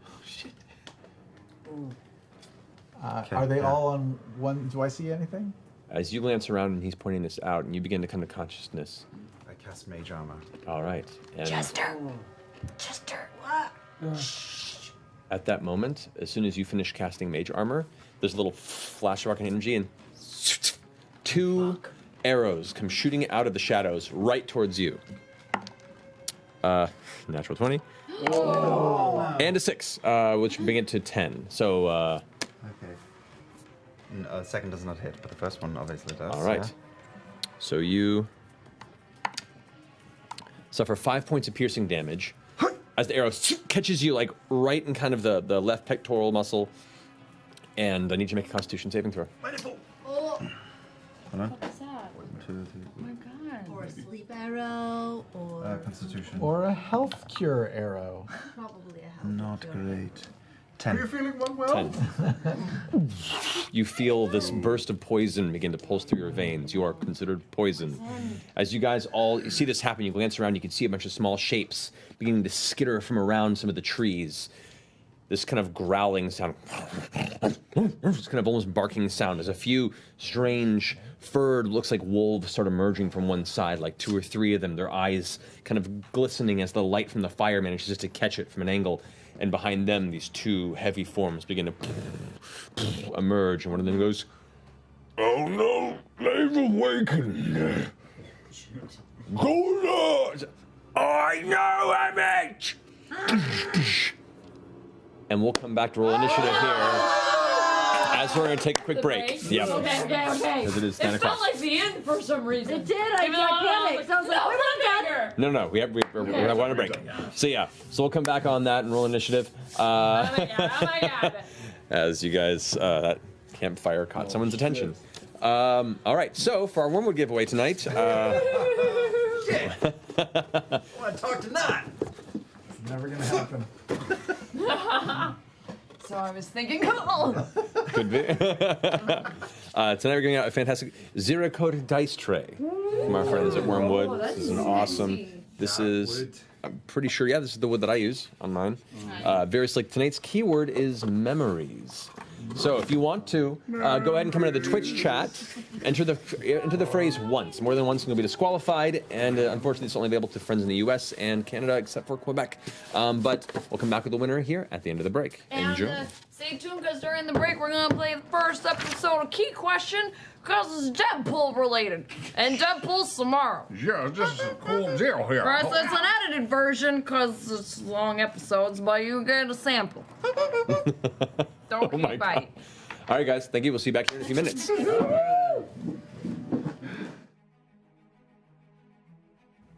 J: Oh shit.
I: Okay,
J: Are they
I: yeah.
J: all on one? Do I see anything?
A: As you glance around and he's pointing this out, and you begin to come to consciousness.
I: I cast mage armor.
A: All right. And
K: Chester.
A: at that moment, as soon as you finish casting mage armor, there's a little flash of arcane energy, and two arrows come shooting out of the shadows right towards you. Natural 20. And a 6, which bring it to 10. So,
I: Okay. Second does not hit, but the first one obviously does.
A: all right.
I: Yeah.
A: So you suffer 5 points of piercing damage as the arrow catches you like right in kind of the left pectoral muscle. And I need you to make a Constitution saving throw.
G: Oh,
I: Hold on.
F: What was that?
I: 1, 2, 3.
F: Oh my god.
G: or a sleep arrow, or
I: Constitution.
J: Or a health cure arrow?
G: probably a health
I: Not
G: cure.
I: great. 10.
C: feeling well?
A: 10. You feel this burst of poison begin to pulse through your veins. You are considered poisoned. As you guys all see this happen, you glance around, you can see a bunch of small shapes beginning to skitter from around some of the trees. This kind of growling sound, this kind of almost barking sound, as a few strange furred, looks like wolves start emerging from one side, like 2 or 3 of them, their eyes kind of glistening as the light from the fire manages to catch it from an angle. And behind them, these 2 heavy forms begin to emerge, and one of them goes, "Oh no, they've awakened. Go on! I know, Emmett!" And we'll come back to roll initiative here as we're going to take a quick break. Yep.
F: Okay.
A: Because it is 10
F: It felt
A: o'clock.
F: like the end for some reason.
K: It did. I
F: Even though
K: panicked. I was like,
F: no,
K: we're not done.
F: done.
A: No, we're going to break. So yeah, so we'll come back on that and roll initiative.
F: Oh my god.
A: As you guys, that campfire caught someone's attention. All right, so for our Wormwood giveaway tonight,
C: I want to talk to Knot.
J: It's never gonna happen.
F: So I was thinking, cool.
A: could be. Tonight we're giving out a fantastic zero-coated dice tray from our friends at Wormwood. This is an awesome. This is, I'm pretty sure, yeah, this is the wood that I use on mine. Very slick. Tonight's keyword is memories. So if you want to, go ahead and come into the Twitch chat, enter the phrase once. More than once, and you'll be disqualified. And unfortunately, it's only available to friends in the U.S. and Canada, except for Quebec. But we'll come back with the winner here at the end of the break.
F: And
A: Enjoy.
F: stay tuned, because during the break, we're going to play the first episode of Key Question, because it's Deadpool related. And Deadpool's tomorrow.
B: Yeah, just a cool deal here.
F: Right, so it's an edited version, because it's long episodes, but you get a sample. Don't
A: Oh my
F: keep
A: God.
F: biting.
A: All right, guys. Thank you. We'll see you back here in a few minutes.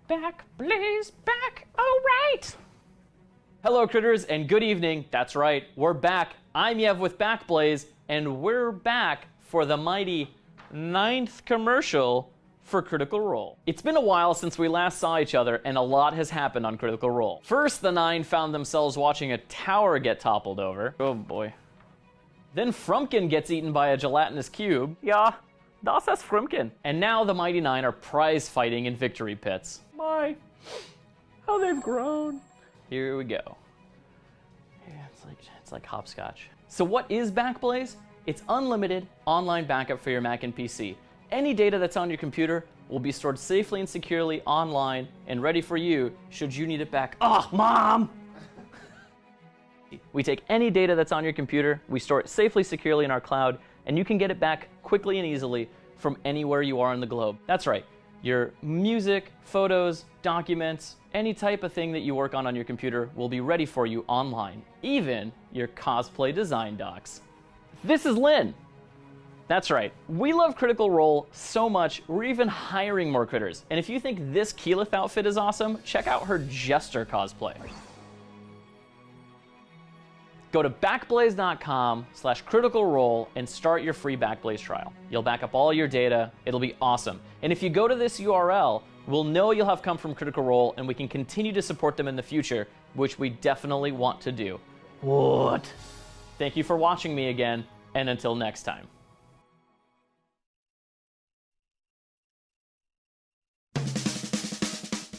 N: Back, Blaze, back. All right. Hello, critters, and good evening. That's right, we're back. I'm Yev with Backblaze, and we're back for the mighty 9th commercial for Critical Role. It's been a while since we last saw each other, and a lot has happened on Critical Role. First, the 9 found themselves watching a tower get toppled over. Oh boy. Then Frumpkin gets eaten by a gelatinous cube. Yeah, das ist Frumpkin. And now the Mighty Nein are prize fighting in victory pits. My, how they've grown. Here we go. Yeah, it's like hopscotch. So what is Backblaze? It's unlimited online backup for your Mac and PC. Any data that's on your computer will be stored safely and securely online and ready for you should you need it back. Oh, Mom! We take any data that's on your computer, we store it safely, securely in our cloud, and you can get it back quickly and easily from anywhere you are on the globe. That's right. Your music, photos, documents, any type of thing that you work on your computer will be ready for you online, even your cosplay design docs. This is Lynn. That's right, we love Critical Role so much, we're even hiring more critters. And if you think this Keyleth outfit is awesome, check out her Jester cosplay. Go to backblaze.com/criticalrole and start your free Backblaze trial. You'll back up all your data, it'll be awesome. And if you go to this URL, we'll know you'll have come from Critical Role and we can continue to support them in the future, which we definitely want to do. What? Thank you for watching me again, and until next time.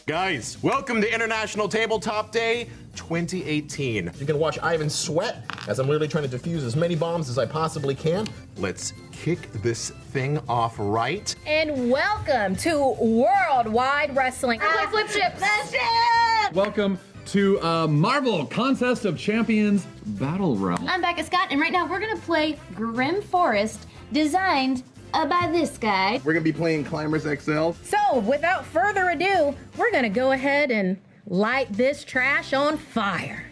O: Guys, welcome to International Tabletop Day 2018. You can watch Ivan sweat as I'm literally trying to defuse as many bombs as I possibly can. Let's kick this thing off right.
P: And welcome to Worldwide Wrestling. Flip chips. That's it!
Q: Welcome to Marvel Contest of Champions Battle Realm.
D: I'm Becca Scott, and right now we're gonna play Grim Forest, designed by this guy.
O: We're gonna be playing Climbers XL.
P: So, without further ado, we're gonna go ahead and light this trash on fire.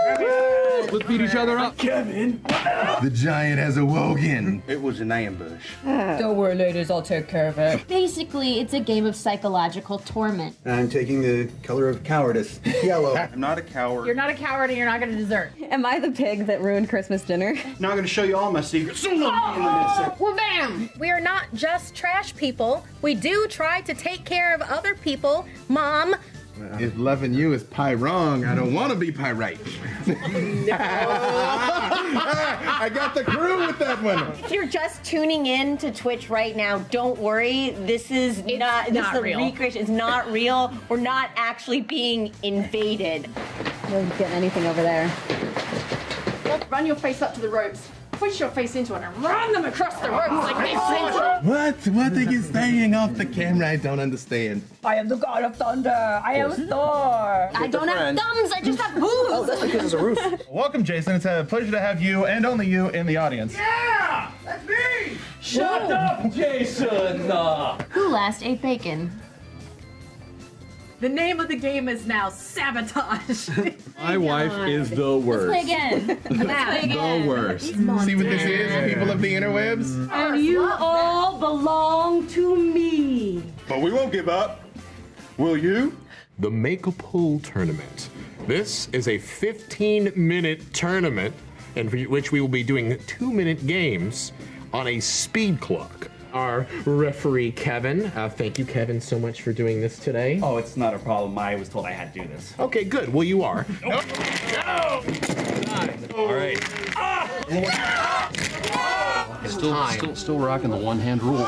Q: Let's beat each other up.
O: Kevin! The giant has awoken. It was an ambush.
P: Don't worry, ladies, I'll take care of it.
D: Basically, it's a game of psychological torment.
O: I'm taking the color of cowardice. Yellow. I'm not a coward.
P: You're not a coward and you're not gonna desert.
R: Am I the pig that ruined Christmas dinner?
O: Now I'm gonna show you all my secrets.
P: Well, bam! We are not just trash people. We do try to take care of other people. Mom.
O: If loving you is pie wrong, I don't want to be pie right. I got the crew with that one.
R: If you're just tuning in to Twitch right now, don't worry. This is not
P: real.
R: recreation. It's not real. We're not actually being invaded. Don't get anything over there.
F: Run your face up to the ropes. Push your face into it and run them across the ropes like this.
O: What are you saying off the camera? I don't understand.
P: I am the god of thunder. I am Thor.
G: I don't have thumbs, I just have hooves.
O: That's because it's a roof.
C: Welcome, Jason. It's a pleasure to have you and only you in the audience.
O: Yeah! That's me!
N: Shut up, Jason!
D: Who last ate bacon?
P: The name of the game is now Sabotage.
Q: My wife is the worst.
D: Let's play again.
Q: The worst.
O: See what this is, people of the interwebs?
P: And you all belong to me.
O: But we won't give up. Will you? The Make-A-Pull Tournament. This is a 15-minute tournament in which we will be doing 2-minute games on a speed clock. Our referee, Kevin. Thank you, Kevin, so much for doing this today.
S: Oh, it's not a problem. I was told I had to do this.
O: Okay, good. Well, you are.
S: No!
O: All right.
S: Still rocking the one-hand rule.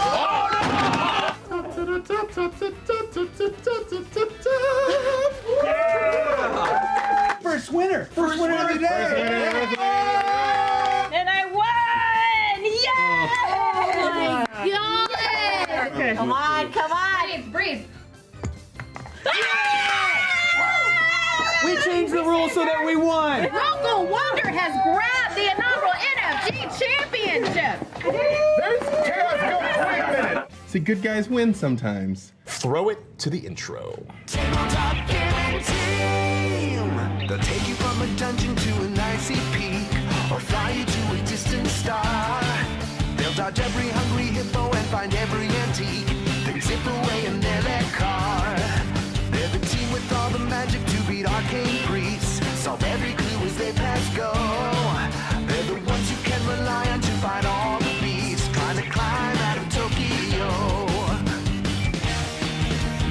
C: First winner of the day.
P: And I won!
F: breathe.
C: We changed the rules so that we won.
P: Local Wonder has grabbed the inaugural NFG championship.
T: See, good guys win sometimes.
O: Throw it to the intro.
U: They'll take you from a dungeon to an icy peak, or fly you to a distant star. They'll dodge every hungry hippo and find every antique, then zip away in their car. They're the team with all the magic to beat arcane priests, solve every clue as they pass go. They're the ones you can rely on to fight all the beasts, trying to climb out of Tokyo.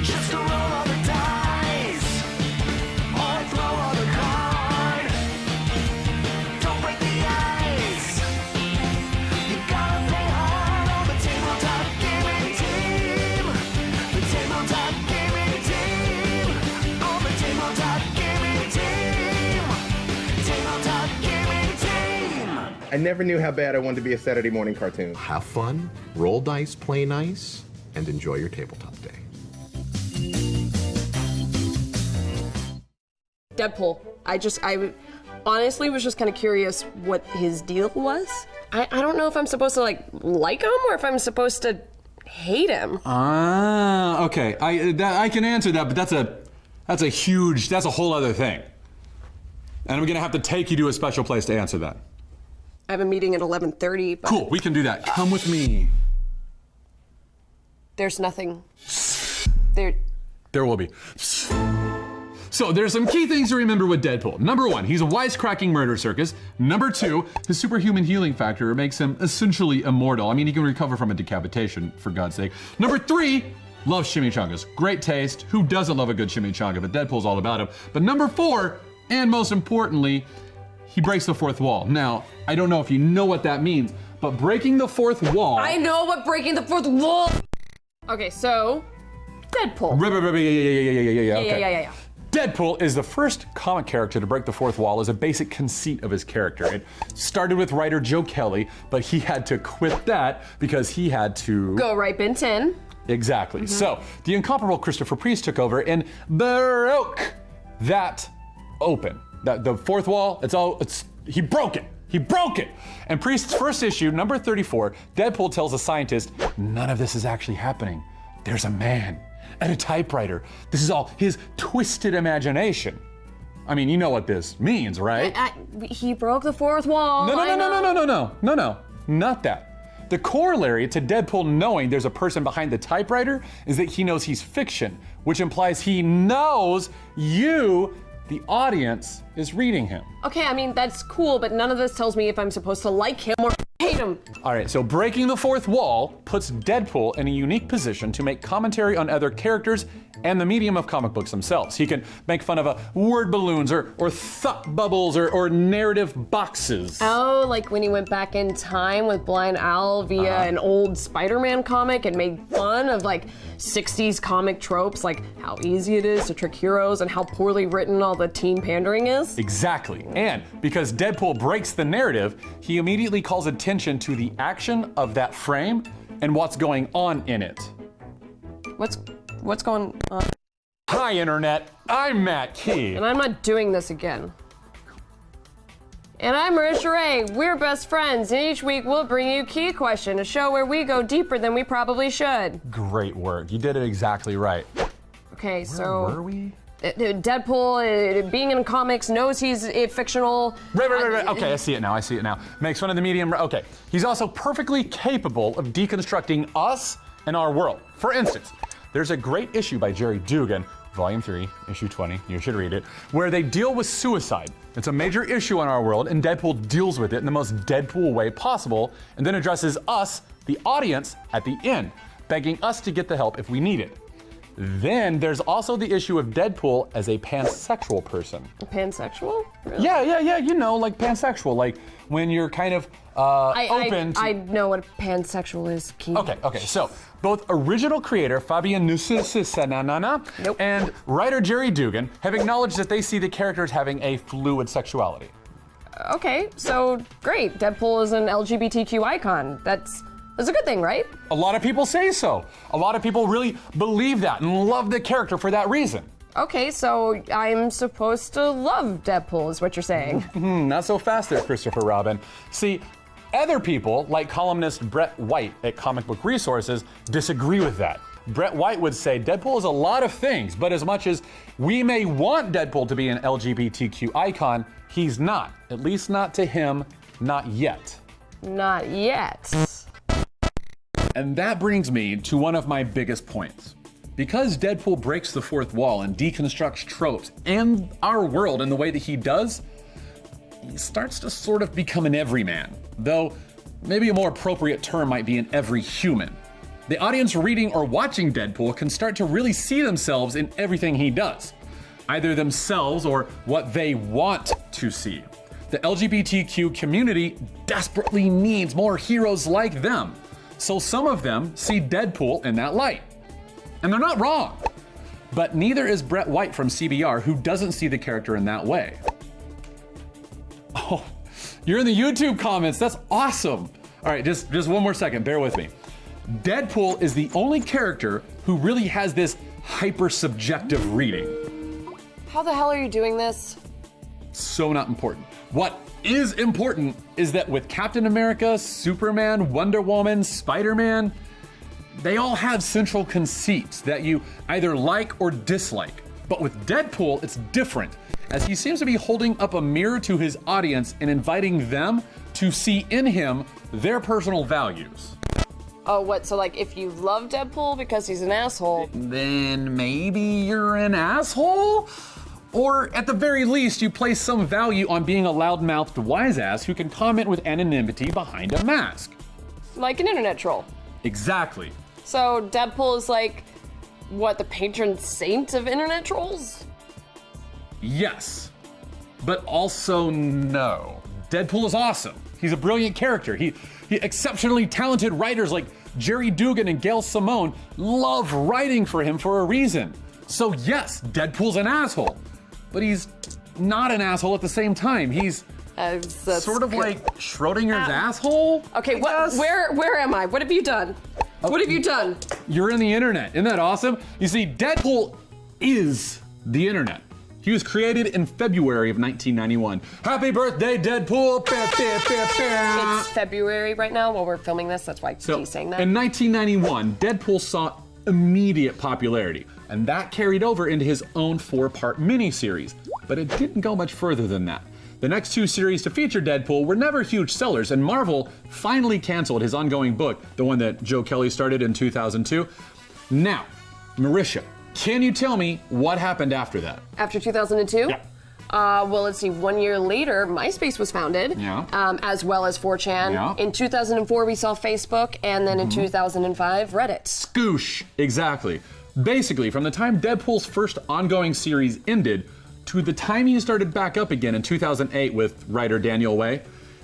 U: Just to roll all the dice, or throw all the cards. Don't break the ice. You gotta play hard on the tabletop gaming team. The tabletop gaming team. On the tabletop gaming team. Tabletop gaming team.
T: I never knew how bad I wanted to be a Saturday morning cartoon.
O: Have fun, roll dice, play nice, and enjoy your tabletop day.
V: Deadpool. I honestly was just kind of curious what his deal was. I don't know if I'm supposed to like him or if I'm supposed to hate him.
W: Ah, okay. I can answer that, but that's a whole other thing. And I'm gonna have to take you to a special place to answer that.
V: I have a meeting at 11:30. But
W: Cool, we can do that. Come with me.
V: There's nothing.
W: There will be. So there's some key things to remember with Deadpool. Number one, he's a wisecracking murder circus. Number two, his superhuman healing factor makes him essentially immortal. I mean, he can recover from a decapitation, for God's sake. Number three, loves chimichangas. Great taste. Who doesn't love a good chimichanga? But Deadpool's all about him. But number four, and most importantly, he breaks the fourth wall. Now, I don't know if you know what that means, but breaking the fourth wall...
V: I know what breaking the fourth wall... Okay, so... Deadpool.
W: Yeah. Deadpool is the first comic character to break the fourth wall as a basic conceit of his character. It started with writer Joe Kelly, but he had to quit that because he had to...
V: Go right bin 10.
W: Exactly. So, the incomparable Christopher Priest took over and broke that open. The fourth wall, he broke it. He broke it! And Priest's first issue, number 34, Deadpool tells a scientist, none of this is actually happening. There's a man at a typewriter. This is all his twisted imagination. I mean, you know what this means, right?
V: He broke the fourth wall.
W: No, not that. The corollary to Deadpool knowing there's a person behind the typewriter is that he knows he's fiction, which implies he knows you, the audience, is reading him.
V: Okay, I mean, that's cool, but none of this tells me if I'm supposed to like him or hate him.
W: All right, so breaking the fourth wall puts Deadpool in a unique position to make commentary on other characters and the medium of comic books themselves. He can make fun of word balloons or thought bubbles or narrative boxes.
V: Oh, like when he went back in time with Blind Owl via an old Spider-Man comic and made fun of like 60s comic tropes, like how easy it is to trick heroes and how poorly written all the teen pandering is?
W: Exactly. And because Deadpool breaks the narrative, he immediately calls attention to the action of that frame and what's going on in it.
V: What's going on?
W: Hi, Internet. I'm Matt Key.
V: And I'm not doing this again. And I'm Marisha Ray. We're best friends, and each week we'll bring you Key Question, a show where we go deeper than we probably should.
W: Great work. You did it exactly right.
V: Okay, so...
W: Where were we?
V: Deadpool, being in comics, knows he's fictional.
W: Right. Okay, I see it now. Makes fun of the medium. Okay. He's also perfectly capable of deconstructing us and our world. For instance, there's a great issue by Jerry Dugan, Volume 3, Issue 20, you should read it, where they deal with suicide. It's a major issue in our world, and Deadpool deals with it in the most Deadpool way possible, and then addresses us, the audience, at the end, begging us to get the help if we need it. Then there's also the issue of Deadpool as a pansexual person.
V: A pansexual? Really?
W: Yeah, you know, like pansexual, like when you're kind of open to...
V: I know what a pansexual is, Keith.
W: Okay, so both original creator Fabian Nusisanana and writer Jerry Dugan have acknowledged that they see the characters having a fluid sexuality.
V: Okay, so great. Deadpool is an LGBTQ icon. That's That's a good thing, right?
W: A lot of people say so. A lot of people really believe that and love the character for that reason.
V: Okay, so I'm supposed to love Deadpool, is what you're saying.
W: Not so fast there, Christopher Robin. See, other people, like columnist Brett White at Comic Book Resources, disagree with that. Brett White would say Deadpool is a lot of things, but as much as we may want Deadpool to be an LGBTQ icon, he's not. At least not to him, not yet.
V: Not yet.
W: And that brings me to one of my biggest points. Because Deadpool breaks the fourth wall and deconstructs tropes and our world in the way that he does, he starts to sort of become an everyman, though maybe a more appropriate term might be an every human. The audience reading or watching Deadpool can start to really see themselves in everything he does, either themselves or what they want to see. The LGBTQ community desperately needs more heroes like them, so some of them see Deadpool in that light. And they're not wrong, but neither is Brett White from CBR, who doesn't see the character in that way. Oh, you're in the YouTube comments, that's awesome. All right, just one more second, bear with me. Deadpool is the only character who really has this hyper-subjective reading.
V: How the hell are you doing this?
W: So not important. What is important is that with Captain America, Superman, Wonder Woman, Spider-Man, they all have central conceits that you either like or dislike. But with Deadpool, it's different, as he seems to be holding up a mirror to his audience and inviting them to see in him their personal values.
V: Oh, what? So, like, if you love Deadpool because he's an asshole,
W: then maybe you're an asshole? Or at the very least, you place some value on being a loudmouthed wise-ass who can comment with anonymity behind a mask.
V: like an internet troll.
W: Exactly.
V: So Deadpool is like, what, the patron saint of internet trolls?
W: Yes, but also no. Deadpool is awesome. He's a brilliant character. He exceptionally talented writers like Jerry Dugan and Gail Simone love writing for him for a reason. So yes, Deadpool's an asshole, but he's not an asshole at the same time. He's sort of like Schrodinger's asshole.
V: Okay, where am I? What have you done? What have you done?
W: You're in the internet. Isn't that awesome? You see, Deadpool is the internet. He was created in February of 1991. Happy birthday, Deadpool!
V: It's February right now while we're filming this. That's why he's saying that.
W: In 1991, Deadpool saw immediate popularity, and that carried over into his own 4-part miniseries. But it didn't go much further than that. The next 2 series to feature Deadpool were never huge sellers, and Marvel finally canceled his ongoing book, the one that Joe Kelly started in 2002. Now, Marisha, can you tell me what happened after that?
V: After 2002?
W: Yeah.
V: Well, let's see. 1 year later, MySpace was founded, as well as 4chan.
W: Yeah.
V: In 2004, we saw Facebook, and then in 2005, Reddit.
W: Skoosh, exactly. Basically, from the time Deadpool's first ongoing series ended to the time he started back up again in 2008 with writer Daniel Way,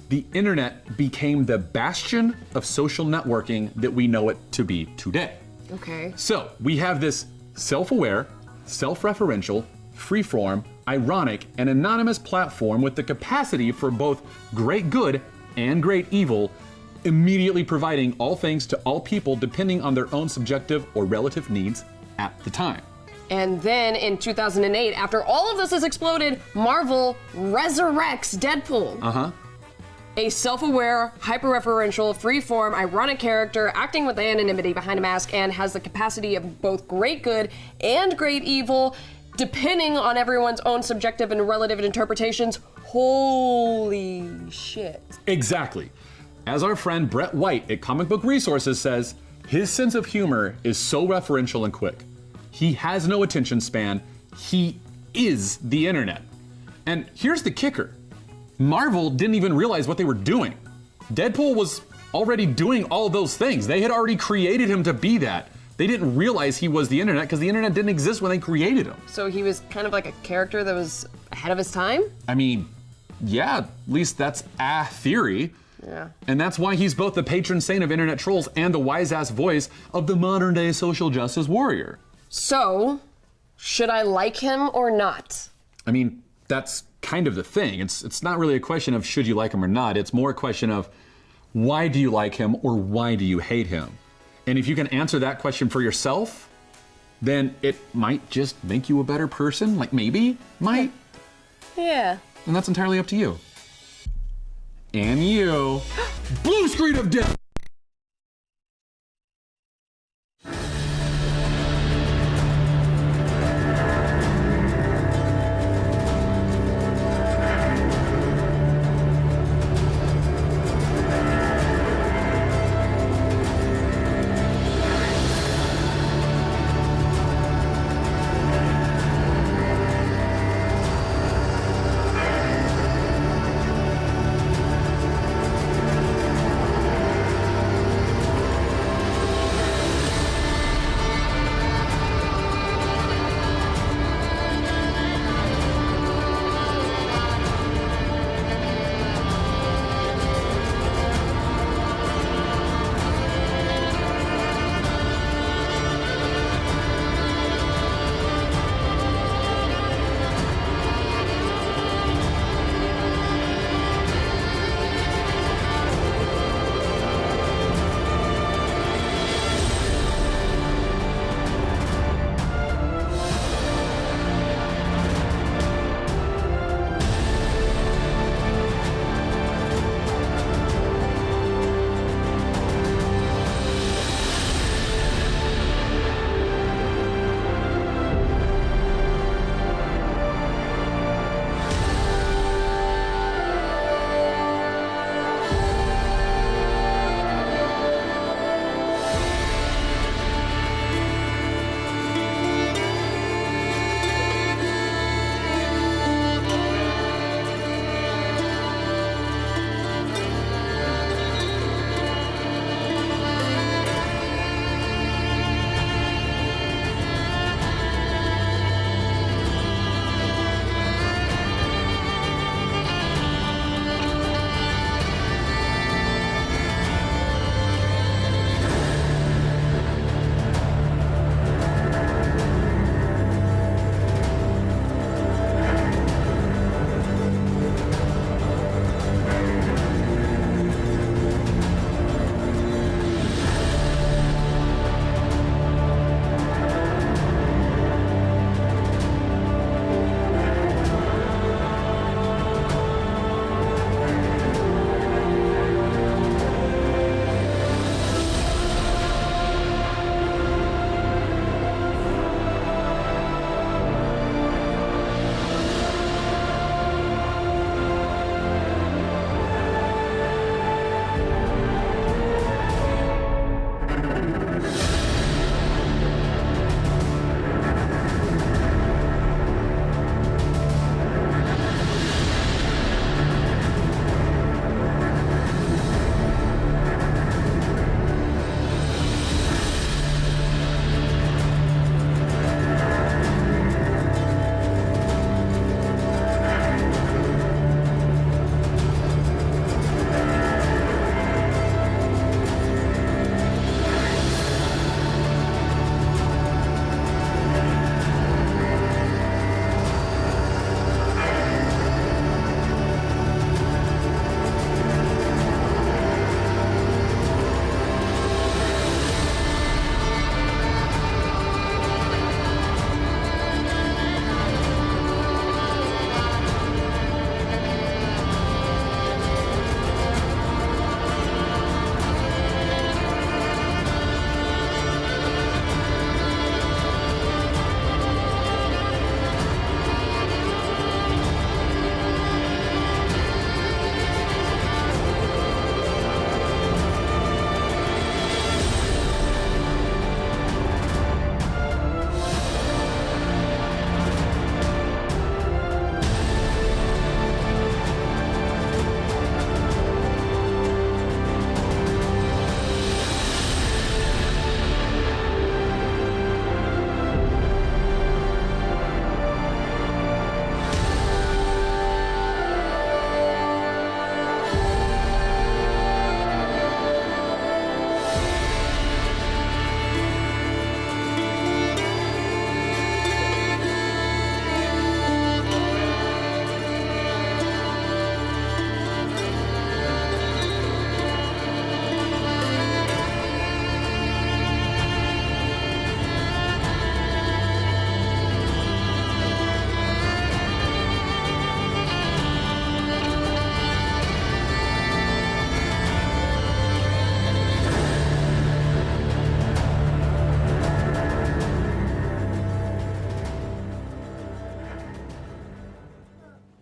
W: the internet became the bastion of social networking that we know it to be today.
V: Okay.
W: So we have this self-aware, self-referential, freeform, ironic, and anonymous platform with the capacity for both great good and great evil, immediately providing all things to all people depending on their own subjective or relative needs at the time.
V: And then in 2008, after all of this has exploded, Marvel resurrects Deadpool. A self-aware, hyper-referential, free-form, ironic character acting with anonymity behind a mask and has the capacity of both great good and great evil, depending on everyone's own subjective and relative interpretations. Holy shit.
W: Exactly. As our friend Brett White at Comic Book Resources says, his sense of humor is so referential and quick. He has no attention span. He is the internet. And here's the kicker. Marvel didn't even realize what they were doing. Deadpool was already doing all those things. They had already created him to be that. They didn't realize he was the internet because the internet didn't exist when they created him.
V: So he was kind of like a character that was ahead of his time?
W: I mean, yeah, at least that's a theory.
V: Yeah.
W: And that's why he's both the patron saint of internet trolls and the wise-ass voice of the modern-day social justice warrior.
V: So, should I like him or not?
W: I mean, that's kind of the thing. It's not really a question of should you like him or not. It's more a question of Why do you like him or why do you hate him? And if you can answer that question for yourself, then it might just make you a better person. Like maybe, might.
V: Yeah.
W: And that's entirely up to you. And you. Blue screen of death!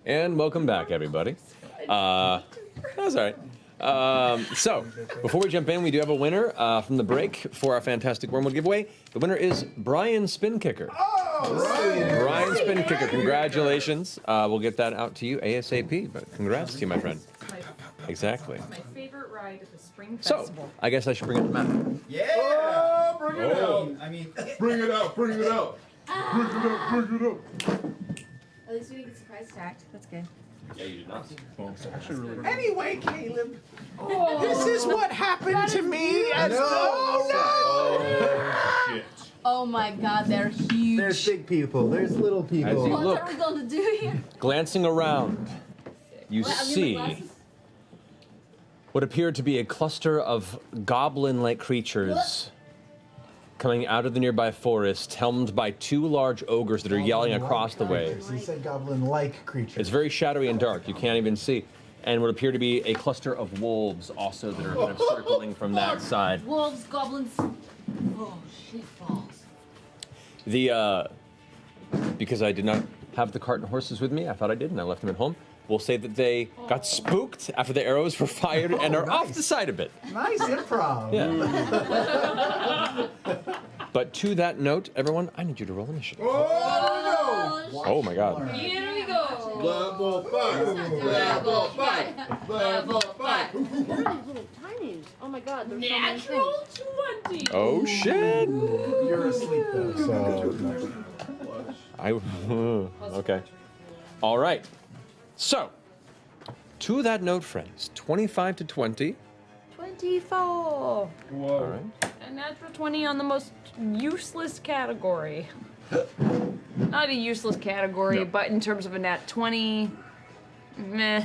A: And welcome back, everybody. That's all right. So, before we jump in, we do have a winner from the break for our fantastic Wormwood giveaway. The winner is Brian Spinkicker. Brian Spinkicker, congratulations. We'll get that out to you ASAP, but congrats to you, my friend. Exactly.
F: My favorite ride at the Spring
A: So,
F: Festival.
A: I guess I should bring up the map.
C: Yeah!
T: Oh, bring it
A: Oh.
T: out. I mean, bring it out, bring it out. Bring it out, bring it out.
G: At least we didn't get surprise attacked. That's good.
A: Yeah, you did not.
J: Anyway, Caleb, this is what happened to me. As
T: Shit.
G: Oh my god, they're huge.
C: There's big people. There's little people.
A: you
G: What
A: look.
G: are we going to do here?
A: Glancing around, you
G: What, have you
A: see
G: got glasses?
A: what appeared to be a cluster of goblin-like creatures coming out of the nearby forest, helmed by two large ogres that are yelling across the way.
J: He said goblin-like creatures.
A: It's very shadowy and dark. You can't even see. And what appear to be a cluster of wolves also that are kind of circling from that side.
G: Wolves, goblins. Oh, shit balls.
A: Because I did not have the cart and horses with me, I thought I did, and I left them at home. We'll say that they got spooked after the arrows were fired and are off the side a bit.
J: Nice improv.
A: Yeah. But to that note, everyone, I need you to roll initiative. Oh my god.
G: Here we go.
T: Level 5.
G: Level 5. Level 5.
K: Little tiny. Oh my god, there's
F: Natural 20.
A: Oh shit.
J: You're asleep though, so.
A: Okay. All right. So, to that note, friends, 25 to 20.
F: 24.
A: All right.
F: A natural 20 on the most useless category. Not a useless category, but in terms of a nat 20, meh.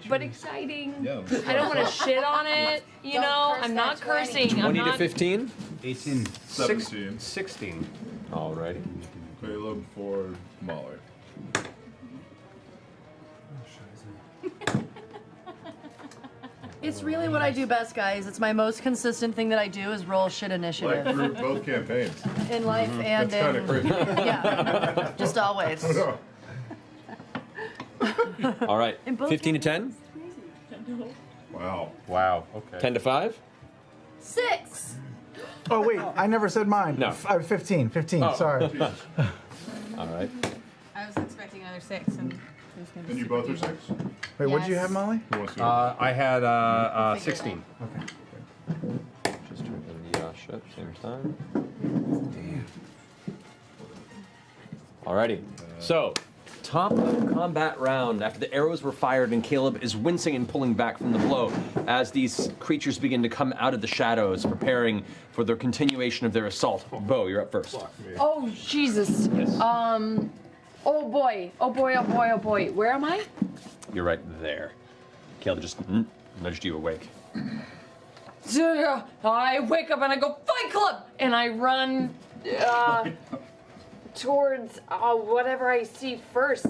F: But exciting.
B: Yeah.
F: I don't want to shit on it, you know? I'm not cursing.
A: 20
F: I'm
A: to
F: not.
A: 15.
I: 18.
B: 17.
I: 16.
A: Alrighty.
B: Caleb for Molly.
K: It's really what I do best, guys. It's my most consistent thing that I do is roll shit initiative.
B: Like through both campaigns.
K: In life and
B: That's
K: in...
B: kind of crazy.
K: Yeah, just always.
A: All right.
K: In both
A: 15 to 10.
B: Wow.
H: Wow. Okay.
A: 10 to 5.
G: 6.
J: Oh wait, I never said mine.
A: No.
J: I have 15. 15.
A: Oh.
J: Sorry.
A: All right.
G: I was expecting another 6, and it was going to be
B: And you
G: super
B: both are
G: easy.
B: 6?
J: Wait, what did you have, Molly?
B: Who wants to
H: I had 16.
J: Okay.
A: Just turn in the shut at the same time. Alrighty. So, top of combat round after the arrows were fired and Caleb is wincing and pulling back from the blow as these creatures begin to come out of the shadows, preparing for the continuation of their assault. Bo, you're up first.
F: Oh, Jesus.
A: Yes.
F: Oh boy. Oh boy, oh boy, oh boy. Where am I?
A: You're right there. Caleb just nudged you awake.
F: I wake up and I go, Fight Club! And I run towards whatever I see first.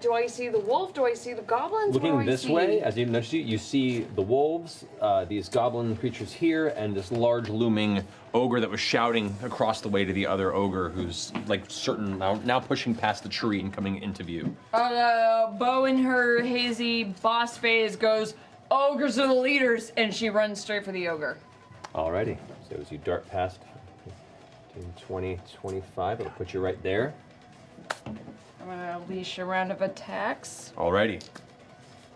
F: Do I see the wolf? Do I see the goblins? What do
A: Looking
F: I
A: this
F: see?
A: way, as you nudged you, you see the wolves, these goblin creatures here, and this large looming ogre that was shouting across the way to the other ogre who's like certain now pushing past the tree and coming into view.
F: Bo in her hazy boss phase goes, ogres are the leaders, and she runs straight for the ogre.
A: Alrighty. So as you dart past 20, 25, it'll put you right there.
F: I'm gonna unleash a round of attacks.
A: Alrighty.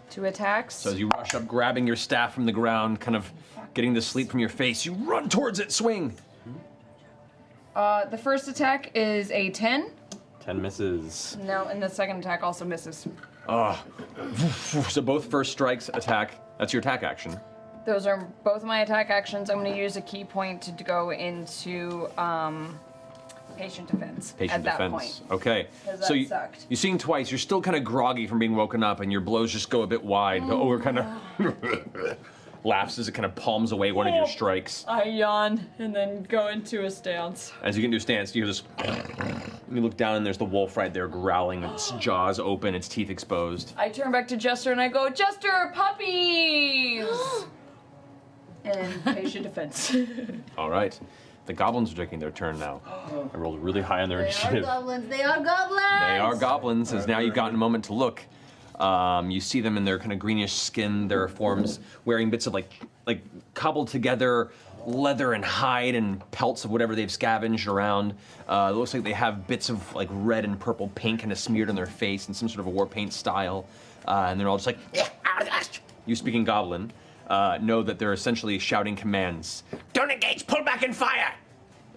F: 2 attacks.
A: So as you rush up, grabbing your staff from the ground, kind of getting the sleep from your face, you run towards it, swing.
F: The first attack is a 10.
A: 10 misses.
F: No, and the second attack also misses.
A: So both first strikes attack. That's your attack action.
F: Those are both my attack actions. I'm going to use a key point to go into patient defense
A: Patient
F: at that
A: defense.
F: point.
A: Okay.
F: 'Cause
A: So
F: that
A: you,
F: sucked.
A: you're seeing twice. You're still kind of groggy from being woken up, and your blows just go a bit wide. The ogre kind of laughs as it kind of palms away one of your strikes.
F: I yawn and then go into a stance.
A: As you get into a stance, you hear this. You look down, and there's the wolf right there growling, its jaws open, its teeth exposed.
F: I turn back to Jester and I go, Jester, puppies! And patient defense.
A: All right. The goblins are taking their turn now. I rolled really high on their initiative.
G: Goblins. They are goblins.
A: They are goblins, as now you've gotten a moment to look. You see them in their kind of greenish skin, their forms wearing bits of like cobbled together leather and hide and pelts of whatever they've scavenged around. It looks like they have bits of like red and purple paint kind of smeared on their face in some sort of a war paint style. And they're all just like, you speaking goblin, know that they're essentially shouting commands. Don't engage, pull back and fire!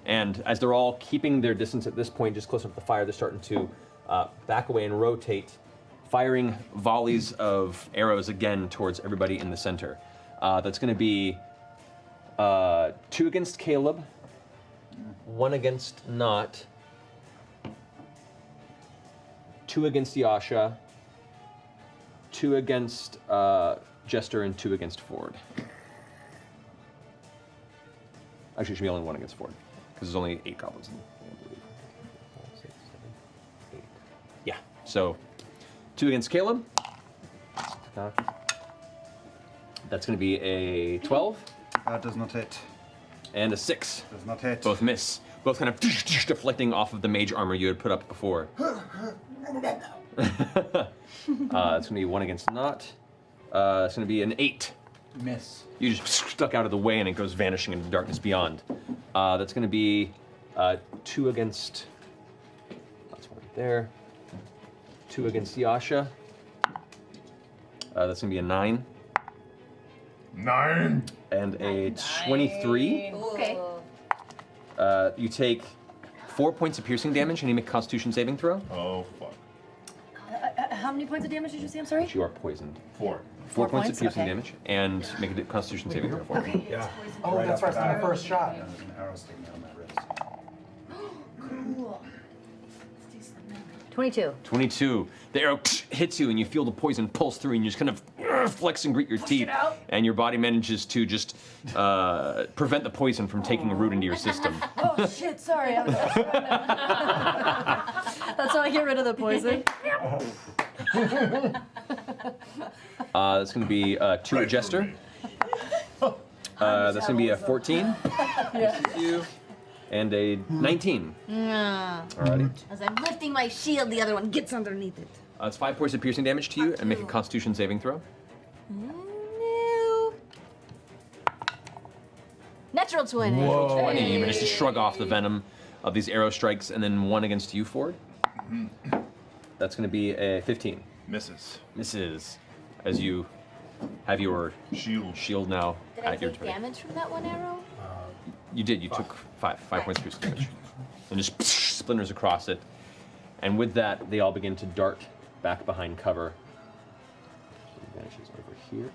A: And as they're all keeping their distance at this point, just close up to the fire, they're starting to back away and rotate, firing volleys of arrows again towards everybody in the center. That's going to be 2 against Caleb, 1 against Not, 2 against Yasha, 2 against Jester, and 2 against Ford. Actually, it should be only 1 against Ford, because there's only 8 goblins in I believe. 5, 6, 7, 8. Yeah, so 2 against Caleb. That's going to be a 12.
I: Does not hit.
A: And a 6.
I: Does not hit.
A: Both miss. Both kind of deflecting off of the mage armor you had put up before. It's going to be 1 against Not. It's going to be an 8.
C: Miss.
A: You just stuck out of the way and it goes vanishing into the darkness beyond. That's going to be 2 against... That's one right there. 2 against Yasha. That's going to be a 9.
T: 9.
A: And a 23.
G: Okay.
A: You take 4 points of piercing damage and you make a Constitution saving throw.
T: Oh, fuck.
K: How many points of damage did you say? I'm sorry?
A: You are poisoned.
T: 4.
A: 4 points of
K: points?
A: piercing
K: Okay.
A: damage and make a Constitution saving throw for me.
C: Yeah. Oh, that's right. It's my first shot.
I: There's an arrow sticking out of my ribs.
G: Cool.
K: 22.
A: 22. The arrow hits you and you feel the poison pulse through and you just kind of flex and grit your teeth. And your body manages to just prevent the poison from taking root into your system.
K: Oh shit, sorry. That's how I get rid of the poison.
A: That's going to be 2 at Jester. That's going to be a 14. You. And a 19. Alrighty.
G: As I'm lifting my shield, the other one gets underneath it.
A: It's 5 points of piercing damage to you and make a Constitution saving throw.
G: No. Natural 20.
A: Natural 20. You manage to shrug off the venom of these arrow strikes, and then 1 against you, Ford. That's going to be a 15.
T: Misses.
A: Misses. As you have your shield now
G: Did I
A: at your
G: take
A: turn.
G: damage from that one arrow?
A: You did. You took 5 points of piercing damage. And just splinters across it. And with that, they all begin to dart back behind cover. So he vanishes over here.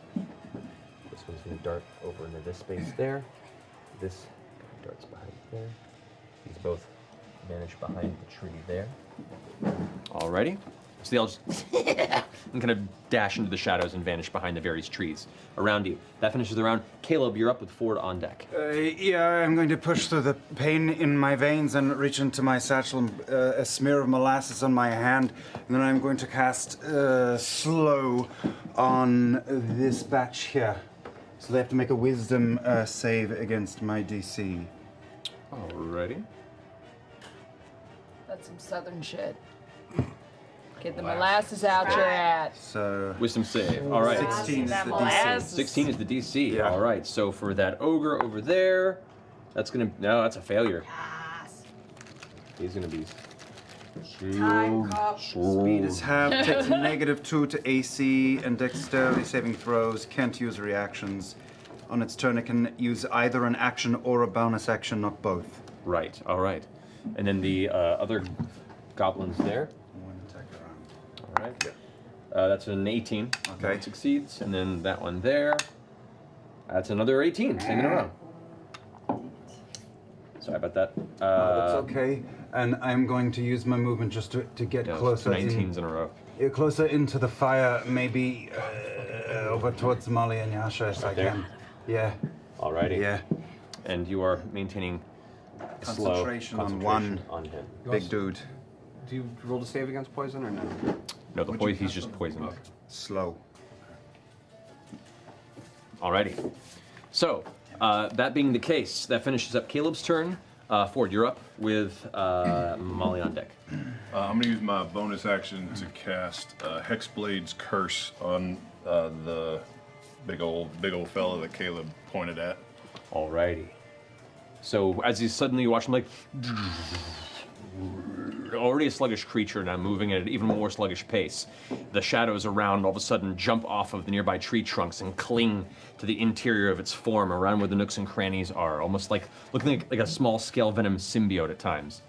A: This one's going to dart over into this space there. This guy darts behind there. These both vanish behind the tree there. Alrighty. So they all just and kind of dash into the shadows and vanish behind the various trees around you. That finishes the round. Caleb, you're up with Ford on deck.
I: Yeah, I'm going to push through the pain in my veins and reach into my satchel and a smear of molasses on my hand. And then I'm going to cast Slow on this batch here. So they have to make a wisdom save against my DC.
A: Alrighty.
F: That's some southern shit. Get the molasses out your ass.
I: So
A: wisdom save. All right.
I: 16 is the
F: DC.
A: 16 is the DC.
I: Yeah.
A: All right. So for that ogre over there, that's gonna that's a failure. He's gonna be.
I: Speed is half, takes -2 to AC and dexterity saving throws, can't use reactions. On its turn, it can use either an action or a bonus action, not both.
A: Right. All right. And then the other goblins there. All right. That's an 18.
I: Okay.
A: That succeeds. And then that one there. That's another 18. Same in a row. Sorry about that.
I: That's okay. And I'm going to use my movement just to get closer.
A: 19s in a row.
I: Closer into the fire, maybe over towards Molly and Yasha as I
A: there?
I: can. Yeah.
A: Alrighty.
I: Yeah.
A: And you are maintaining slow
I: Concentration on one
A: on him.
I: big dude.
H: Do you roll to save against poison or no?
A: No, he's just poisoned.
I: Slow.
A: Alrighty. So, that being the case, that finishes up Caleb's turn. Ford, you're up with Molly on deck.
B: I'm going to use my bonus action to cast Hexblade's Curse on the big old fella that Caleb pointed at.
A: Alrighty. So as you suddenly watch him like already a sluggish creature now moving at an even more sluggish pace. The shadows around all of a sudden jump off of the nearby tree trunks and cling to the interior of its form around where the nooks and crannies are, almost like looking like a small scale venom symbiote at times.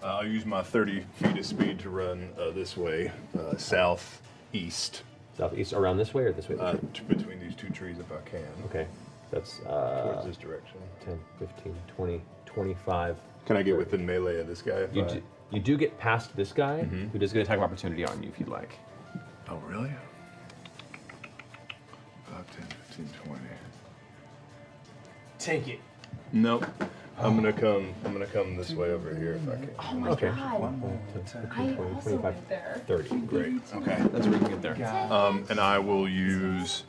B: I'll use my 30 feet of speed to run this way, southeast.
A: Southeast, around this way or this way?
B: Between these two trees if I can.
A: Okay. That's
B: towards this direction.
A: 10, 15, 20, 25.
B: Can I get within melee of this guy?
A: You do get past this guy, who does get an attack of opportunity on you if you'd like.
B: Oh, really? 5, 10, 15, 20.
A: Take it.
B: Nope. I'm gonna come this way over here if I can.
A: Oh my god. 10, 15, 20, 25, 30.
B: Great. Okay.
A: That's where you can get there.
B: And I will use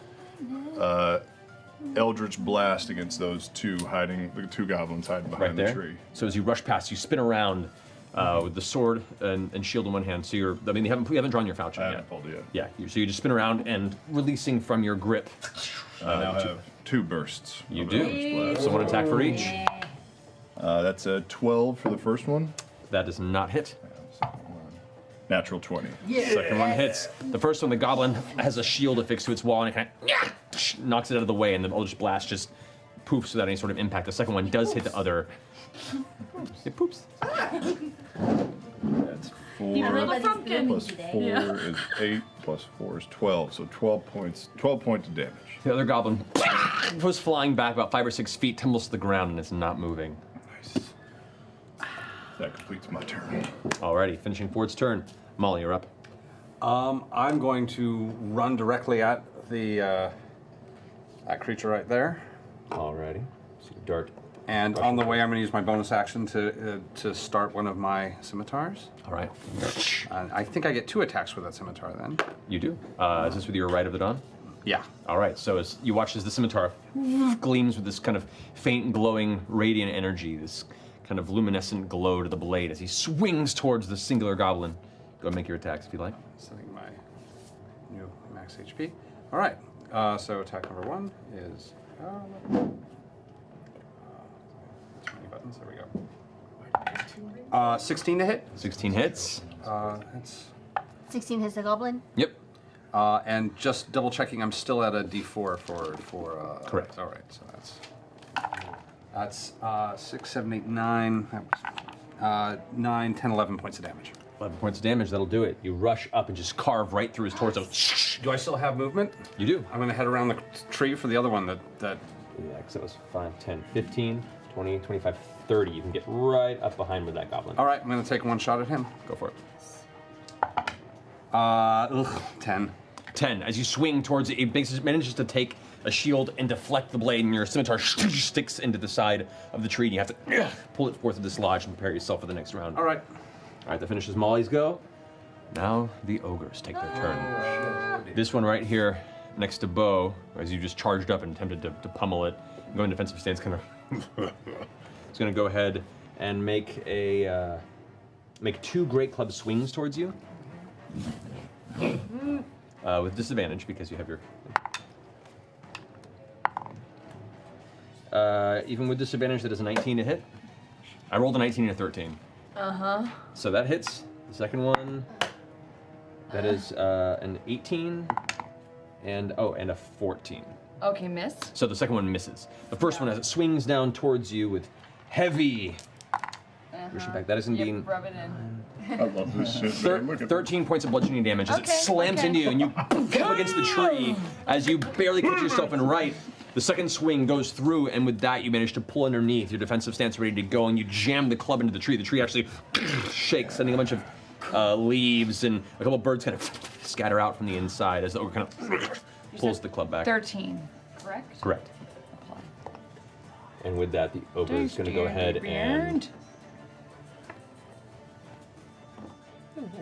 B: Eldritch Blast against those two goblins hiding behind the tree.
A: So as you rush past, you spin around with the sword and shield in one hand. So you haven't drawn your falchion yet.
B: I haven't pulled it
A: yet. Yeah. So you just spin around and releasing from your grip.
B: I now have 2 bursts.
A: You do. So one attack for each.
B: That's a 12 for the first one.
A: That does not hit.
B: Natural 20.
A: Second one hits. The first one, the goblin has a shield affixed to its wall and it kind of knocks it out of the way, and the Eldritch Blast just poofs without any sort of impact. The second one does hit the other. It poops.
B: That's 4 plus 4 is 8 plus 4 is 12. So 12 points of damage.
A: The other goblin goes flying back about 5 or 6 feet, tumbles to the ground, and it's not moving.
B: Nice. That completes my turn.
A: Alrighty, finishing Ford's turn. Molly, you're up.
H: I'm going to run directly at the that creature right there.
A: Alrighty. So dart.
H: And on the way, I'm going to use my bonus action to start one of my scimitars.
A: All right.
H: I think I get 2 attacks with that scimitar then.
A: You do. Is this with your Right of the Dawn?
H: Yeah.
A: All right. So as you watch as the scimitar gleams with this kind of faint, glowing, radiant energy, this kind of luminescent glow to the blade as he swings towards the singular goblin. Go and make your attacks if you like.
H: Setting my new max HP. All right. So attack number 1 is. Too many buttons. There we go. 16 to hit.
A: 16 hits.
H: That's
G: 16 hits the goblin.
A: Yep.
H: And just double checking, I'm still at a D4 for.
A: Correct.
H: All right. So that's 6, 7, 8, 9. That was 9, 10, 11 points of damage.
A: 11 points of damage. That'll do it. You rush up and just carve right through his torso.
H: Do I still have movement?
A: You do.
H: I'm going to head around the tree for the other one that.
A: Yeah, because that was 5, 10, 15, 20, 25, 30. You can get right up behind with that goblin.
H: All right, I'm going to take one shot at him.
A: Go for it.
H: 10.
A: 10. As you swing towards it, it manages to take a shield and deflect the blade, and your scimitar sticks into the side of the tree, and you have to pull it forth to dislodge and prepare yourself for the next round.
H: All right.
A: All right, that finishes Molly's go. Now the ogres take their turn. This one right here next to Bo, as you just charged up and attempted to pummel it, go in defensive stance, kind of. It's going to go ahead and make 2 great club swings towards you. With disadvantage because you have your. Even with disadvantage, that is a 19 to hit. I rolled a 19 and a 13. So that hits. The second one, that is an 18 and a 14.
F: Okay, miss.
A: So the second one misses. The first one, as it swings down towards you with heavy pushing back, that is indeed
F: Rub it in.
B: I love this shit, man. Look at
A: 13 points of bludgeoning damage as it slams into you, and you come against the tree as you barely catch yourself in right. The second swing goes through, and with that, you manage to pull underneath your defensive stance ready to go, and you jam the club into the tree. The tree actually shakes, sending a bunch of leaves, and a couple birds kind of scatter out from the inside as the ogre kind of pulls the club back.
F: 13, correct?
A: Correct. And with that, the ogre is going to go ahead and.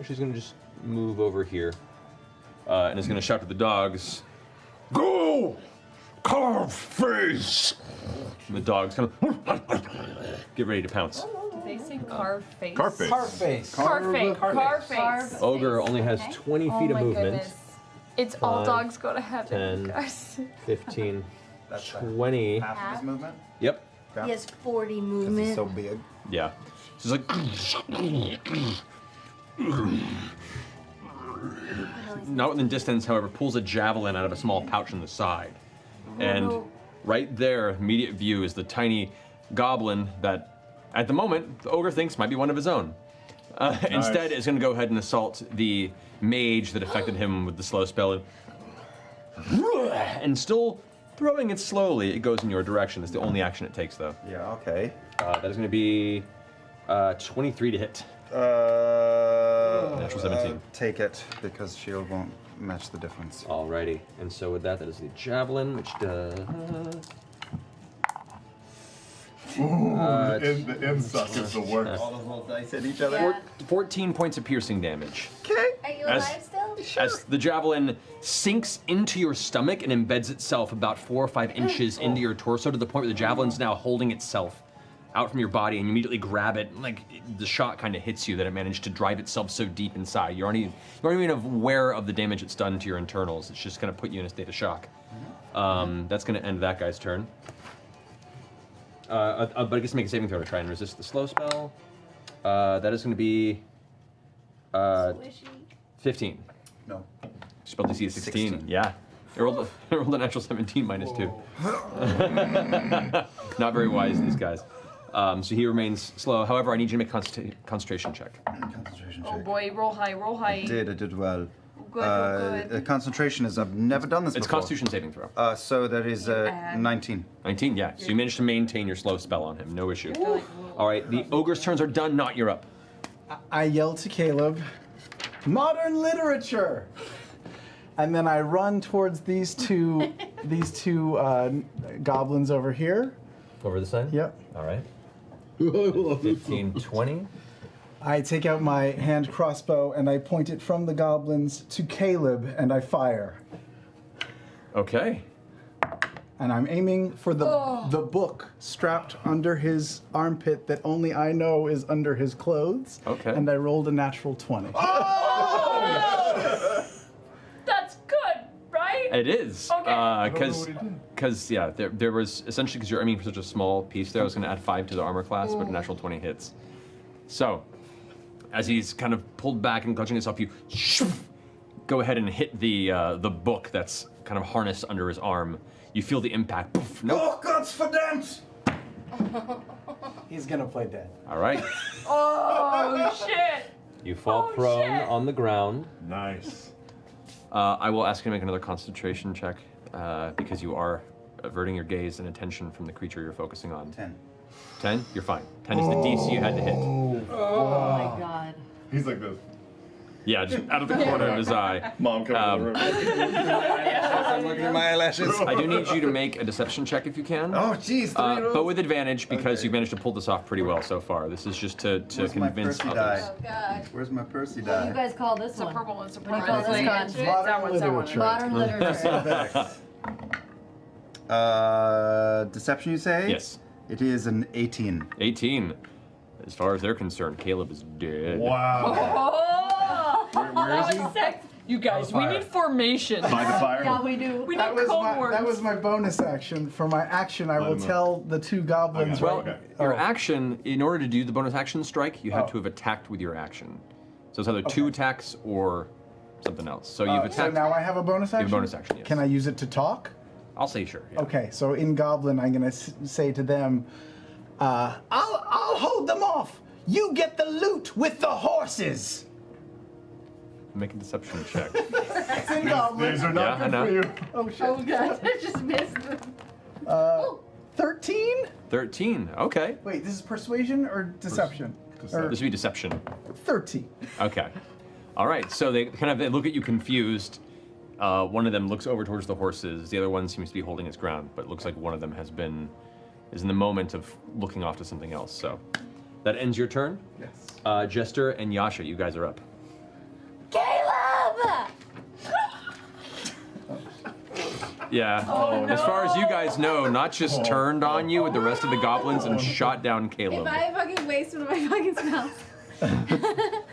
A: She's going to just move over here and is going to shout to the dogs, "Go! Carve face! The dogs kind of get ready to pounce.
F: Did they say carve face?
A: Carve face.
F: Carve face. Carve face.
A: Ogre only has 20 feet of
F: my
A: movement.
F: Goodness. It's all
A: 5,
F: dogs go to heaven,
A: 10,
F: guys.
A: 15,
C: That's
A: 20.
C: half of his movement?
A: Yep.
G: He has 40 movement.
C: He's so big.
A: Yeah. So it's like. Not within distance, however, pulls a javelin out of a small pouch on the side. And right there, immediate view, is the tiny goblin that, at the moment, the ogre thinks might be one of his own. Instead, is going to go ahead and assault the mage that affected him with the slow spell. And still throwing it slowly, it goes in your direction. It's the only action it takes, though.
C: Yeah, okay.
A: That is going to be 23 to hit. Natural 17.
I: Take it, because shield won't match the difference.
A: Alrighty, and so with that, that is the javelin, which does.
T: The end suck is the worst.
C: All those little dice at each other.
A: 14 points of piercing damage.
C: Okay.
D: Are you alive still?
A: As the javelin sinks into your stomach and embeds itself about 4 or 5 inches into your torso to the point where the javelin's now holding itself out from your body, and you immediately grab it. Like the shot kind of hits you that it managed to drive itself so deep inside. You aren't even aware of the damage it's done to your internals. It's just going to put you in a state of shock. That's going to end that guy's turn. But I guess make a saving throw to try and resist the slow spell. That is going to be 15.
C: No.
A: Spell DC is 16. Yeah. I rolled a natural 17 minus 2. Not very wise, these guys. So he remains slow. However, I need you to make a concentration check.
C: Concentration
F: Oh boy, roll high, roll high.
I: I did well.
F: Good.
I: Concentration is, I've never done this
A: It's
I: before.
A: Constitution saving throw.
I: So that is 19.
A: 19, yeah. So you managed to maintain your slow spell on him, no issue. All right, the ogre's turns are done, not you're up.
C: I yell to Caleb, modern literature! And then I run towards these two goblins over here.
A: Over the side?
C: Yep.
A: All right. 15, 20.
C: I take out my hand crossbow and I point it from the goblins to Caleb and I fire.
A: Okay.
C: And I'm aiming for the book strapped under his armpit that only I know is under his clothes.
A: Okay.
C: And I rolled a natural 20.
F: That's good, right?
A: It is.
F: Okay.
A: Because yeah, there was essentially, because you're aiming for such a small piece there, I was going to add 5 to the armor class, but a natural 20 hits. So, as he's kind of pulled back and clutching himself, you go ahead and hit the book that's kind of harnessed under his arm. You feel the impact. Poof, nope.
C: Oh, God's for dance! He's gonna play dead.
A: All right.
F: Oh shit!
A: You fall prone on the ground.
T: Nice.
A: I will ask you to make another concentration check because you are averting your gaze and attention from the creature you're focusing on.
I: 10.
A: 10? You're fine. 10 is the DC you had to hit.
K: Oh my god.
T: He's like this.
A: Yeah, just out of the corner of his eye.
T: Mom coming over.
I: I'm looking at my eyelashes.
A: I do need you to make a deception check if you can.
I: Oh, jeez, 3 rolls.
A: But with advantage because you've managed to pull this off pretty well so far. This is just to
I: Where's my
A: convince
I: Percy
A: others.
I: die?
F: Oh god.
I: Where's my Percy
K: What do you
I: die?
K: guys call this
F: It's a
K: one?
F: purple one. It's a
K: What do you
F: purple
K: call this
F: one.
K: one?
F: That one. That one.
K: Modern literature.
I: Deception, you say?
A: Yes.
I: It is an 18.
A: 18. As far as they're concerned, Caleb is dead.
T: Wow.
F: Where is he? You guys, we need formation.
T: By the fire?
F: Yeah, we do. We need
C: That was,
F: code words.
C: that was my bonus action. For my action, I
T: Let
C: will
T: him know.
C: tell the two goblins.
A: Well,
C: right-
A: your
C: Oh.
A: action, in order to do the bonus action strike, you had
C: Oh.
A: to have attacked with your action. So it's either 2 attacks or something else. So you've
C: So
A: attacked.
C: now I have a bonus
A: You have
C: action?
A: a bonus action, yes.
C: Can I use it to talk?
A: I'll say sure. Yeah.
C: Okay, so in Goblin, I'm gonna say to them, I'll hold them off. You get the loot with the horses.
A: Make a deception check.
C: It's in Goblin.
T: These are not
A: Yeah, I
T: good
A: know.
T: for you.
C: Oh shit.
F: Oh god, I just missed them.
C: 13?
A: 13. Okay.
C: Wait, this is persuasion or deception? Or
A: This would be deception.
C: 13.
A: Okay. All right. So they look at you confused. One of them looks over towards the horses. The other one seems to be holding its ground, but it looks like one of them is in the moment of looking off to something else. So that ends your turn.
C: Yes.
A: Jester and Yasha, you guys are up.
D: Caleb!
A: Yeah.
F: Oh,
A: As far as you
F: no.
A: guys know, not just turned on you with the rest of the goblins and shot down Caleb.
G: If I fucking waste one of my fucking spells. Caleb!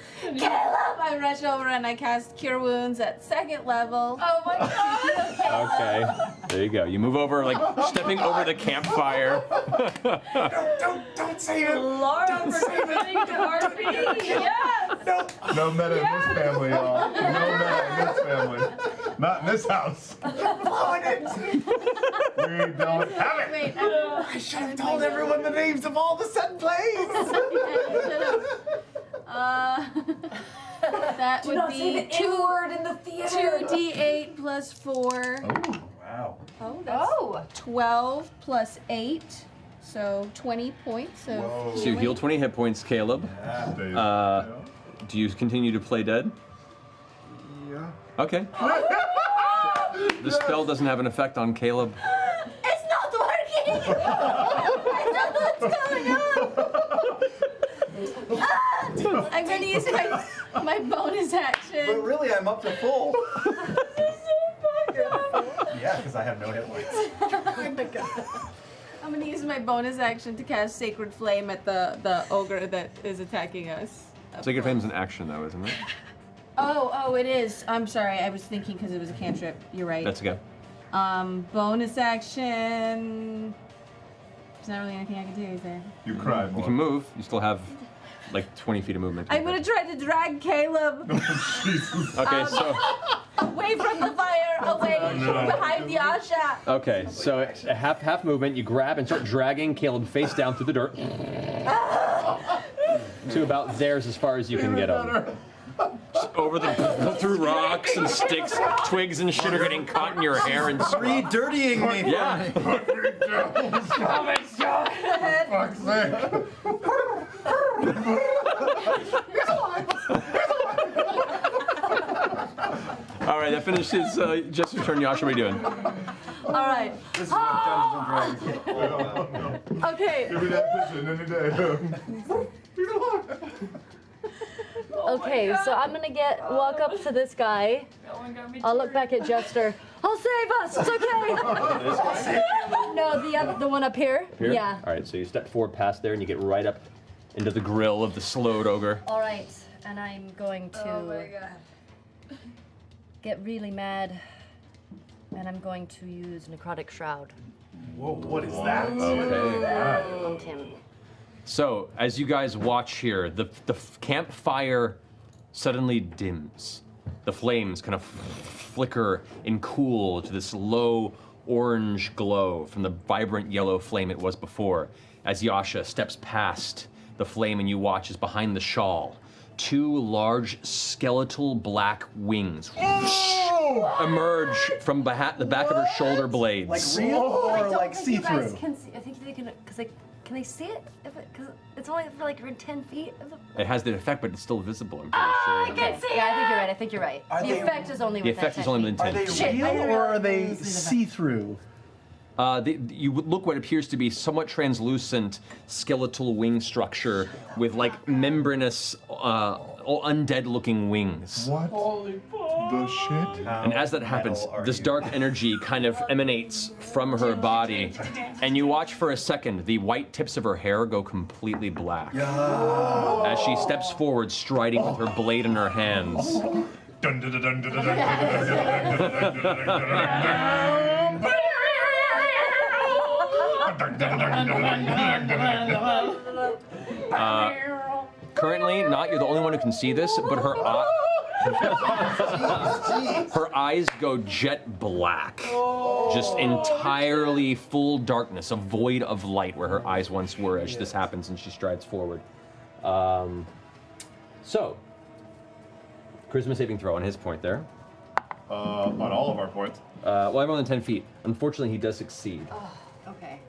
G: I rush over and I cast Cure Wounds at 2nd level.
F: Oh my god!
A: Okay. There you go. You move over, like stepping over the campfire.
I: Don't save it.
F: Laura for committing to RP. Yes.
T: No meta in this family, y'all. No meta in this family. Not in this house. We don't have it.
G: Wait,
J: I should have told everyone the names of all the set plays.
G: That
F: Do
G: would
F: not
G: be
F: say the N-word in the theater.
G: 2d8 plus 4.
I: Wow.
G: Oh, that's 12 plus 8. So 20 points of
A: So you heal 20 hit points, Caleb. Do you continue to play dead?
I: Yeah.
A: Okay. The spell doesn't have an effect on Caleb.
G: It's not working! I don't know what's going on! I'm gonna use my bonus action.
C: But really, I'm up to full. Yeah, because I have no hit points.
G: I'm gonna use my bonus action to cast Sacred Flame at the ogre that is attacking us.
A: Sacred Flame's an action, though, isn't it?
G: Oh, it is. I'm sorry, I was thinking because it was a cantrip. You're right.
A: That's okay.
G: Bonus action. There's not really anything I can do, is there?
T: You cried
A: You
T: more.
A: can move. You still have like 20 feet of movement.
G: I'm gonna try to drag Caleb
A: Okay, so
G: away from the fire, away behind the Asha.
A: okay, so half movement. You grab and start dragging Caleb face down through the dirt to about there's as far as you can get him. Over through rocks and sticks, twigs and shit are getting caught in your hair and
C: Re-dirtying me.
A: Yeah.
F: Oh my god!
T: Fuck's sake.
A: All right, that finishes Jester's turn. Yasha, what are you doing?
G: All right.
C: This is what Dungeons and Dragons.
G: Okay.
T: Give me that pigeon any day.
K: Okay, so I'm gonna walk up to this guy. I'll look back at Jester. I'll save us. It's okay. No, the one up here.
A: Here?
K: Yeah.
A: All right, so you step forward past there and you get right up into the grill of the slowed ogre.
K: All right, and I'm going to get really mad, and I'm going to use Necrotic Shroud.
T: Whoa, what is that?
A: Okay.
K: On Tim.
A: So, as you guys watch here, the campfire suddenly dims. The flames kind of flicker and cool to this low orange glow from the vibrant yellow flame it was before. As Yasha steps past the flame and you watch as behind the shawl, two large skeletal black wings emerge from the back of her shoulder blades.
C: Like real or like
K: You guys
C: see-through?
K: can see. I think they can, can they see it? Because it's only for like 10 feet of the.
A: It has the effect, but it's still visible, I'm pretty
K: I
A: sure.
K: can see. Yeah, I think you're right.
C: Are
K: The
C: they-
K: effect is only
A: The
K: within
A: effect
K: 10
A: is only
K: feet.
A: within 10
C: Are they
A: feet.
K: Shit, I
C: real
K: didn't
C: or are
K: realize
C: they
K: it was
C: see-through?
A: You would look what appears to be somewhat translucent skeletal wing structure with like membranous, undead-looking wings.
T: What the shit?
A: And as that happens, this dark energy kind of emanates from her body, and you watch for a second the white tips of her hair go completely black as she steps forward, striding with her blade in her hands.
T: Dun, dun, dun, dun, dun, dun, dun, dun, dun, dun, dun, dun.
A: Currently, you're the only one who can see this, but her eyes go jet black. Just entirely full darkness, a void of light where her eyes once were as this happens and she strides forward. So, charisma saving throw on his point there.
T: On all of our points.
A: Well, I'm on 10 feet. Unfortunately, he does succeed.
K: Okay.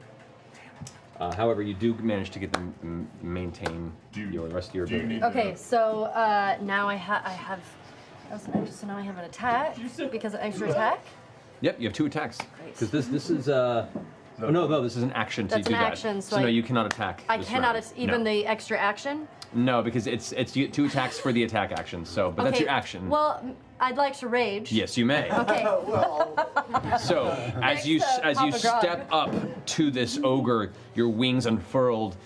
A: However, you do manage to get them maintain the rest of your ability.
K: Okay, so now I have. So now I have an attack because of extra attack.
A: Yep, you have 2 attacks. Because this is oh, no, this is an action to
K: That's
A: do
K: an
A: that.
K: action,
A: So
K: so
A: no,
K: I-
A: you cannot attack.
K: I
A: this
K: cannot
A: round.
K: even
A: No.
K: the extra action.
A: No, because it's you get 2 attacks for the attack action. So, but that's
K: Okay,
A: your action.
K: Well, I'd like to rage.
A: Yes, you may.
K: Okay.
A: So as you step up to this ogre, your wings unfurled.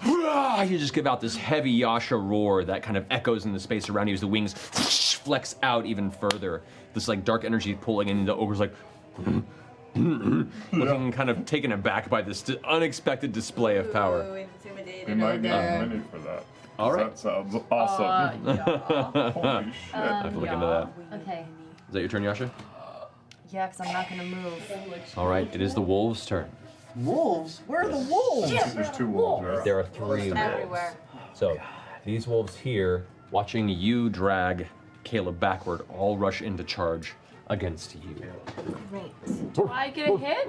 A: You just give out this heavy Yasha roar that kind of echoes in the space around you as the wings flex out even further. This like dark energy pulling in, the ogre's like looking kind of taken aback by this unexpected display of power.
T: We might get a minute for that.
A: All right.
T: That sounds awesome. Holy shit.
A: I have to look into that.
K: Okay.
A: Is that your turn, Yasha?
K: Yeah, because I'm not going to move.
A: All right, it is the wolves' turn.
J: Wolves? Where are the wolves?
T: There's 2 wolves, right?
A: There are 3 wolves.
K: Everywhere.
A: So these wolves here, watching you drag Caleb backward, all rush into charge against you.
K: Great.
F: Do I get a hit?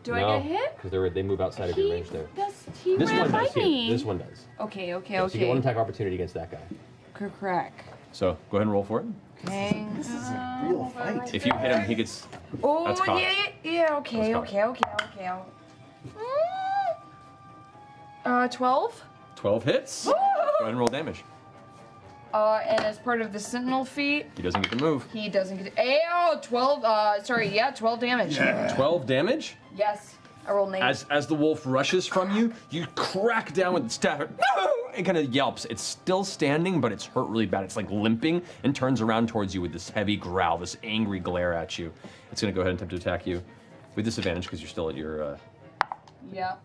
F: Do I get a hit?
A: Because they move outside of your range there.
F: He
A: This
F: ran
A: one
F: by
A: does. Here.
F: me.
A: This one does.
F: Okay, okay,
A: So you get one
F: okay.
A: attack opportunity against that guy.
F: Crack.
A: So go ahead and roll for it.
F: Okay.
J: This is a real fight.
A: If you hit him, he gets.
F: Oh,
A: That's cocked.
F: yeah, okay,
A: That's
F: okay. 12?
A: 12 hits. Go ahead and roll damage.
F: And as part of the Sentinel feat,
A: He doesn't get to move.
F: he doesn't get. 12. 12 damage.
A: 12 damage.
F: Yes, I rolled an 8.
A: As the wolf rushes from you, you crack down with the staff. It kind of yelps. It's still standing, but it's hurt really bad. It's like limping and turns around towards you with this heavy growl, this angry glare at you. It's going to go ahead and attempt to attack you with disadvantage because you're still at your
F: Yeah.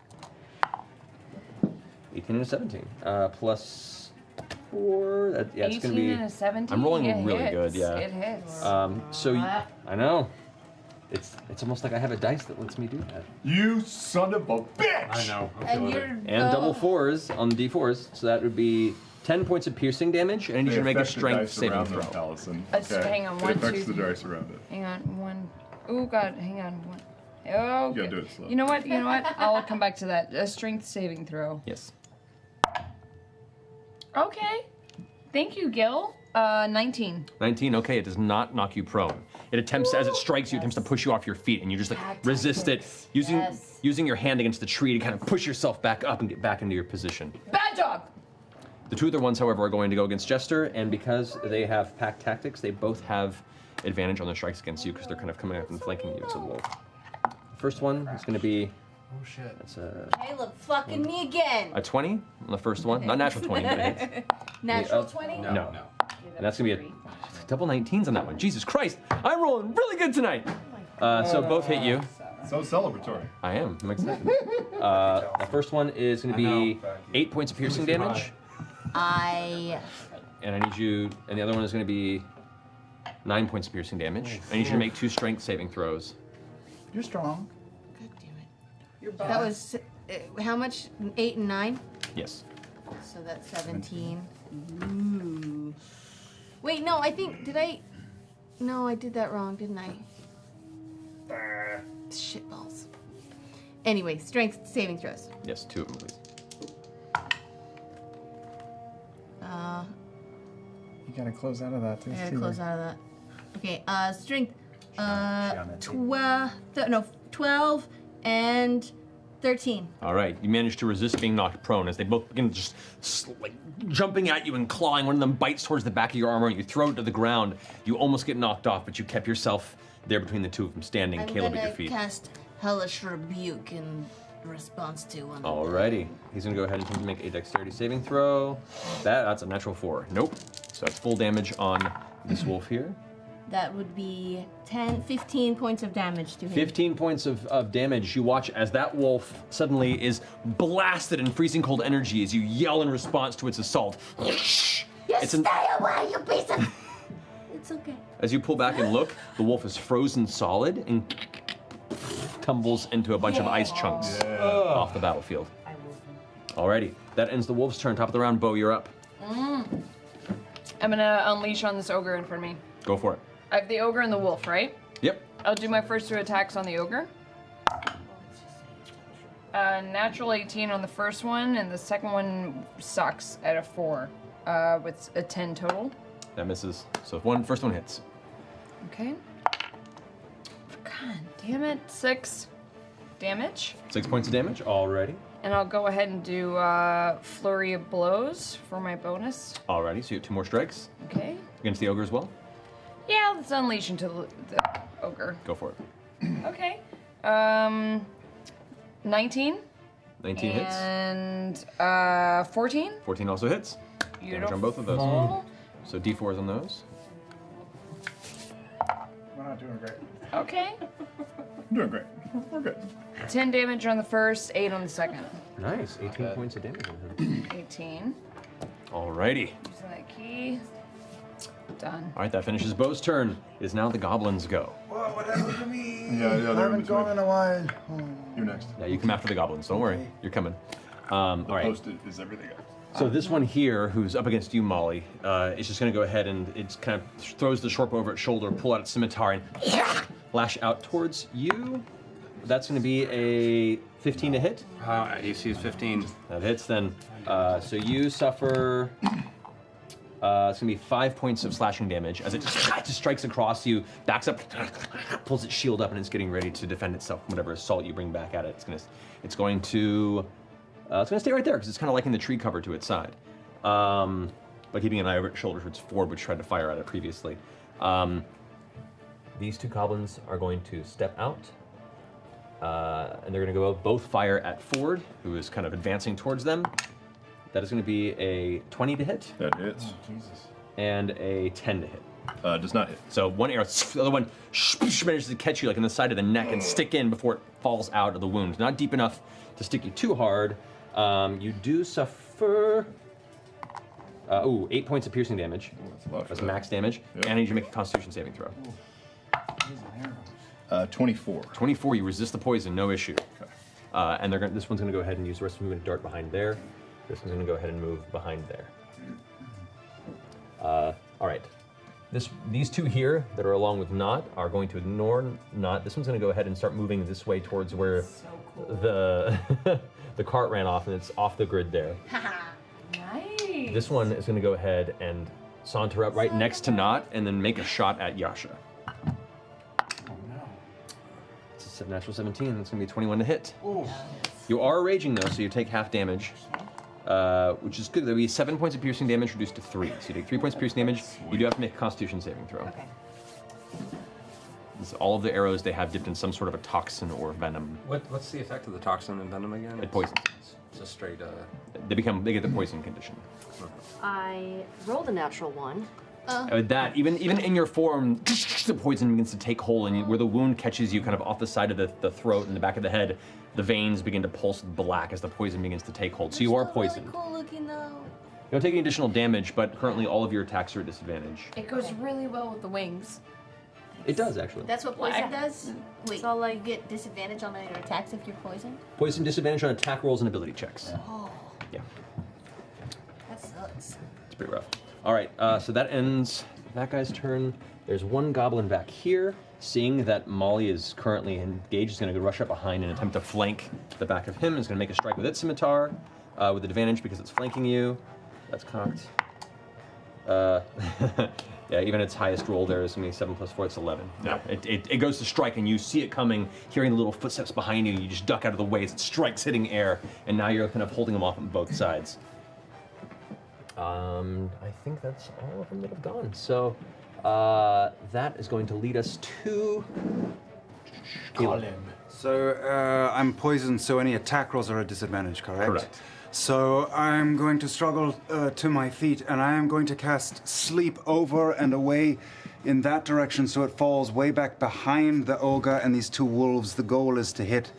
A: 18 and a 17. Plus 4. Yeah, it's going to
F: 18
A: be.
F: and a 17.
A: I'm rolling
F: It
A: really
F: hits.
A: good. Yeah.
F: It hits.
A: So I know. It's almost like I have a dice that lets me do that.
T: You son of a bitch!
A: I know.
F: And you're.
A: And double 4s on the d4s, so that would be 10 points of piercing damage, and I need you to make a strength saving throw.
T: Allison.
F: Hang on,
T: It
F: 1,
T: affects
F: 2,
T: the dice around it.
F: Hang on, 1. Oh God, hang on. 1. Oh.
T: You gotta do it slow.
F: You know what? I'll come back to that. A strength saving throw.
A: Yes.
F: Okay. Thank you, Gil. 19.
A: 19, okay, it does not knock you prone. It attempts, as it strikes you, it attempts to push you off your feet, and you just like resist it, using your hand against the tree to kind of push yourself back up and get back into your position.
F: Bad job.
A: The 2 other ones, however, are going to go against Jester, and because they have pack tactics, they both have advantage on their strikes against you because they're kind of coming up and flanking you as a wolf. The first one is going to be. Oh shit. That's
G: Caleb, fucking me again.
A: a 20 on the first one. Not natural 20, but it hits.
G: Natural 20?
A: No. And that's going to be a double 19s on that one. Jesus Christ, I'm rolling really good tonight. So both hit you.
T: So celebratory.
A: I am. I'm excited. The first one is going to be 8 points of piercing damage.
G: I.
A: And I need you, and the other one is going to be 9 points of piercing damage. I need you to make 2 strength saving throws.
J: You're strong.
G: That was how much? 8 and 9.
A: Yes.
G: So that's 17. Ooh. Wait, no. I think did I? No, I did that wrong, didn't I? Shitballs. Anyway, strength saving throws.
A: Yes, 2 of them, please.
C: You gotta close out of that too.
G: I gotta close out of that. Okay, strength. 12 and 13.
A: All right, you manage to resist being knocked prone as they both begin just like jumping at you and clawing. One of them bites towards the back of your armor, and you throw it to the ground. You almost get knocked off, but you kept yourself there between the 2 of them, standing,
G: I'm
A: Caleb at
G: gonna
A: your feet.
G: cast Hellish Rebuke in response to one.
A: Alrighty, he's gonna go ahead and attempt to make a dexterity saving throw. That's a natural 4. Nope. So that's full damage on this wolf here.
G: That would be 15 points of damage to him.
A: 15 points of damage. You watch as that wolf suddenly is blasted in freezing cold energy as you yell in response to its assault.
G: Stay away, you piece of... It's okay.
A: As you pull back and look, the wolf is frozen solid and tumbles into a bunch of ice chunks off the battlefield. Alrighty, that ends the wolf's turn. Top of the round, Bo, you're up.
F: I'm gonna unleash on this ogre in front of me.
A: Go for it.
F: I have the ogre and the wolf, right?
A: Yep.
F: I'll do my first 2 attacks on the ogre. Natural 18 on the first one, and the second one sucks at a 4, with a 10 total.
A: That misses. So first one hits.
F: Okay. God damn it. 6 damage.
A: 6 points of damage. Already.
F: And I'll go ahead and do Flurry of Blows for my bonus.
A: Alrighty, so you have 2 more strikes.
F: Okay.
A: Against the ogre as well?
F: Yeah, let's unleash into the ogre.
A: Go for it.
F: Okay. 19.
A: 19 hits.
F: And 14.
A: 14 also hits. Damage on both of those.
F: Beautiful.
A: So D4s on those.
C: We're not doing great.
F: Okay.
B: I'm doing great. We're good.
F: 10 damage on the first, 8 on the second.
A: Nice, 18 points of damage on him.
F: 18.
A: Alrighty.
F: Using that key. Done.
A: Alright, that finishes Bo's turn. It is now the goblins go.
I: Whoa, what happened to me?
B: Yeah,
I: I
B: they're in
I: haven't gone
B: between.
I: in a while. Oh.
B: You're next.
A: Yeah, you come after the goblins. Don't worry. You're coming. Alright.
B: Post-it is everything else.
A: So this one here, who's up against you, Molly, is just going to go ahead and it kind of throws the short bow over its shoulder, pull out its scimitar, and lash out towards you. That's going to be a 15 to hit.
H: AC is 15.
A: That hits then. So you suffer. It's going to be 5 points of slashing damage as it just strikes across you, backs up, pulls its shield up, and it's getting ready to defend itself from whatever assault you bring back at it. It's going to stay right there because it's kind of liking the tree cover to its side, by keeping an eye over its shoulder towards Ford, which tried to fire at it previously. These 2 goblins are going to step out, and they're going to go both fire at Ford, who is kind of advancing towards them. That is going to be a 20 to hit.
B: That hits.
A: Oh, Jesus. And a 10 to hit.
B: Does not hit.
A: So one arrow, the other one manages to catch you like in the side of the neck and stick in before it falls out of the wound. Not deep enough to stick you too hard. You do suffer 8 points of piercing damage. That's max damage. Yep. And I need you to make a Constitution saving throw.
B: 24.
A: 24, you resist the poison, no issue. Okay. And this one's going to go ahead and use the rest of movement to dart behind there. This one's going to go ahead and move behind there. All right. These 2 here that are along with Not are going to ignore Not. This one's going to go ahead and start moving this way towards where the the cart ran off, and it's off the grid there.
F: Nice.
A: This one is going to go ahead and saunter up right next to Not and then make a shot at Yasha. It's a natural 17. That's going to be 21 to hit.
J: Ooh.
A: You are raging though, so you take half damage, which is good. There'll be 7 points of piercing damage reduced to 3. So you take 3 points of piercing damage. You do have to make a Constitution saving throw.
R: Okay.
A: All of the arrows they have dipped in some sort of a toxin or venom.
H: What's the effect of the toxin and venom again?
A: It poisons.
H: It's a straight.
A: They get the poison condition.
K: I rolled a natural 1.
A: With that, even in your form, the poison begins to take hold, and where the wound catches you, kind of off the side of the throat and the back of the head, the veins begin to pulse black as the poison begins to take hold. So you are poisoned.
G: Really cool looking though.
A: You don't take any additional damage, but currently all of your attacks are at disadvantage.
F: It goes really well with the wings.
A: It does actually.
G: That's what poison
F: Like-
G: does? Wait,
K: So, like-
G: you get disadvantage on your attacks if you're poisoned?
A: Poison disadvantage on attack rolls and ability checks.
G: Oh,
A: Yeah,
G: that sucks.
A: it's pretty rough. All right, so that ends that guy's turn. There's one goblin back here. Seeing that Molly is currently engaged, is going to rush up behind and attempt to flank the back of him. Is going to make a strike with its scimitar with advantage because it's flanking you. That's cocked. Yeah, even its highest roll there is going to be 7 plus 4, it's 11. No, it goes to strike, and you see it coming, hearing the little footsteps behind you. You just duck out of the way as it strikes, hitting air, and now you're kind of holding them off on both sides. I think that's all of them that have gone. So that is going to lead us to Caleb.
I: So I'm poisoned, so any attack rolls are a disadvantage, correct?
A: Correct.
I: So I'm going to struggle to my feet, and I am going to cast Sleep over and away in that direction, so it falls way back behind the ogre and these 2 wolves. The goal is to get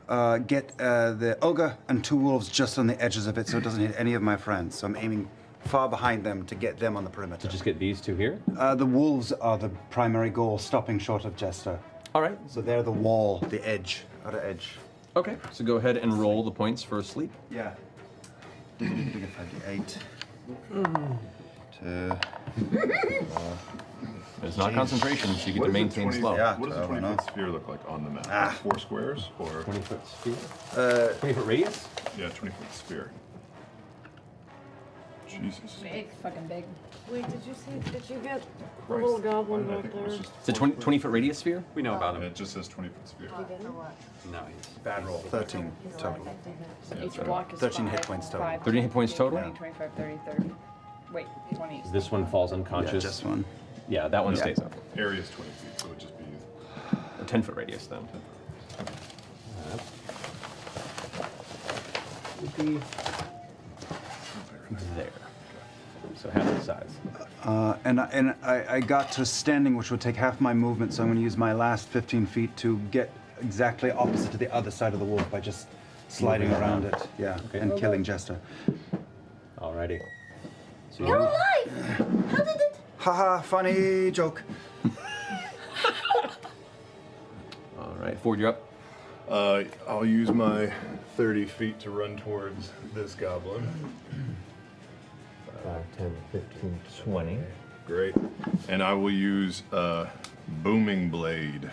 I: the ogre and 2 wolves just on the edges of it, so it doesn't hit any of my friends. So I'm aiming far behind them to get them on the perimeter.
A: To just get these 2 here?
I: The wolves are the primary goal, stopping short of Jester.
A: All right.
I: So they're the wall, the edge, outer edge.
A: Okay, so go ahead and roll the points for sleep.
I: Yeah. 58.
A: It's not concentration, so you get to maintain slow.
B: What does a 20-foot sphere look like on the map? 4 squares or
A: 20-foot sphere? 20-foot radius?
B: Yeah, 20-foot sphere. Jesus.
F: Big, fucking big.
K: Wait, did you get the little goblin back there?
A: It's a 20-foot radius sphere?
W: We know about him.
B: It just says 20-foot sphere.
W: No, he's
I: Bad roll. 13 total.
F: So each block is
I: 13 hit
F: 5,
I: points total.
F: 5,
A: 13 hit points total?
F: 20, 25, 30, 30. Wait, 20.
A: This one falls unconscious.
I: Yeah, just one.
A: Yeah, that one stays up.
B: Area's 20 feet, so it would just be
A: A 10-foot radius then. Would be there. So half the size.
I: And I got to standing, which would take half my movement, so I'm going to use my last 15 feet to get exactly opposite to the other side of the wolf by just sliding
A: Moving
I: around
A: around.
I: it. Yeah,
A: Okay.
I: and killing Jester.
A: Alrighty. So
G: You're alive! How did it?
I: Haha, funny joke.
A: Alright, Ford, you're up.
B: I'll use my 30 feet to run towards this goblin.
A: 5, 10, 15, 20.
B: Great. And I will use Booming Blade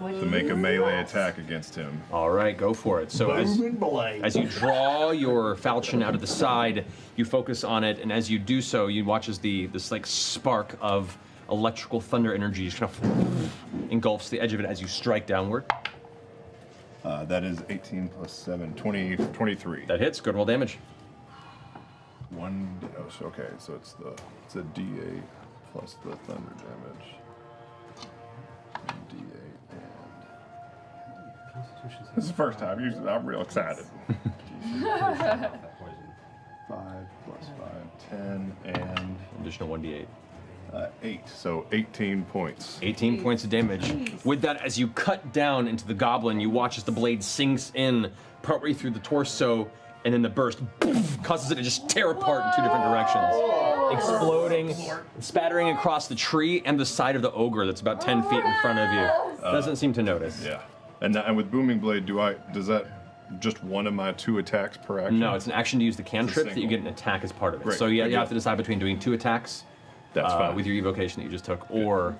B: to make a melee attack against him.
A: All right, go for it. So as you draw your falchion out of the side, you focus on it, and as you do so, you watch as this like spark of electrical thunder energy just kind of engulfs the edge of it as you strike downward.
B: That is 18 plus 7, 23.
A: That hits. Good roll damage.
B: Okay, so it's a D8 plus the thunder damage. And D8 and. This is the first time. Usually, I'm real excited. 5 plus 5, 10, and
A: additional 1d8.
B: 8, so 18 points.
A: 18 points of damage. With that, as you cut down into the goblin, you watch as the blade sinks in partway through the torso, and then the burst causes it to just tear apart in 2 different directions, exploding, spattering across the tree and the side of the ogre that's about 10 feet in front of you. Doesn't seem to notice.
B: Yeah, and with Booming Blade, does that just one of my 2 attacks per action?
A: No, it's an action to use the cantrip that you get an attack as part of it.
B: Great.
A: So you have to decide between doing 2 attacks.
B: That's fine.
A: With your evocation that you just took, or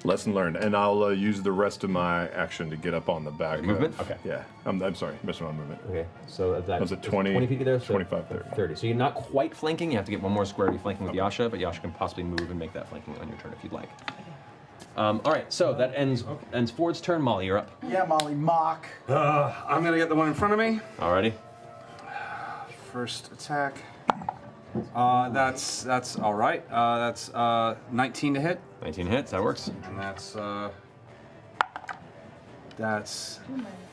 B: lesson learned. And I'll use the rest of my action to get up on the back.
A: Movement?
B: Okay. Yeah. I'm sorry, missing my movement.
A: Okay, so that
B: was a 20
A: feet there, so
B: 25, 30.
A: 30. So you're not quite flanking. You have to get one more square to be flanking with Yasha, but Yasha can possibly move and make that flanking on your turn if you'd like. All right, so that ends Ford's turn. Molly, you're up.
C: Yeah, Molly, mock.
W: I'm gonna get the one in front of me.
A: Alrighty.
W: First attack. That's all right. That's 19 to hit.
A: 19 hits. That works.
W: And that's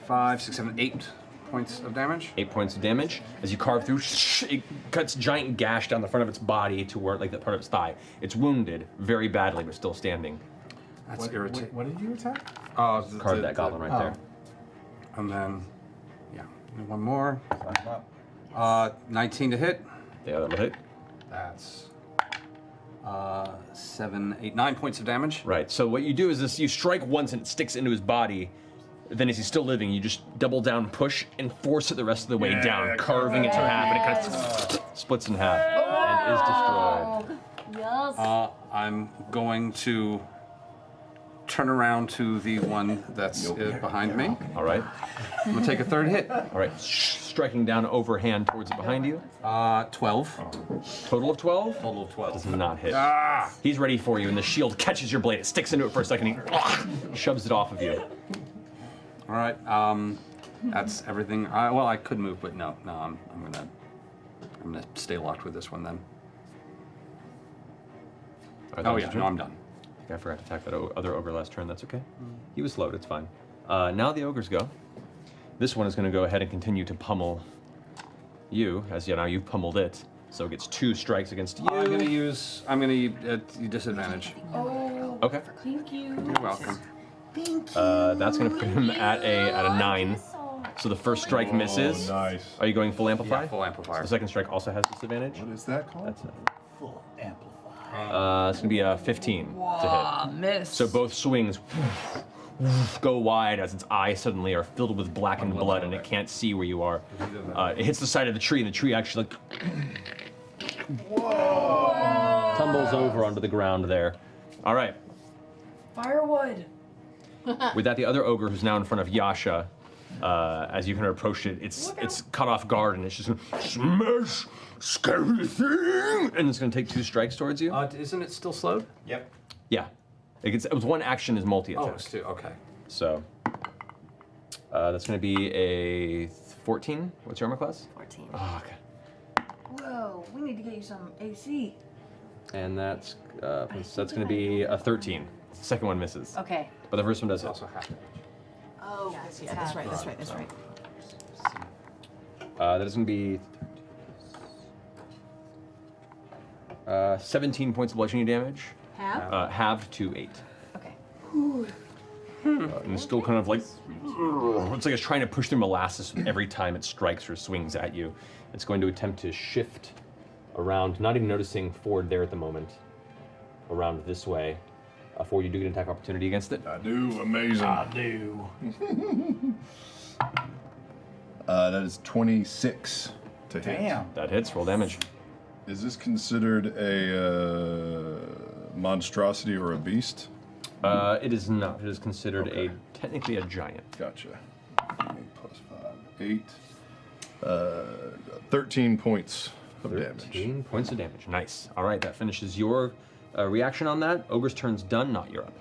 W: 5, 6, 7, 8 points of damage.
A: 8 points of damage. As you carve through, it cuts a giant gash down the front of its body to where, like, that part of its thigh. It's wounded very badly, but still standing.
W: That's irritating.
C: What did you attack?
A: Carve that goblin right there.
W: And then, yeah, one more. 19 to hit.
A: Yeah, that'll hit.
W: That's 7, 8, 9 points of damage.
A: Right. So what you do is this: you strike once and it sticks into his body. Then, as he's still living, you just double down, push, and force it the rest of the way down, carving it to half, and it kind of splits in half and is destroyed.
D: Yes.
W: I'm going to turn around to the one that's behind me.
A: All right.
W: I'm gonna take a third hit.
A: All right. Striking down overhand towards it behind you.
W: 12.
A: Total of 12?
W: Total of 12.
A: Does not hit.
W: Ah!
A: He's ready for you, and the shield catches your blade. It sticks into it for a second. He shoves it off of you.
W: All right. That's everything. Well, I could move, but no. I'm gonna stay locked with this one then.
A: Right,
W: Oh yeah, no, I'm done.
A: I think I forgot to attack that other ogre last turn. That's okay. He was slowed. It's fine. Now the ogres go. This one is going to go ahead and continue to pummel you, as now you've pummeled it. So it gets 2 strikes against you.
W: I'm gonna use disadvantage.
F: Oh.
A: Okay.
F: Thank you.
W: You're welcome.
A: That's going to put him at a 9. So the first strike misses.
B: Nice.
A: Are you going full amplify?
W: Yeah, full amplifier.
A: So the second strike also has disadvantage.
B: What is that called?
A: That's
C: Full amplify.
A: it's going to be a 15 to hit.
F: Miss.
A: So both swings go wide as its eyes suddenly are filled with blackened blood and it can't see where you are. It hits the side of the tree and the tree actually tumbles over onto the ground there. All right.
F: Firewood.
A: With that, the other ogre who's now in front of Yasha As you kind of approach it, it's caught off guard and it's just gonna smash, scary thing, and it's gonna take 2 strikes towards you.
H: Isn't it still slowed?
A: Yep. Yeah, it was 1 action is multi-attack.
H: Oh, it's 2. Okay.
A: So that's gonna be a 14. What's your armor class?
K: 14.
A: Oh, okay.
G: Whoa, we need to get you some AC.
A: And that's gonna be a 13. The second one misses.
K: Okay.
A: But the first one does
H: also half.
G: Oh, yeah, that's right.
A: That is gonna be 17 points of bludgeoning damage.
G: Halved?
A: Halved to 8.
K: Okay.
A: And it's still kind of like, it's like it's trying to push through molasses every time it strikes or swings at you. It's going to attempt to shift around, not even noticing Ford there at the moment, around this way. Ford, you do get an attack opportunity against it.
B: I do. Amazing.
A: I do.
B: That is 26 to hit.
C: Damn.
A: That hits. Roll damage.
B: Is this considered a monstrosity or a beast?
A: It is not. It is considered technically a giant.
B: Gotcha. 8 plus 5, 8. 13 points of damage.
A: 13 points of damage. Nice. All right, that finishes your reaction on that. Ogre's turn's done. Not you're up.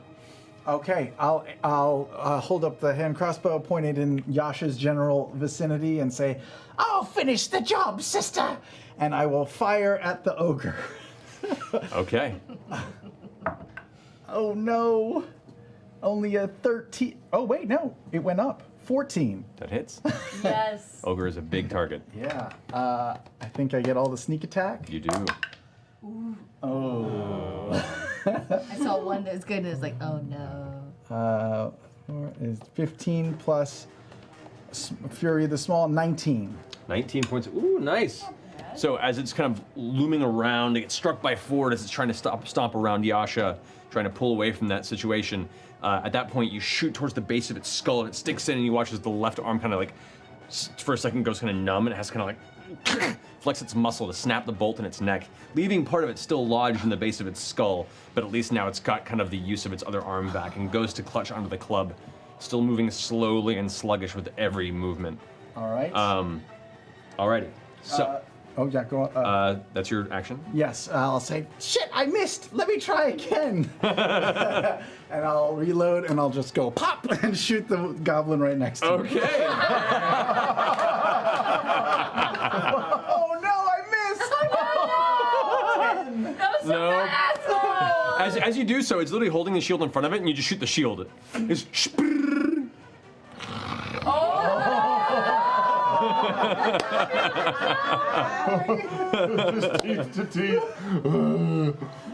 C: Okay, I'll hold up the hand crossbow pointed in Yasha's general vicinity and say, "I'll finish the job, sister!" And I will fire at the ogre.
A: Okay.
C: Oh no. Only a 13. Oh wait, no. It went up. 14.
A: That hits.
K: Yes.
A: Ogre is a big target.
C: Yeah. I think I get all the sneak attack.
A: You do.
C: Oh.
E: I saw one that was good and it was like, oh no.
C: Is 15 plus Fury of the Small, 19.
A: 19 points. Ooh, nice. So as it's kind of looming around, it gets struck by Ford as it's trying to stomp around Yasha, trying to pull away from that situation. At that point, you shoot towards the base of its skull, and it sticks in, and you watch as the left arm kind of like, for a second, goes kind of numb, and it has to kind of like flex its muscle to snap the bolt in its neck, leaving part of it still lodged in the base of its skull, but at least now it's got kind of the use of its other arm back, and goes to clutch onto the club, still moving slowly and sluggish with every movement.
C: All right.
A: Alrighty. So.
C: Oh, yeah, go on.
A: That's your action?
C: Yes, I'll say, shit, I missed. Let me try again. And I'll reload and I'll just go pop and shoot the goblin right next to me.
A: Okay.
C: Oh no, I missed.
A: No. As you do so, it's literally holding the shield in front of it, and you just shoot the shield. It's
T: Just teeth to teeth.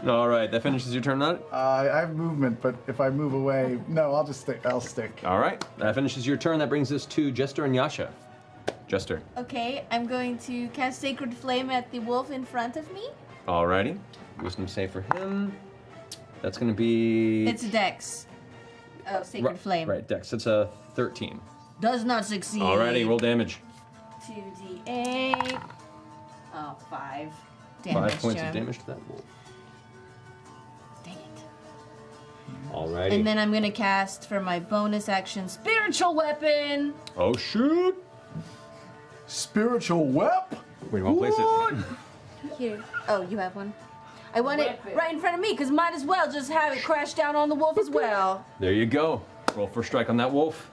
A: All right, that finishes your turn, not?
C: I have movement, but if I move away, no, I'll just stick. I'll stick.
A: All right, that finishes your turn. That brings us to Jester and Yasha. Jester.
G: Okay, I'm going to cast Sacred Flame at the wolf in front of me.
A: Alrighty. Wisdom save for him. That's going to be.
G: It's Dex. Oh, Sacred Flame.
A: Right, Dex. It's a 13.
G: Does not succeed.
A: Alrighty, roll damage.
G: 2d8. Oh, 5 damage.
A: 5 points
G: to
A: of
G: him.
A: damage to that wolf.
G: Dang it.
A: Alrighty.
G: And then I'm gonna cast for my bonus action Spiritual Weapon.
A: Oh, shoot!
C: Spiritual Wep?
A: Where do you want to place it?
G: Here. Oh, you have one? I want it right in front of me, because might as well just have it crash down on the wolf as well.
A: There you go. Roll for strike on that wolf.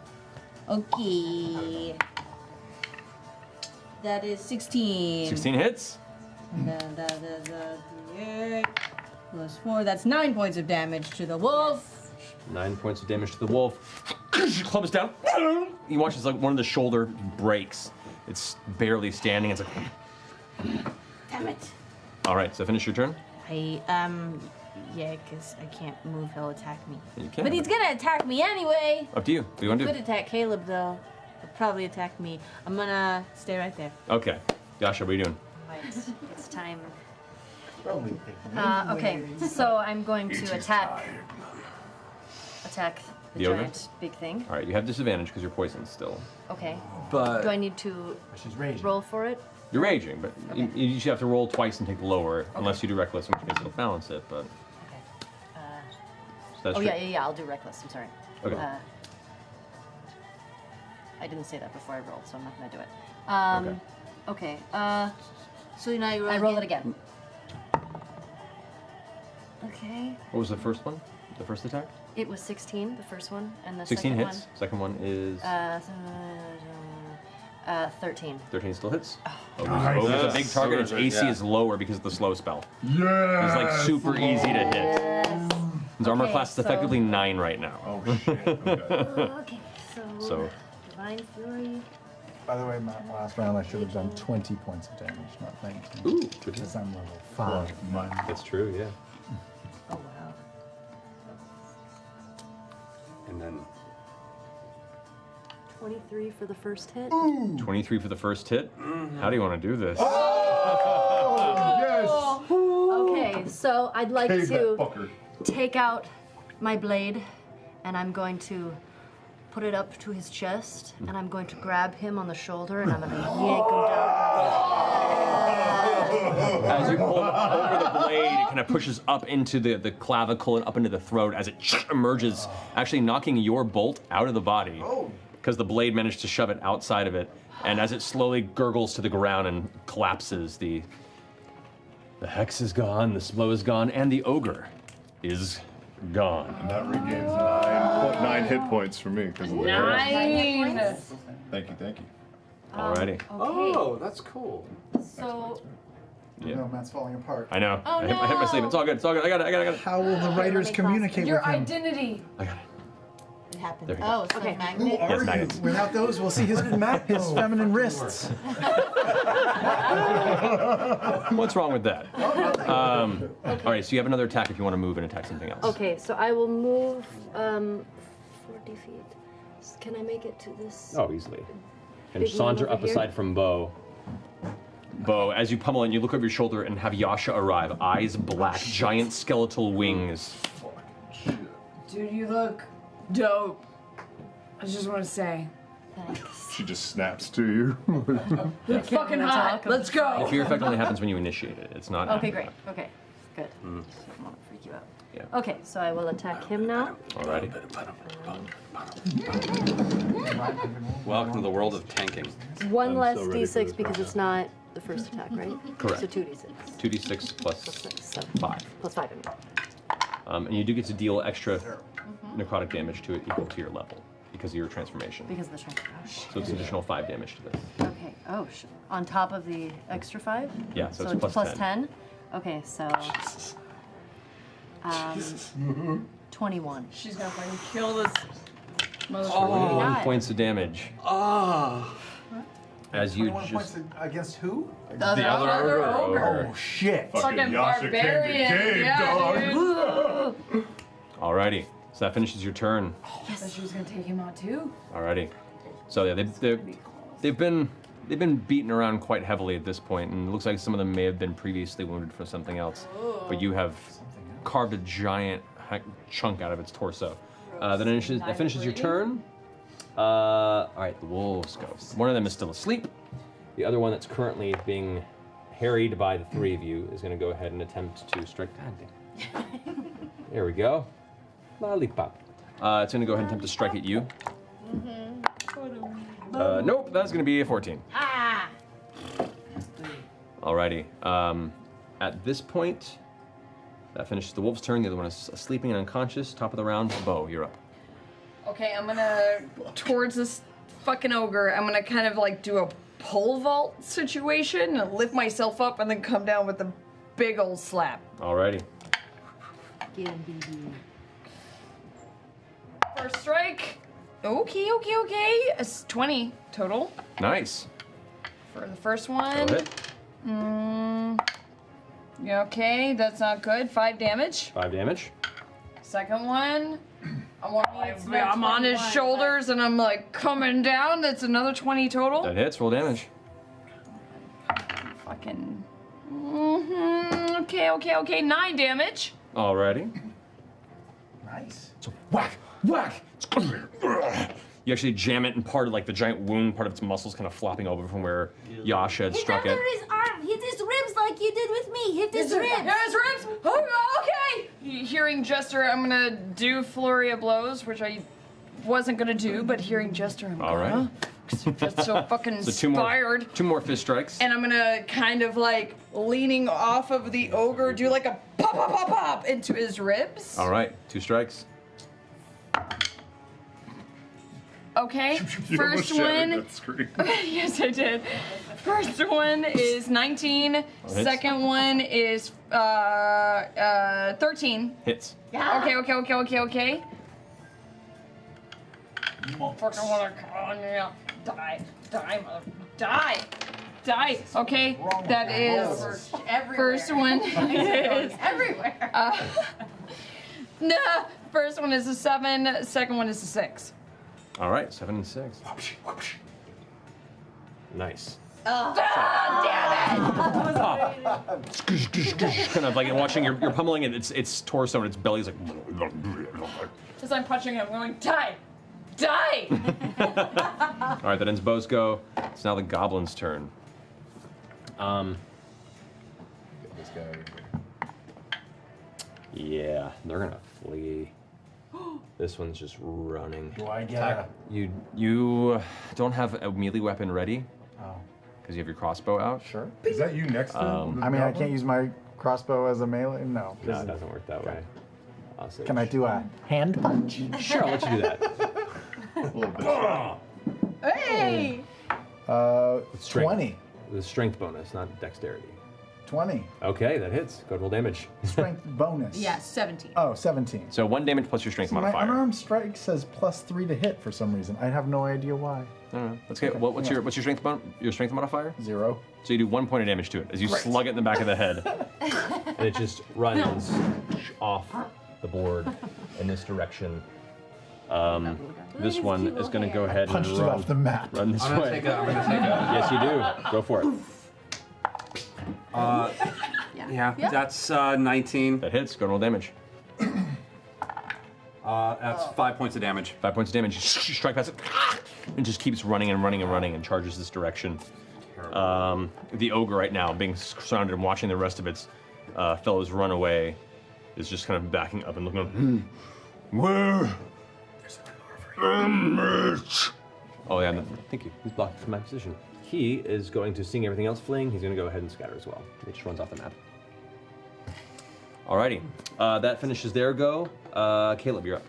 G: Okay. That is 16.
A: 16 hits.
G: And then that is 8 plus 4. That's 9 points of damage to the wolf.
A: 9 points of damage to the wolf. Club is down. You watch as like one of the shoulder breaks. It's barely standing. It's like.
G: Damn it.
A: All right, so finish your turn.
G: Yeah, because I can't move. He'll attack me.
A: You can.
G: But he's gonna attack me anyway.
A: Up to you. What do you want to
G: Could
A: do?
G: attack Caleb though. He'll probably attack me. I'm gonna stay right there.
A: Okay. Yasha, what are you doing?
K: Right, it's time. Okay, so I'm going to attack the
A: The ogre?
K: giant big thing.
A: All right, you have disadvantage because you're poisoned still.
K: Okay.
A: But-
K: do I need to roll for it?
A: You're raging, but you usually have to roll twice and take the lower, unless you do reckless, in which case it'll balance it. But so that's
K: Oh
A: true.
K: yeah, I'll do reckless. I'm sorry.
A: Okay.
K: I didn't say that before I rolled, so I'm not gonna do it. Okay.
G: So now you roll
K: I roll it again. Okay.
A: What was the first one? The first attack?
K: It was 16, the first one, and the
A: 16
K: second
A: hits. Second one is
K: 13.
A: 13 still hits.
K: Oh.
A: Ogre's a
H: Nice.
A: big target. Its
H: Ogre's,
A: AC
H: yeah.
A: is lower because of the slow spell.
T: Yeah.
A: It's like super easy to hit. His armor
K: Okay,
A: class is
K: so-
A: effectively 9 right now.
T: Oh shit.
K: Okay,
A: So
K: Divine Fury.
C: By the way, my last round I should have done 20 points of damage, not 19.
A: Ooh,
C: because I'm level 5.
A: That's true, yeah.
K: Oh wow.
H: And then
K: 23 for the first hit.
A: 23 for the first hit. How do you want to do this?
K: Okay, so I'd like
T: Cave that
K: to
T: fucker.
K: take out my blade, and I'm going to put it up to his chest, and I'm going to grab him on the shoulder, and I'm going to yank him down.
A: As you pull over the blade, it kind of pushes up into the clavicle and up into the throat as it emerges, actually knocking your bolt out of the body. Because the blade managed to shove it outside of it. And as it slowly gurgles to the ground and collapses, the hex is gone, the slow is gone, and the ogre is gone.
T: And that regains 9 hit points for me because of the
F: Nine.
T: Thank you.
A: Alrighty.
H: Oh, that's cool.
K: So,
A: Yeah.
C: No, Matt's falling apart.
A: I know.
F: Oh,
A: I hit my sleeve. It's all good. It's all good. I got it.
C: How will the writers communicate
F: Your
C: with him?
F: identity.
A: I got it.
G: It happened.
A: There we go.
G: Oh, so
K: Okay.
G: magnet.
A: Yes, magnets.
C: Without those, we'll see his feminine wrists.
A: What's wrong with that? All right, so you have another attack if you want to move and attack something else.
K: okay, so I will move 40 feet. Can I make it to this?
A: Oh, easily. And
K: Big man
A: saunter
K: over
A: up
K: here?
A: aside from Bo. Bo, as you pummel and you look over your shoulder and have Yasha arrive, eyes black, giant skeletal wings.
F: Dude, you look dope. I just want to say.
T: She just snaps to you.
F: You're fucking hot. Let's
A: The
F: go.
A: fear effect only happens when you initiate it. It's not.
K: Okay,
A: after.
K: great. Okay, good.
A: Mm.
K: I don't want to freak you out.
A: Yeah.
K: Okay, so I will attack him now.
A: Alrighty.
H: Welcome to the world of tanking.
K: One
H: I'm
K: less
H: so ready for
K: d6
H: this
K: because it's not the first attack, right?
A: Correct.
K: So 2d6.
A: 2d6 plus 5.
K: Plus 5, I mean.
A: And you do get to deal extra necrotic damage to it equal to your level because of your transformation.
K: Because of the strength. Oh, shit.
A: So it's an additional 5 damage to this.
K: Okay. Oh, on top of the extra 5?
A: Yeah, so it's plus
K: 10. Okay, so. 21.
F: She's gonna fucking kill this motherfucker.
A: 21 points of damage. As you
C: 21
A: just.
C: points against who?
F: The other ogre.
C: Oh, shit.
F: Fucking barbarian. Yeah, dude.
A: Alrighty. So that finishes your turn.
F: Yes. She was gonna take him out too.
A: Alrighty. So yeah, they've been beaten around quite heavily at this point, and it looks like some of them may have been previously wounded for something else. But you have carved a giant chunk out of its torso. That finishes your turn. All right, the wolves go. One of them is still asleep. The other one that's currently being harried by the three of you is going to go ahead and attempt to strike. There we go. Lollipop. It's going to go ahead and attempt to strike at you. Nope, that's going to be a 14.
F: Ah.
A: Alrighty. At this point, that finishes the wolf's turn. The other one is sleeping and unconscious. Top of the round, Bo, you're up.
F: Okay, I'm gonna towards this fucking ogre. I'm gonna kind of like do a pole vault situation and lift myself up and then come down with a big old slap.
A: Alrighty.
K: Get him, BB.
F: First strike. Okay. It's 20 total
A: Nice.
F: for the first one.
A: Go ahead.
F: Yeah, okay, that's not good. 5 damage.
A: 5 damage.
F: Second one. I'm on his shoulders and I'm like coming down. That's another 20 total.
A: That hits. Roll damage.
F: Fucking. Okay. 9 damage.
A: Alrighty.
C: Nice.
A: So whack. You actually jam it, and part of like the giant wound, part of its muscles kind of flopping over from where Yasha had struck it.
G: His arm, hit his ribs like you did with me. Hit his ribs.
F: Yeah, his ribs. Oh, okay. Hearing Jester, I'm gonna do flurry of blows, which I wasn't gonna do, but hearing Jester, I'm
A: All right.
F: just so fucking
A: So
F: inspired.
A: two more fist strikes.
F: And I'm gonna kind of like leaning off of the ogre, do like a pop, pop, pop, pop into his ribs.
A: All right, 2 strikes.
F: Okay,
B: You almost
F: first
B: shattered
F: one.
B: that screen.
F: Yes, I did. First one is 19.
A: hits.
F: Second one is 13.
A: Hits.
F: Yeah. Okay. Fucking wanna call me up. Die. Okay, that is. First one is
E: everywhere.
F: Nah. First one is a 7. Second one is a 6.
A: All right, 7 and 6. Nice.
E: Oh, damn it!
A: Kind of like watching you're pummeling it. Its torso and its belly's like.
F: As I'm punching him, I'm going, die!
A: All right, that ends Bo's go. It's now the Goblins' turn.
H: This guy over here.
A: Yeah, they're gonna flee. This one's just running.
J: Do I get
A: You don't have a melee weapon ready.
J: Oh.
A: Because you have your crossbow out.
J: Sure.
T: Is that you next to
C: I mean, I can't use my crossbow as a melee? No.
A: No, it doesn't work that way.
C: Can I do a hand punch?
A: Sure, I'll let you do that.
T: A little bit.
E: Hey!
C: 20.
A: The strength bonus, not dexterity.
C: 20.
A: Okay, that hits. Go roll damage.
C: Strength bonus.
E: Yeah, 17.
C: Oh, 17.
A: So 1 damage plus your strength
C: See, my
A: modifier.
C: unarmed strike says +3 to hit for some reason. I have no idea why.
A: No. Let's get. What's your strength your strength modifier?
C: 0.
A: So you do 1 point of damage to it as you
C: Great.
A: slug it in the back of the head, and it just runs off the board in this direction. This one is going to go ahead and
C: Punched it
A: run,
C: off the map.
A: run this
H: I'm gonna
A: way.
H: take a.
A: Yes, you do. Go for it.
H: Yeah, that's 19.
A: That hits. Go roll damage.
H: That's 5 points of damage.
A: 5 points of damage. Strike past it, and just keeps running and charges this direction. The ogre right now, being surrounded and watching the rest of its fellows run away, is just kind of backing up and looking. Where? Oh yeah, no, thank you. He's blocked from my position. He is going to, seeing everything else fleeing, he's going to go ahead and scatter as well. He just runs off the map. Alrighty, that finishes their go. Caleb, you're up.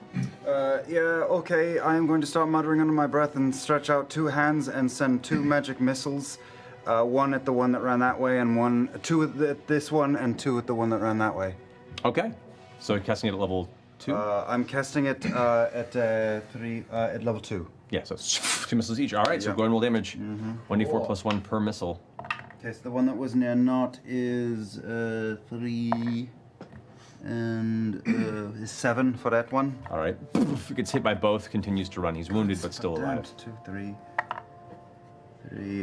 I: Yeah, okay. I am going to start muttering under my breath and stretch out 2 hands and send 2 magic missiles. 1 at the one that ran that way, and 2 at this one, and 2 at the one that ran that way.
A: Okay. So you're casting it at level 2?
I: I'm casting it at level 2.
A: Yeah, so it's 2 missiles each. All right, so
I: Yep.
A: go ahead and roll damage. 1d4
I: Cool.
A: plus 1 per missile.
I: Okay, so the one that was near Knot is 3 and is 7 for that one.
A: All right. He gets hit by both, continues to run. He's wounded, but still alive.
I: 2, 3,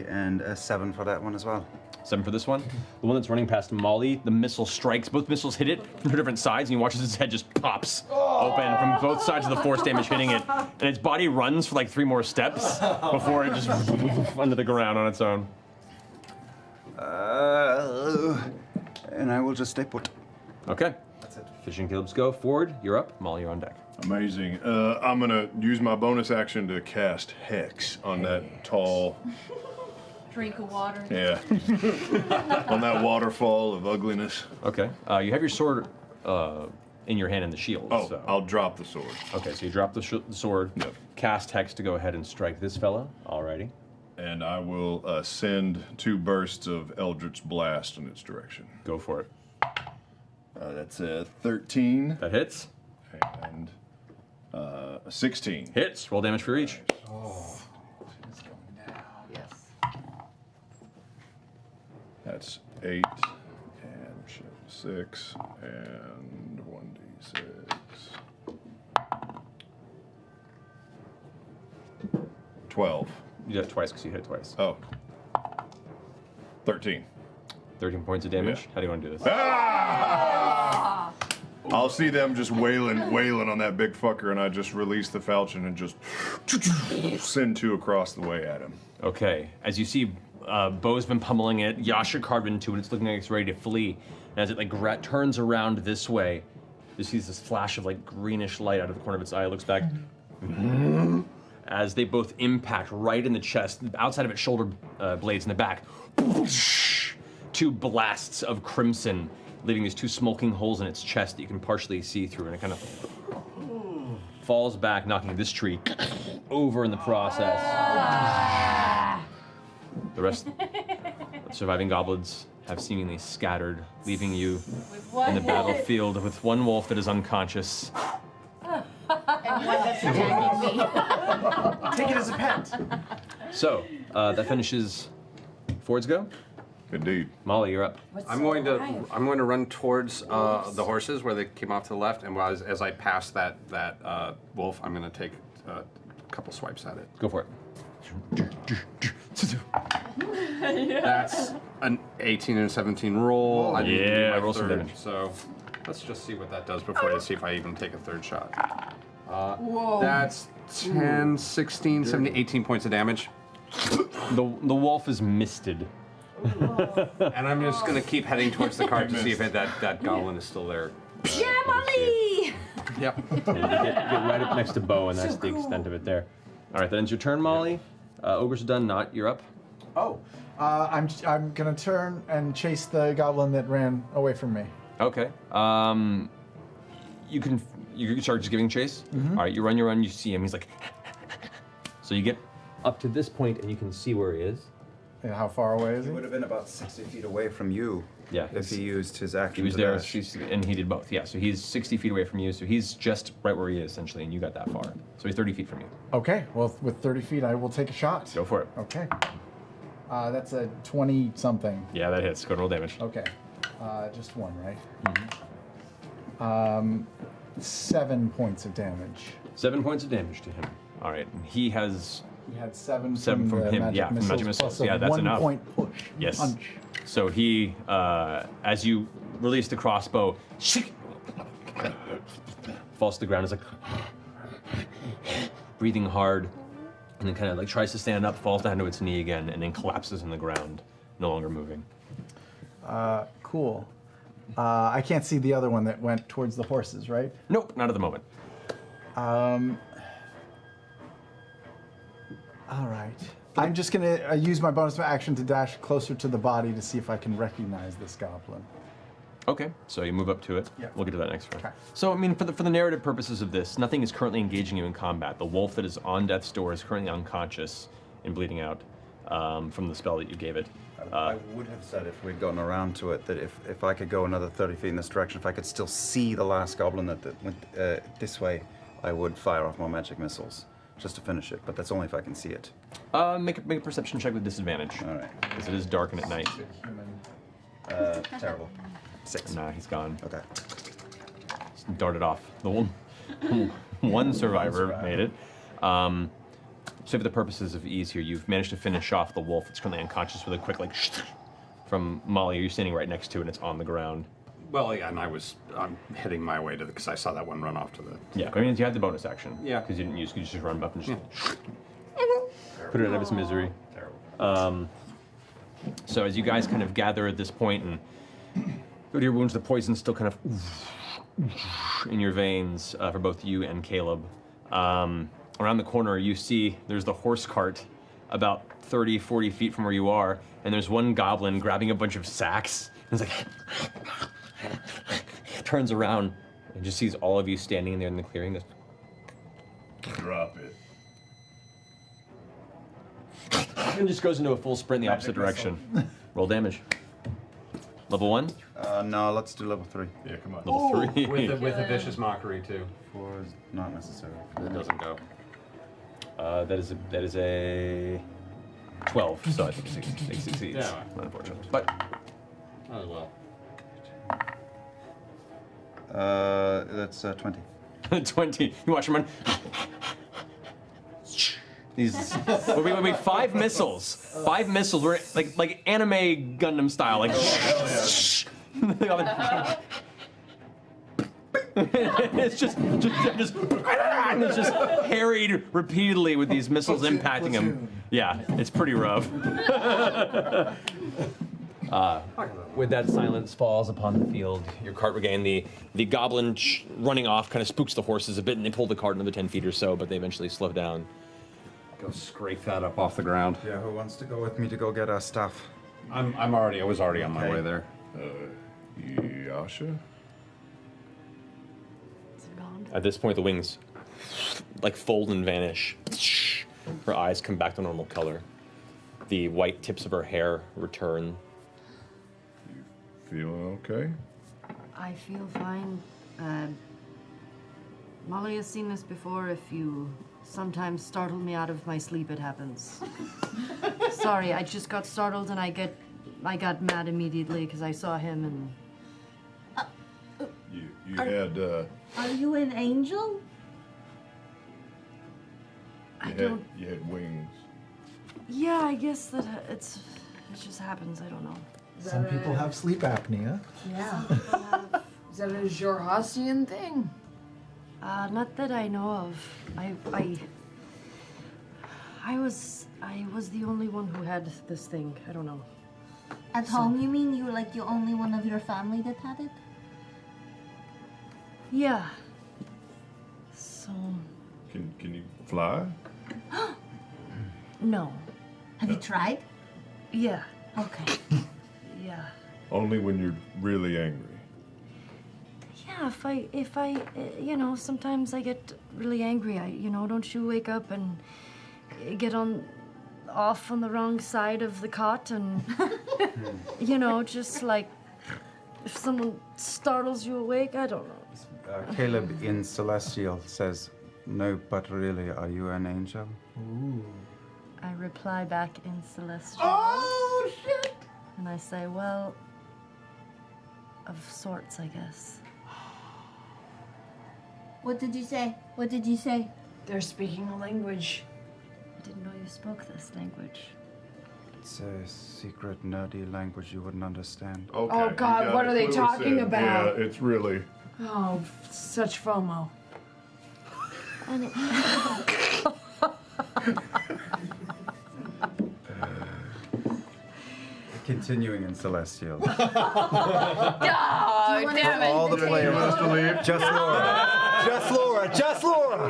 I: and 7 for that one as well.
A: 7 for this one. The one that's running past Molly, the missile strikes. Both missiles hit it from different sides, and you watch as its head just pops open from both sides of the force damage hitting it. And its body runs for like 3 more steps before it just under the ground on its own.
I: And I will just stay put.
A: Okay. That's it. Fishing Caleb's go. Ford, you're up. Molly, you're on deck.
B: Amazing. I'm gonna use my bonus action to cast Hex on that tall.
E: Drink of water.
B: Yeah. On that waterfall of ugliness.
A: Okay. You have your sword in your hand and the shield.
B: Oh,
A: so.
B: I'll drop the sword.
A: Okay, so you drop the sword.
B: Yep.
A: Cast Hex to go ahead and strike this fella. Alrighty.
B: And I will send 2 bursts of Eldritch Blast in its direction.
A: Go for it.
B: That's a 13.
A: That hits.
B: And a 16.
A: Hits. Roll damage for each.
B: That's 8 and 6 and 1d6. 12.
A: You did it twice because you hit it twice.
B: Oh. 13.
A: 13 points of damage.
B: Yeah.
A: How do you want to do this?
B: Ah! I'll see them just wailing on that big fucker, and I just release the falchion and just send 2 across the way at him.
A: Okay. As you see, Bo's been pummeling it. Yasha carved into it. It's looking like it's ready to flee. And as it like turns around this way, you see this flash of like greenish light out of the corner of its eye. It looks back. as they both impact right in the chest, outside of its shoulder blades in the back. Two blasts of crimson, leaving these two smoking holes in its chest that you can partially see through, and it kind of falls back, knocking this tree over in the process. The rest of the surviving goblins have seemingly scattered, leaving you in the battlefield with one wolf that is unconscious.
E: And one that's attacking me.
C: Take it as a pet.
A: So, that finishes Ford's go.
B: Indeed.
A: Molly, you're up.
H: I'm going to run towards the horses where they came off to the left, and as I pass that wolf, I'm going to take a couple swipes at it.
A: Go for it.
H: That's an 18 and a 17 roll. I didn't do
A: Yeah,
H: my
A: roll some
H: third,
A: damage.
H: So let's just see what that does before I see if I even take a third shot.
E: Whoa.
H: That's 10, 16, 17, 18 points of damage.
A: The wolf is misted.
H: And I'm just going to keep heading towards the cart to see if that goblin is still there.
G: Yeah, Molly!
H: Yep.
A: Get right up next to Bo, and that's the extent of it there. All right, that ends your turn, Molly. Ogres are done. Not, you're up.
C: Oh, I'm gonna turn and chase the goblin that ran away from me.
A: Okay. You can start just giving chase.
C: Mhm.
A: All right, you run. You see him. He's like. So you get up to this point, and you can see where he is.
C: And how far away is
I: He
C: he?
I: would have been about 60 feet away from you.
A: Yeah,
I: If he used his action.
A: He was
I: to
A: there,
I: dash.
A: and he did both. Yeah, so he's 60 feet away from you. So he's just right where he is, essentially, and you got that far. So he's 30 feet from you.
C: Okay, well, with 30 feet, I will take a shot.
A: Go for it.
C: Okay. That's a 20-something.
A: Yeah, that hits. Go to roll damage.
C: Okay. Just one, right?
A: Mm-hmm.
C: 7 points of damage.
A: 7 points of damage to him. All right, and he has...
C: He had seven
A: from
C: the
A: him.
C: magic
A: Yeah, from magic missiles.
C: plus a
A: Yeah, that's enough.
C: 1 point push.
A: Yes.
C: Punch.
A: So he, as you release the crossbow, falls to the ground. Is like breathing hard, and then kind of like tries to stand up, falls down to its knee again, and then collapses on the ground, no longer moving.
C: Cool. I can't see the other one that went towards the horses, right?
A: Nope, not at the moment.
C: All right. I'm just going to use my bonus action to dash closer to the body to see if I can recognize this goblin.
A: Okay, so you move up to it.
C: Yeah.
A: We'll get to that next round.
C: Okay.
A: So, I mean, for the narrative purposes of this, nothing is currently engaging you in combat. The wolf that is on death's door is currently unconscious and bleeding out from the spell that you gave it.
I: I would have said if we'd gotten around to it that if I could go another 30 feet in this direction, if I could still see the last goblin that went this way, I would fire off more magic missiles just to finish it. But that's only if I can see it.
A: Make a perception check with disadvantage.
I: All right.
A: Because it is dark and at night.
I: Terrible. 6.
A: Nah, he's gone.
I: Okay.
A: Just darted off. The one survivor made it. So for the purposes of ease here, you've managed to finish off the wolf that's currently unconscious with a quick like from Molly. You're standing right next to it and it's on the ground.
H: Well, yeah, and I'm heading my way to because I saw that one run off to the.
A: Yeah, I mean you had the bonus action.
H: Yeah.
A: Because you didn't use, you just run up and just put it out of its misery.
H: Terrible.
A: So as you guys kind of gather at this point and go to your wounds, the poison's still kind of in your veins for both you and Caleb. Around the corner, you see there's the horse cart about 30, 40 feet from where you are, and there's one goblin grabbing a bunch of sacks. And it's like, turns around and just sees all of you standing there in the clearing. Goes,
B: drop it.
A: And just goes into a full sprint in the opposite direction. Roll damage. Level 1?
I: No, let's do level 3.
B: Yeah, come on.
A: Level 3.
H: With a vicious mockery too.
I: 4 is not necessary.
H: It doesn't go.
A: That is a 12, so I think it succeeds.
H: Yeah.
A: Unfortunate. But
H: Not as well.
I: That's 20.
A: 20. You watch him run. These will be 5 missiles. 5 missiles. We're like anime Gundam style. Like. It's just and it's just harried repeatedly with these missiles impacting him. Yeah, it's pretty rough. With that, silence falls upon the field. Your cart regained. The goblin running off kind of spooks the horses a bit, and they pull the cart another 10 feet or so, but they eventually slow down.
H: Go scrape that up off the ground.
I: Yeah, who wants to go with me to go get our stuff?
H: I was already on my way there.
B: Yasha?
A: At this point, the wings like fold and vanish. Her eyes come back to normal color. The white tips of her hair return.
B: Feeling okay?
K: I feel fine. Molly has seen this before. If you sometimes startle me out of my sleep, it happens. Sorry, I just got startled and I got mad immediately because I saw him and.
B: You had.
G: Are you an angel?
B: You had wings.
K: Yeah, I guess that it just happens. I don't know.
C: Some people have sleep apnea.
K: Yeah.
F: Is that a Jorhasian thing?
K: Not that I know of. I was the only one who had this thing. I don't know.
G: At home, you mean you were like the only one of your family that had it?
K: Yeah. So.
B: Can you fly?
K: No.
G: Have you tried?
K: Yeah.
G: Okay.
K: Yeah.
B: Only when you're really angry.
K: Yeah, if I, sometimes I get really angry. Don't you wake up and get off on the wrong side of the cot and, just like, if someone startles you awake, I don't know.
I: Caleb in Celestial says, "No, but really, are you an angel?"
K: Ooh. I reply back in Celestial.
G: Oh, shit!
K: And I say, well, of sorts, I guess.
G: What did you say? What did you say?
F: They're speaking a language.
K: I didn't know you spoke this language.
I: It's a secret, nerdy language you wouldn't understand.
B: Okay,
F: Oh, God, what are they talking about?
B: Yeah, it's really.
F: Oh, such FOMO.
K: And it...
I: Continuing in Celestial.
F: Oh, damn it.
I: All the players. Just Laura. Just Laura. Just Laura.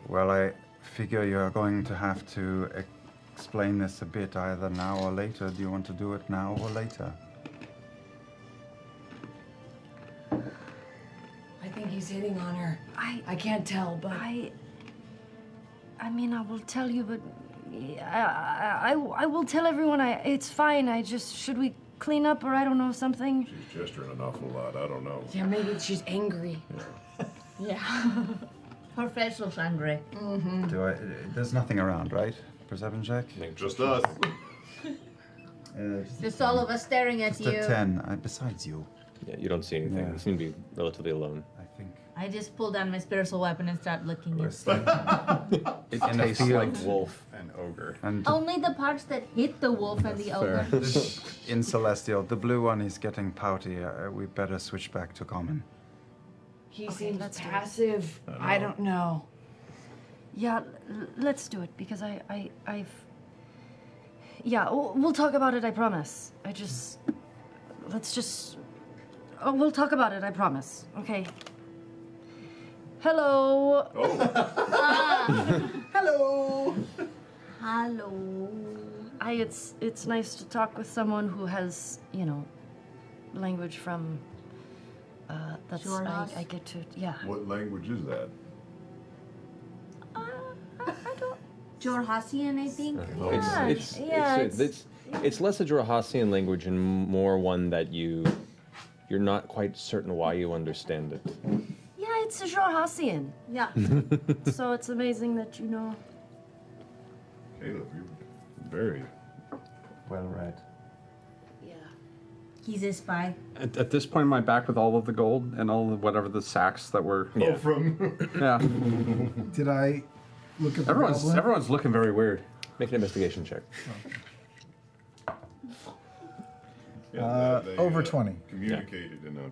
I: Well, I figure you're going to have to explain this a bit either now or later. Do you want to do it now or later?
F: I think he's hitting on her. I can't tell, but
K: I mean, I will tell you, but I will tell everyone. It's fine. Should we clean up or I don't know something?
B: She's gesturing an awful lot. I don't know.
F: Yeah, maybe she's angry.
G: Yeah. Professional Sundry.
F: Mm-hmm.
I: There's nothing around, right? Perception check.
B: Just us.
G: Just all of us staring at
I: Just
G: you.
I: a 10. Besides you.
A: Yeah, you don't see anything.
I: Yeah.
A: You seem to be relatively alone.
G: I just pulled down my spiritual weapon and start licking you.
H: It tastes like wolf and ogre.
I: And
G: Only the parts that hit the wolf and the ogre.
I: in Celestial, the blue one is getting pouty. We better switch back to common.
F: He seems passive. I don't know.
K: Yeah, let's do it because I've. Yeah, we'll talk about it. I promise. We'll talk about it. I promise. Okay. Hello.
J: Hello.
G: Hello.
K: It's nice to talk with someone who has, language from. That's
G: Jorhas?
K: I get to
B: What language is that?
G: Jorhasian, I think.
A: It's less a Jorhasian language and more one that you're not quite certain why you understand it.
K: Yeah, it's a Jorhasian.
G: Yeah.
K: So it's amazing that you know.
B: Caleb, you're very
I: well read.
K: Yeah.
G: He's a spy.
H: At this point, am I back with all of the gold and all of whatever the sacks that were?
B: Oh, from.
H: Yeah.
J: Did I look at the goblin?
H: Everyone's looking very weird.
A: Make an investigation check.
J: Over 20.
B: Communicated in another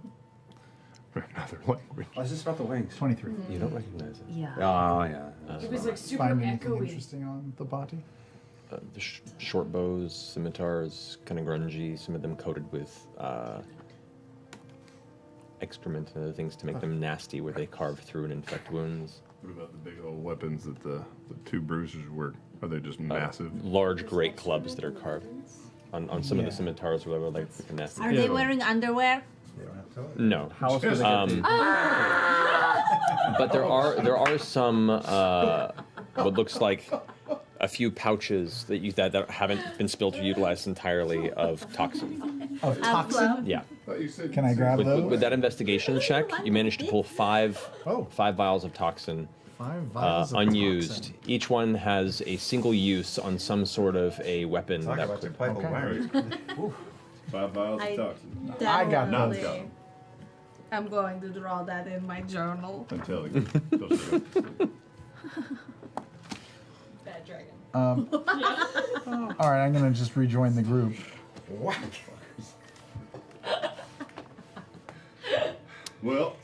B: language.
H: I was just about the wings.
A: You don't recognize it.
K: Yeah.
H: Oh, yeah.
F: It was like super
J: Find anything
F: echoey.
J: interesting on the body?
A: short bows, scimitars, kind of grungy. Some of them coated with excrement and other things to make them nasty, where they carve through and infect wounds.
B: What about the big old weapons that the two bruisers were? Are they just massive?
A: Large, great clubs that are carved on some of the scimitars, or whatever, like freaking nasty.
G: Are they wearing underwear?
A: No.
T: How else would they get
A: But there are some what looks like a few pouches that haven't been spilled or utilized entirely of toxin.
J: Of toxin?
A: Yeah.
J: Can I grab those?
A: With that investigation check, you managed to pull five vials of toxin.
J: 5 vials of
A: unused.
J: toxin.
A: Each one has a single use on some sort of a weapon.
B: Talk
A: that
B: about
A: could,
B: your pipe of wires. 5 vials of toxin.
G: I
C: got
B: Not
C: those.
B: got 'em.
G: I'm going to draw that in my journal.
B: Until you.
F: Bad dragon.
C: All right, I'm gonna just rejoin the group.
B: Well,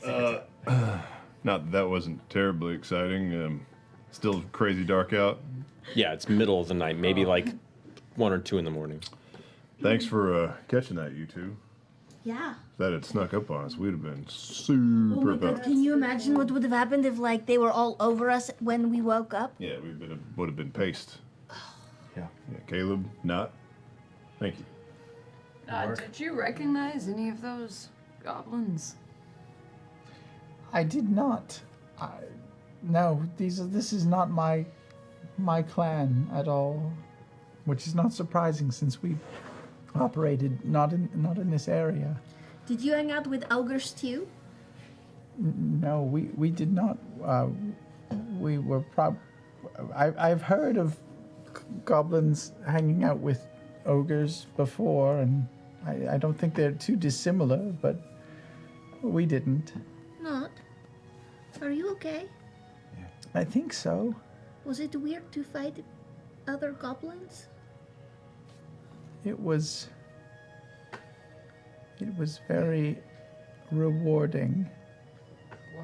B: not that wasn't terribly exciting. Still crazy dark out.
A: Yeah, it's middle of the night, maybe like 1 or 2 in the morning.
B: Thanks for catching that, you two.
G: Yeah.
B: If that had snuck up on us, we'd have been
G: Oh
B: super
G: my god,
B: pumped.
G: can you imagine what would have happened if like they were all over us when we woke up?
B: Yeah, we would have been paced.
C: Yeah.
B: Yeah, Caleb, not. Thank you.
F: Did you recognize any of those goblins?
J: I did not. No, this is not my clan at all, which is not surprising since we operated not in this area.
G: Did you hang out with ogres too?
J: No, we did not. We were I've heard of goblins hanging out with ogres before, and I don't think they're too dissimilar, but we didn't.
G: Not. Are you okay?
J: I think so.
G: Was it weird to fight other goblins?
J: It was very rewarding.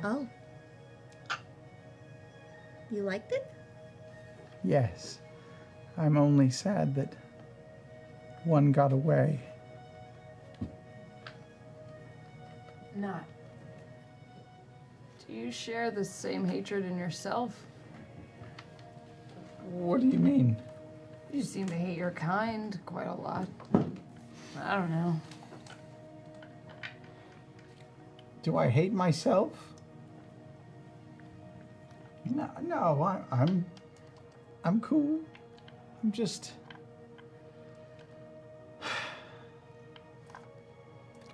G: Oh. You liked it?
J: Yes. I'm only sad that one got away.
F: Not. Do you share the same hatred in yourself?
J: What do you mean?
F: You seem to hate your kind quite a lot. I don't know.
J: Do I hate myself? No, I'm cool. I'm just.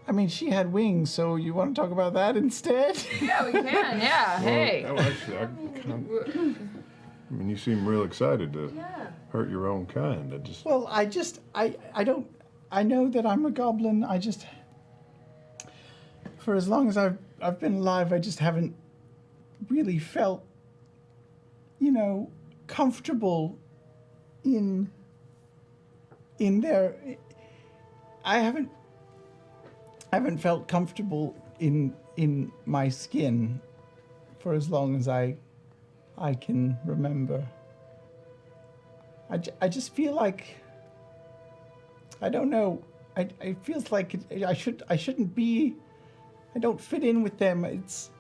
J: I mean, she had wings, so you want to talk about that instead?
F: Yeah, we can. Yeah. Hey.
B: Well, actually, I mean, you seem real excited to hurt your own kind.
J: Well, I don't. I know that I'm a goblin. I just. For as long as I've been alive, I just haven't really felt, comfortable in there. I haven't felt comfortable in my skin for as long as I can remember. I just feel like, I don't know. It feels like I shouldn't be. I don't fit in with them. It's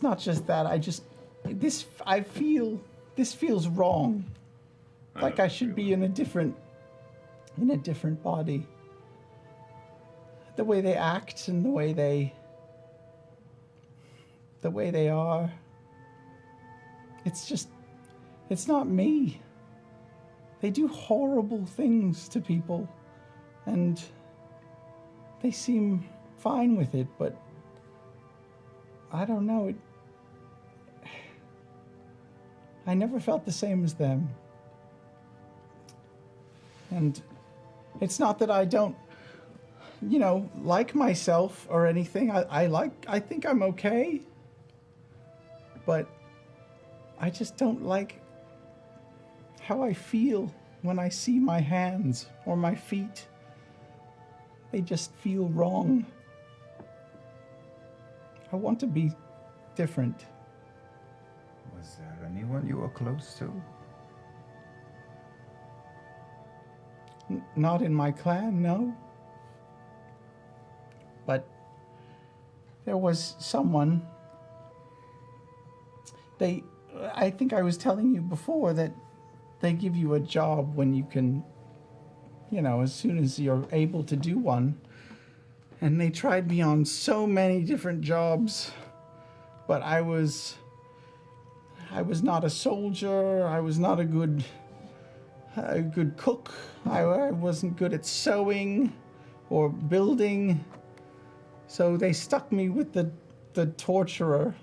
J: not just that. I feel this feels wrong. Like I should be in a different body. The way they act and the way they are. It's not me. They do horrible things to people, and they seem fine with it, but I don't know. I never felt the same as them. And it's not that I don't, like myself or anything. I think I'm okay. But I just don't like how I feel when I see my hands or my feet. They just feel wrong. I want to be different.
C: Was there anyone you were close to?
J: Not in my clan, no. But there was someone. I think I was telling you before that they give you a job when you can, as soon as you're able to do one. And they tried me on so many different jobs, but I was not a soldier. I was not a good cook. I wasn't good at sewing or building. So they stuck me with the torturer.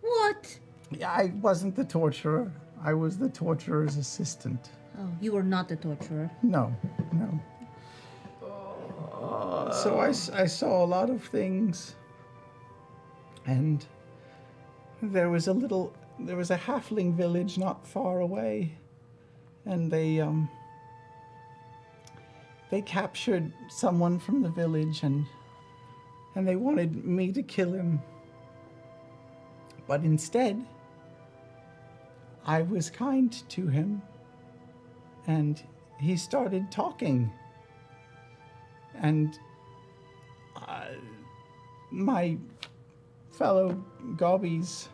G: What?
J: I wasn't the torturer. I was the torturer's assistant.
G: Oh, you were not the torturer.
J: No. So I saw a lot of things, and there was a halfling village not far away, and they captured someone from the village, and they wanted me to kill him. But instead, I was kind to him, and he started talking. And my fellow gobbies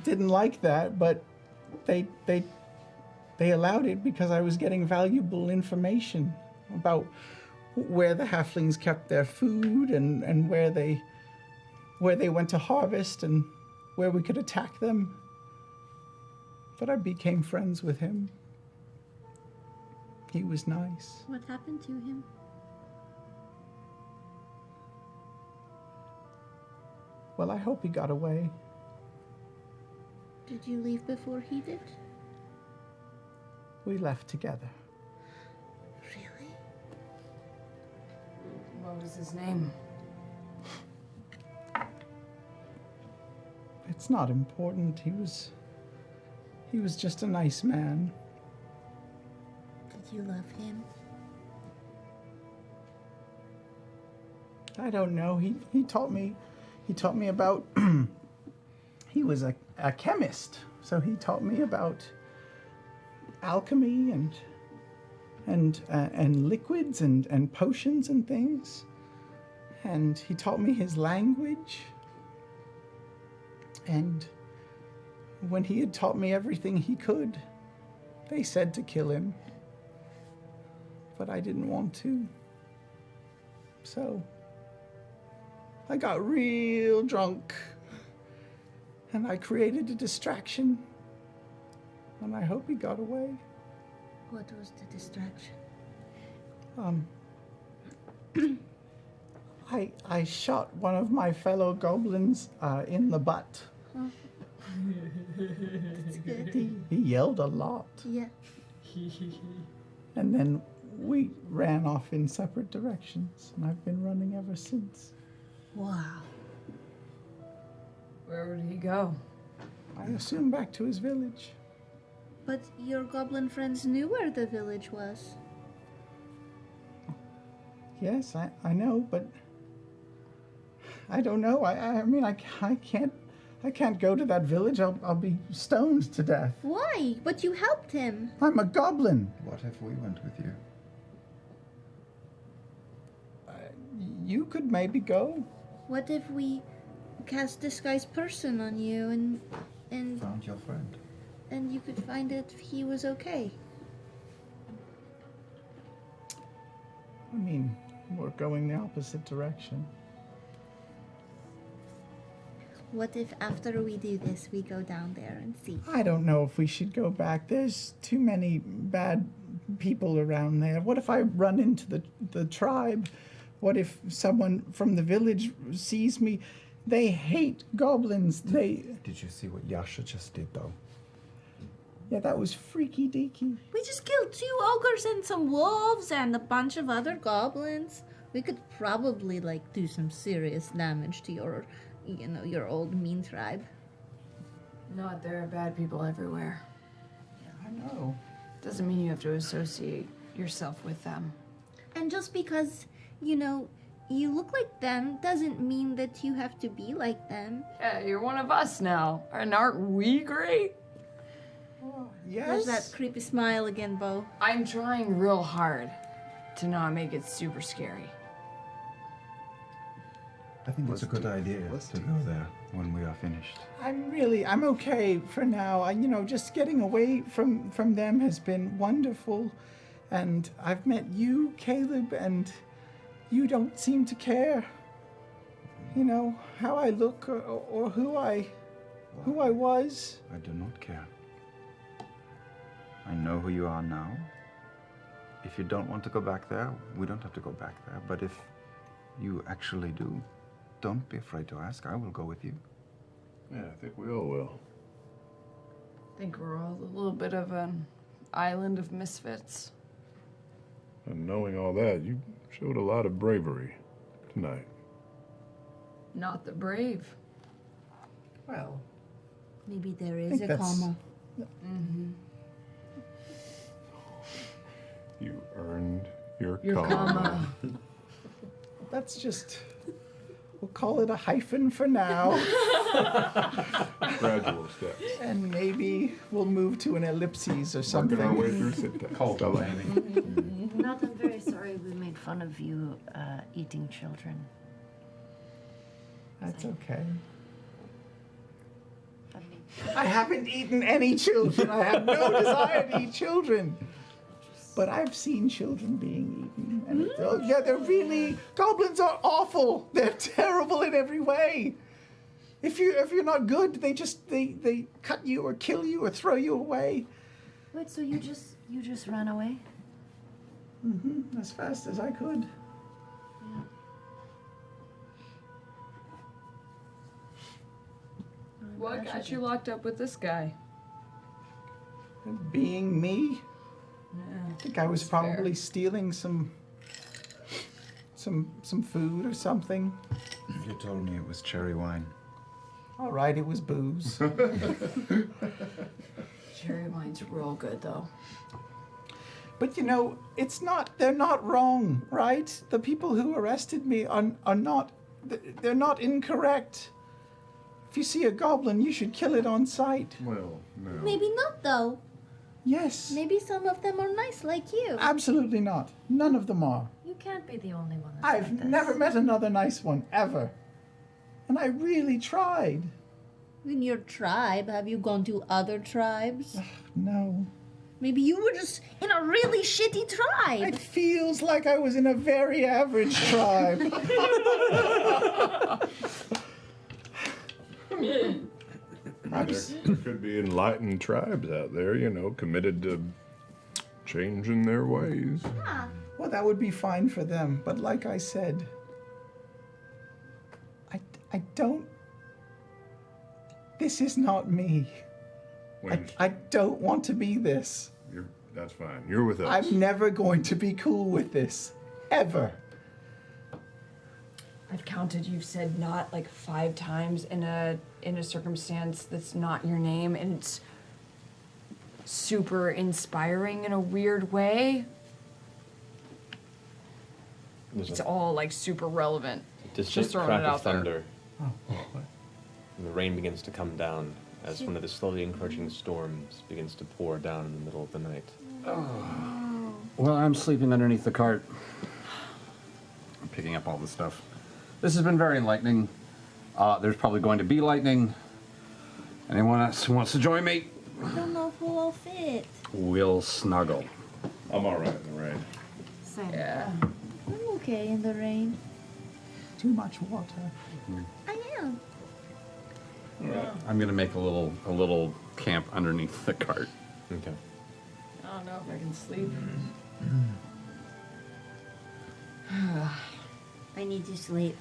J: didn't like that, but they allowed it because I was getting valuable information about where the halflings kept their food and where they went to harvest and where we could attack them. But I became friends with him. He was nice.
G: What happened to him?
J: Well, I hope he got away.
G: Did you leave before he did?
J: We left together.
G: Really?
F: What was his name?
J: It's not important. He was just a nice man.
G: Did you love him?
J: I don't know. He taught me about he was a chemist, so he taught me about alchemy and liquids and potions and things. And he taught me his language. And when he had taught me everything he could, they said to kill him. But I didn't want to. So I got real drunk, and I created a distraction, and I hope he got away.
G: What was the distraction?
J: I shot one of my fellow goblins in the butt.
G: Oh. That's good.
J: He yelled a lot.
G: Yeah.
J: And then we ran off in separate directions, and I've been running ever since.
G: Wow.
F: Where would he go?
J: I assume back to his village.
G: But your goblin friends knew where the village was.
J: Yes, I know, but I don't know. I mean, I can't go to that village. I'll be stoned to death.
G: Why? But you helped him.
J: I'm a goblin.
C: What if we went with you?
J: You could maybe go.
G: What if we cast disguise person on you and
C: Found your friend.
G: and you could find if he was okay?
J: I mean, we're going the opposite direction.
G: What if after we do this, we go down there and see?
J: I don't know if we should go back. There's too many bad people around there. What if I run into the tribe? What if someone from the village sees me? They hate goblins.
C: Did you see what Yasha just did, though?
J: Yeah, that was freaky deaky.
G: We just killed 2 ogres and some wolves and a bunch of other goblins. We could probably, do some serious damage to your old mean tribe.
F: Not there are bad people everywhere.
J: I know.
F: Doesn't mean you have to associate yourself with them.
G: And just because, you look like them doesn't mean that you have to be like them.
F: Yeah, you're one of us now. And aren't we great?
G: There's that creepy smile again, Bo.
F: I'm trying real hard to not make it super scary.
C: I think it's a good idea to go there when we are finished.
J: I'm okay for now. Just getting away from them has been wonderful. And I've met you, Caleb, and you don't seem to care. How I look or who I was.
C: I do not care. I know who you are now. If you don't want to go back there, we don't have to go back there. But if you actually do, don't be afraid to ask. I will go with you.
B: Yeah, I think we all will.
F: I think we're all a little bit of an island of misfits.
B: And knowing all that, you showed a lot of bravery tonight.
F: Not the brave.
J: Well,
G: maybe there is
J: think
G: a
J: that's-
G: comma.
F: Mm-hmm.
B: You earned your
F: comma.
J: That's just. We'll call it a hyphen for now.
B: Gradual steps.
J: And maybe we'll move to an ellipses or something.
B: Working our way through syntax.
K: Not, I'm very sorry we made fun of you eating children.
J: That's okay. I haven't eaten any children. I have no desire to eat children. But I've seen children being eaten. And they're really... Goblins are awful. They're terrible in every way. If you're not good, they cut you or kill you or throw you away.
K: Wait, so you just ran away?
J: Mm-hmm. As fast as I could.
F: What got you locked up with this guy?
J: Being me,
F: Yeah,
J: I think I was probably stealing some food or something.
C: You told me it was cherry wine.
J: All right, it was booze.
F: Cherry wine's real good though.
J: But they're not wrong, right? The people who arrested me are not, they're not incorrect. If you see a goblin, you should kill it on sight.
B: Well, no.
G: Maybe not, though.
J: Yes.
G: Maybe some of them are nice like you.
J: Absolutely not. None of them are.
K: You can't be the only one that's
J: I've
K: like this.
J: never met another nice one, ever. And I really tried.
G: In your tribe, have you gone to other tribes?
J: No.
G: Maybe you were just in a really shitty tribe.
J: It feels like I was in a very average tribe.
B: There could be enlightened tribes out there, committed to changing their ways.
J: Well, that would be fine for them. But like I said, I don't... This is not me. I don't want to be this.
B: That's fine. You're with us.
J: I'm never going to be cool with this. Ever.
F: I've counted you've said not like 5 times in a circumstance that's not your name, and it's super inspiring in a weird way. It's all like super relevant.
A: Distant
F: throwing
A: crack
F: it
A: of
F: out there.
A: thunder. And the rain begins to come down as one of the slowly encroaching storms begins to pour down in the middle of the night.
S: Well, I'm sleeping underneath the cart. I'm picking up all the stuff. This has been very enlightening. There's probably going to be lightning. Anyone else who wants to join me?
G: I don't know if we'll all fit.
S: We'll snuggle.
B: I'm all right in the rain.
K: Same.
F: Yeah.
G: I'm okay in the rain.
J: Too much water.
G: I am.
S: I'm gonna make a little camp underneath the cart.
A: Okay.
F: I don't know if I can sleep.
G: I need to sleep.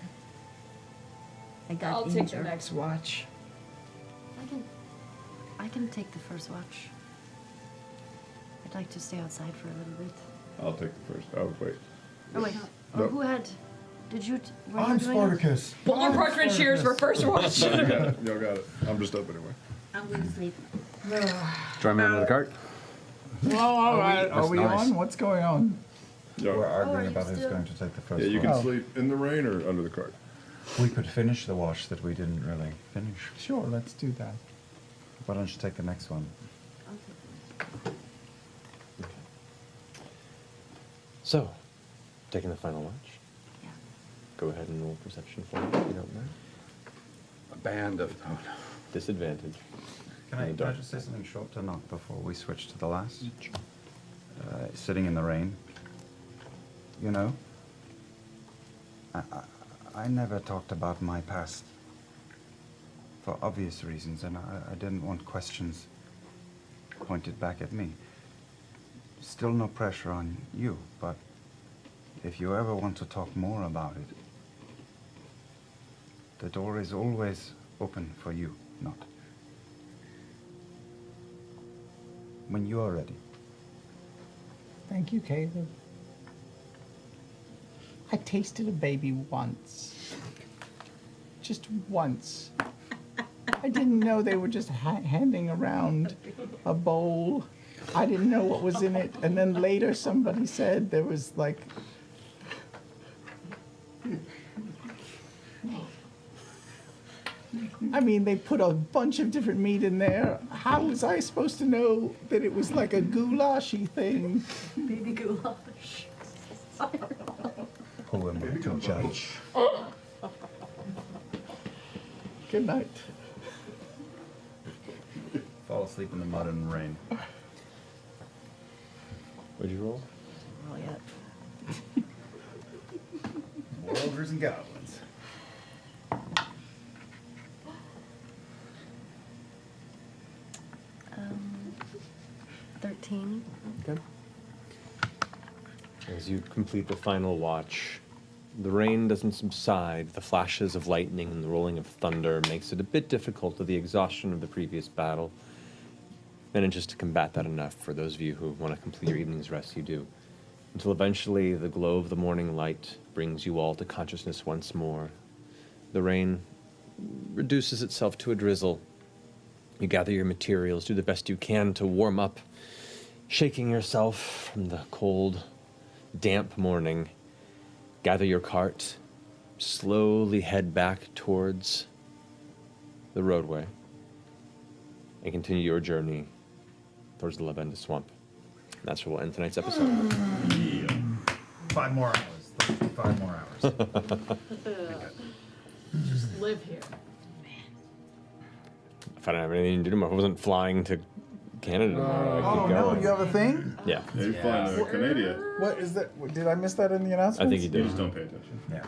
F: I'll take the next watch.
K: I can take the first watch. I'd like to stay outside for a little bit.
B: I'll take the first. I would wait.
K: Oh wait.
B: No.
K: Who had? Did you? Were
B: I'm
K: you doing it?
B: Spartacus.
F: Polar Parchment cheers for first watch.
B: Y'all got it. I'm just up anyway.
G: I'm going to sleep.
S: Join me under the cart.
J: Well, all right. Are
S: That's
J: we
S: nice.
J: on? What's going on?
C: We're arguing
K: you
C: about who's
K: still-
C: going to take the first
B: Yeah, you
C: one.
B: can sleep in the rain or under the cart.
C: We could finish the wash that we didn't really finish.
J: Sure, let's do that.
C: Why don't you take the next one?
A: So, taking the final watch. Yeah. Go ahead and roll perception for me, if you don't mind.
I: A band of... Oh, no.
A: Disadvantage.
I: Can I just say something short to knock before we switch to the last? Sitting in the rain. You know, I never talked about my past for obvious reasons, and I didn't want questions pointed back at me. Still no pressure on you, but if you ever want to talk more about it, the door is always open for you, not. When you are ready.
J: Thank you, Caleb. I tasted a baby once. Just once. I didn't know they were just handing around a bowl. I didn't know what was in it. And then later somebody said there was like... I mean, they put a bunch of different meat in there. How was I supposed to know that it was like a goulashy thing?
E: Baby goulash.
I: Who am I to judge?
J: Good night.
I: Fall asleep in the mud and rain.
A: What'd you roll?
K: Roll yet.
I: More ogres and goblins.
K: 13.
A: Okay. As you complete the final watch, the rain doesn't subside. The flashes of lightning and the rolling of thunder makes it a bit difficult with the exhaustion of the previous battle. Manages to combat that enough for those of you who want to complete your evening's rest, you do. Until eventually the glow of the morning light brings you all to consciousness once more. The rain reduces itself to a drizzle. You gather your materials, do the best you can to warm up, shaking yourself from the cold, damp morning. Gather your cart, slowly head back towards the roadway, and continue your journey towards the Lavinda Swamp. And that's where we'll end tonight's episode.
C: Yeah. 5 more hours. 5 more hours.
F: Just live here.
A: If I don't have anything to do tomorrow, if I wasn't flying to Canada tomorrow, I could go.
C: No, you have a thing?
A: Yeah.
B: You're flying to Canada.
C: What is that? Did I miss that in the announcement?
A: I think you did.
B: You just don't pay attention.
C: Yeah.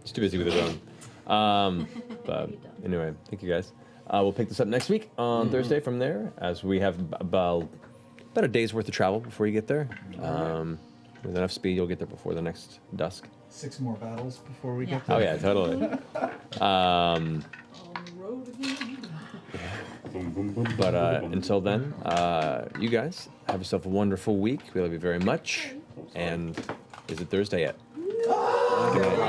A: He's too busy with his own. But anyway, thank you guys. We'll pick this up next week on Thursday from there, as we have about a day's worth of travel before you get there. With enough speed, you'll get there before the next dusk.
C: 6 more battles before we get there.
A: Oh yeah, totally. But until then, you guys have yourself a wonderful week. We love you very much. And is it Thursday yet? Good night.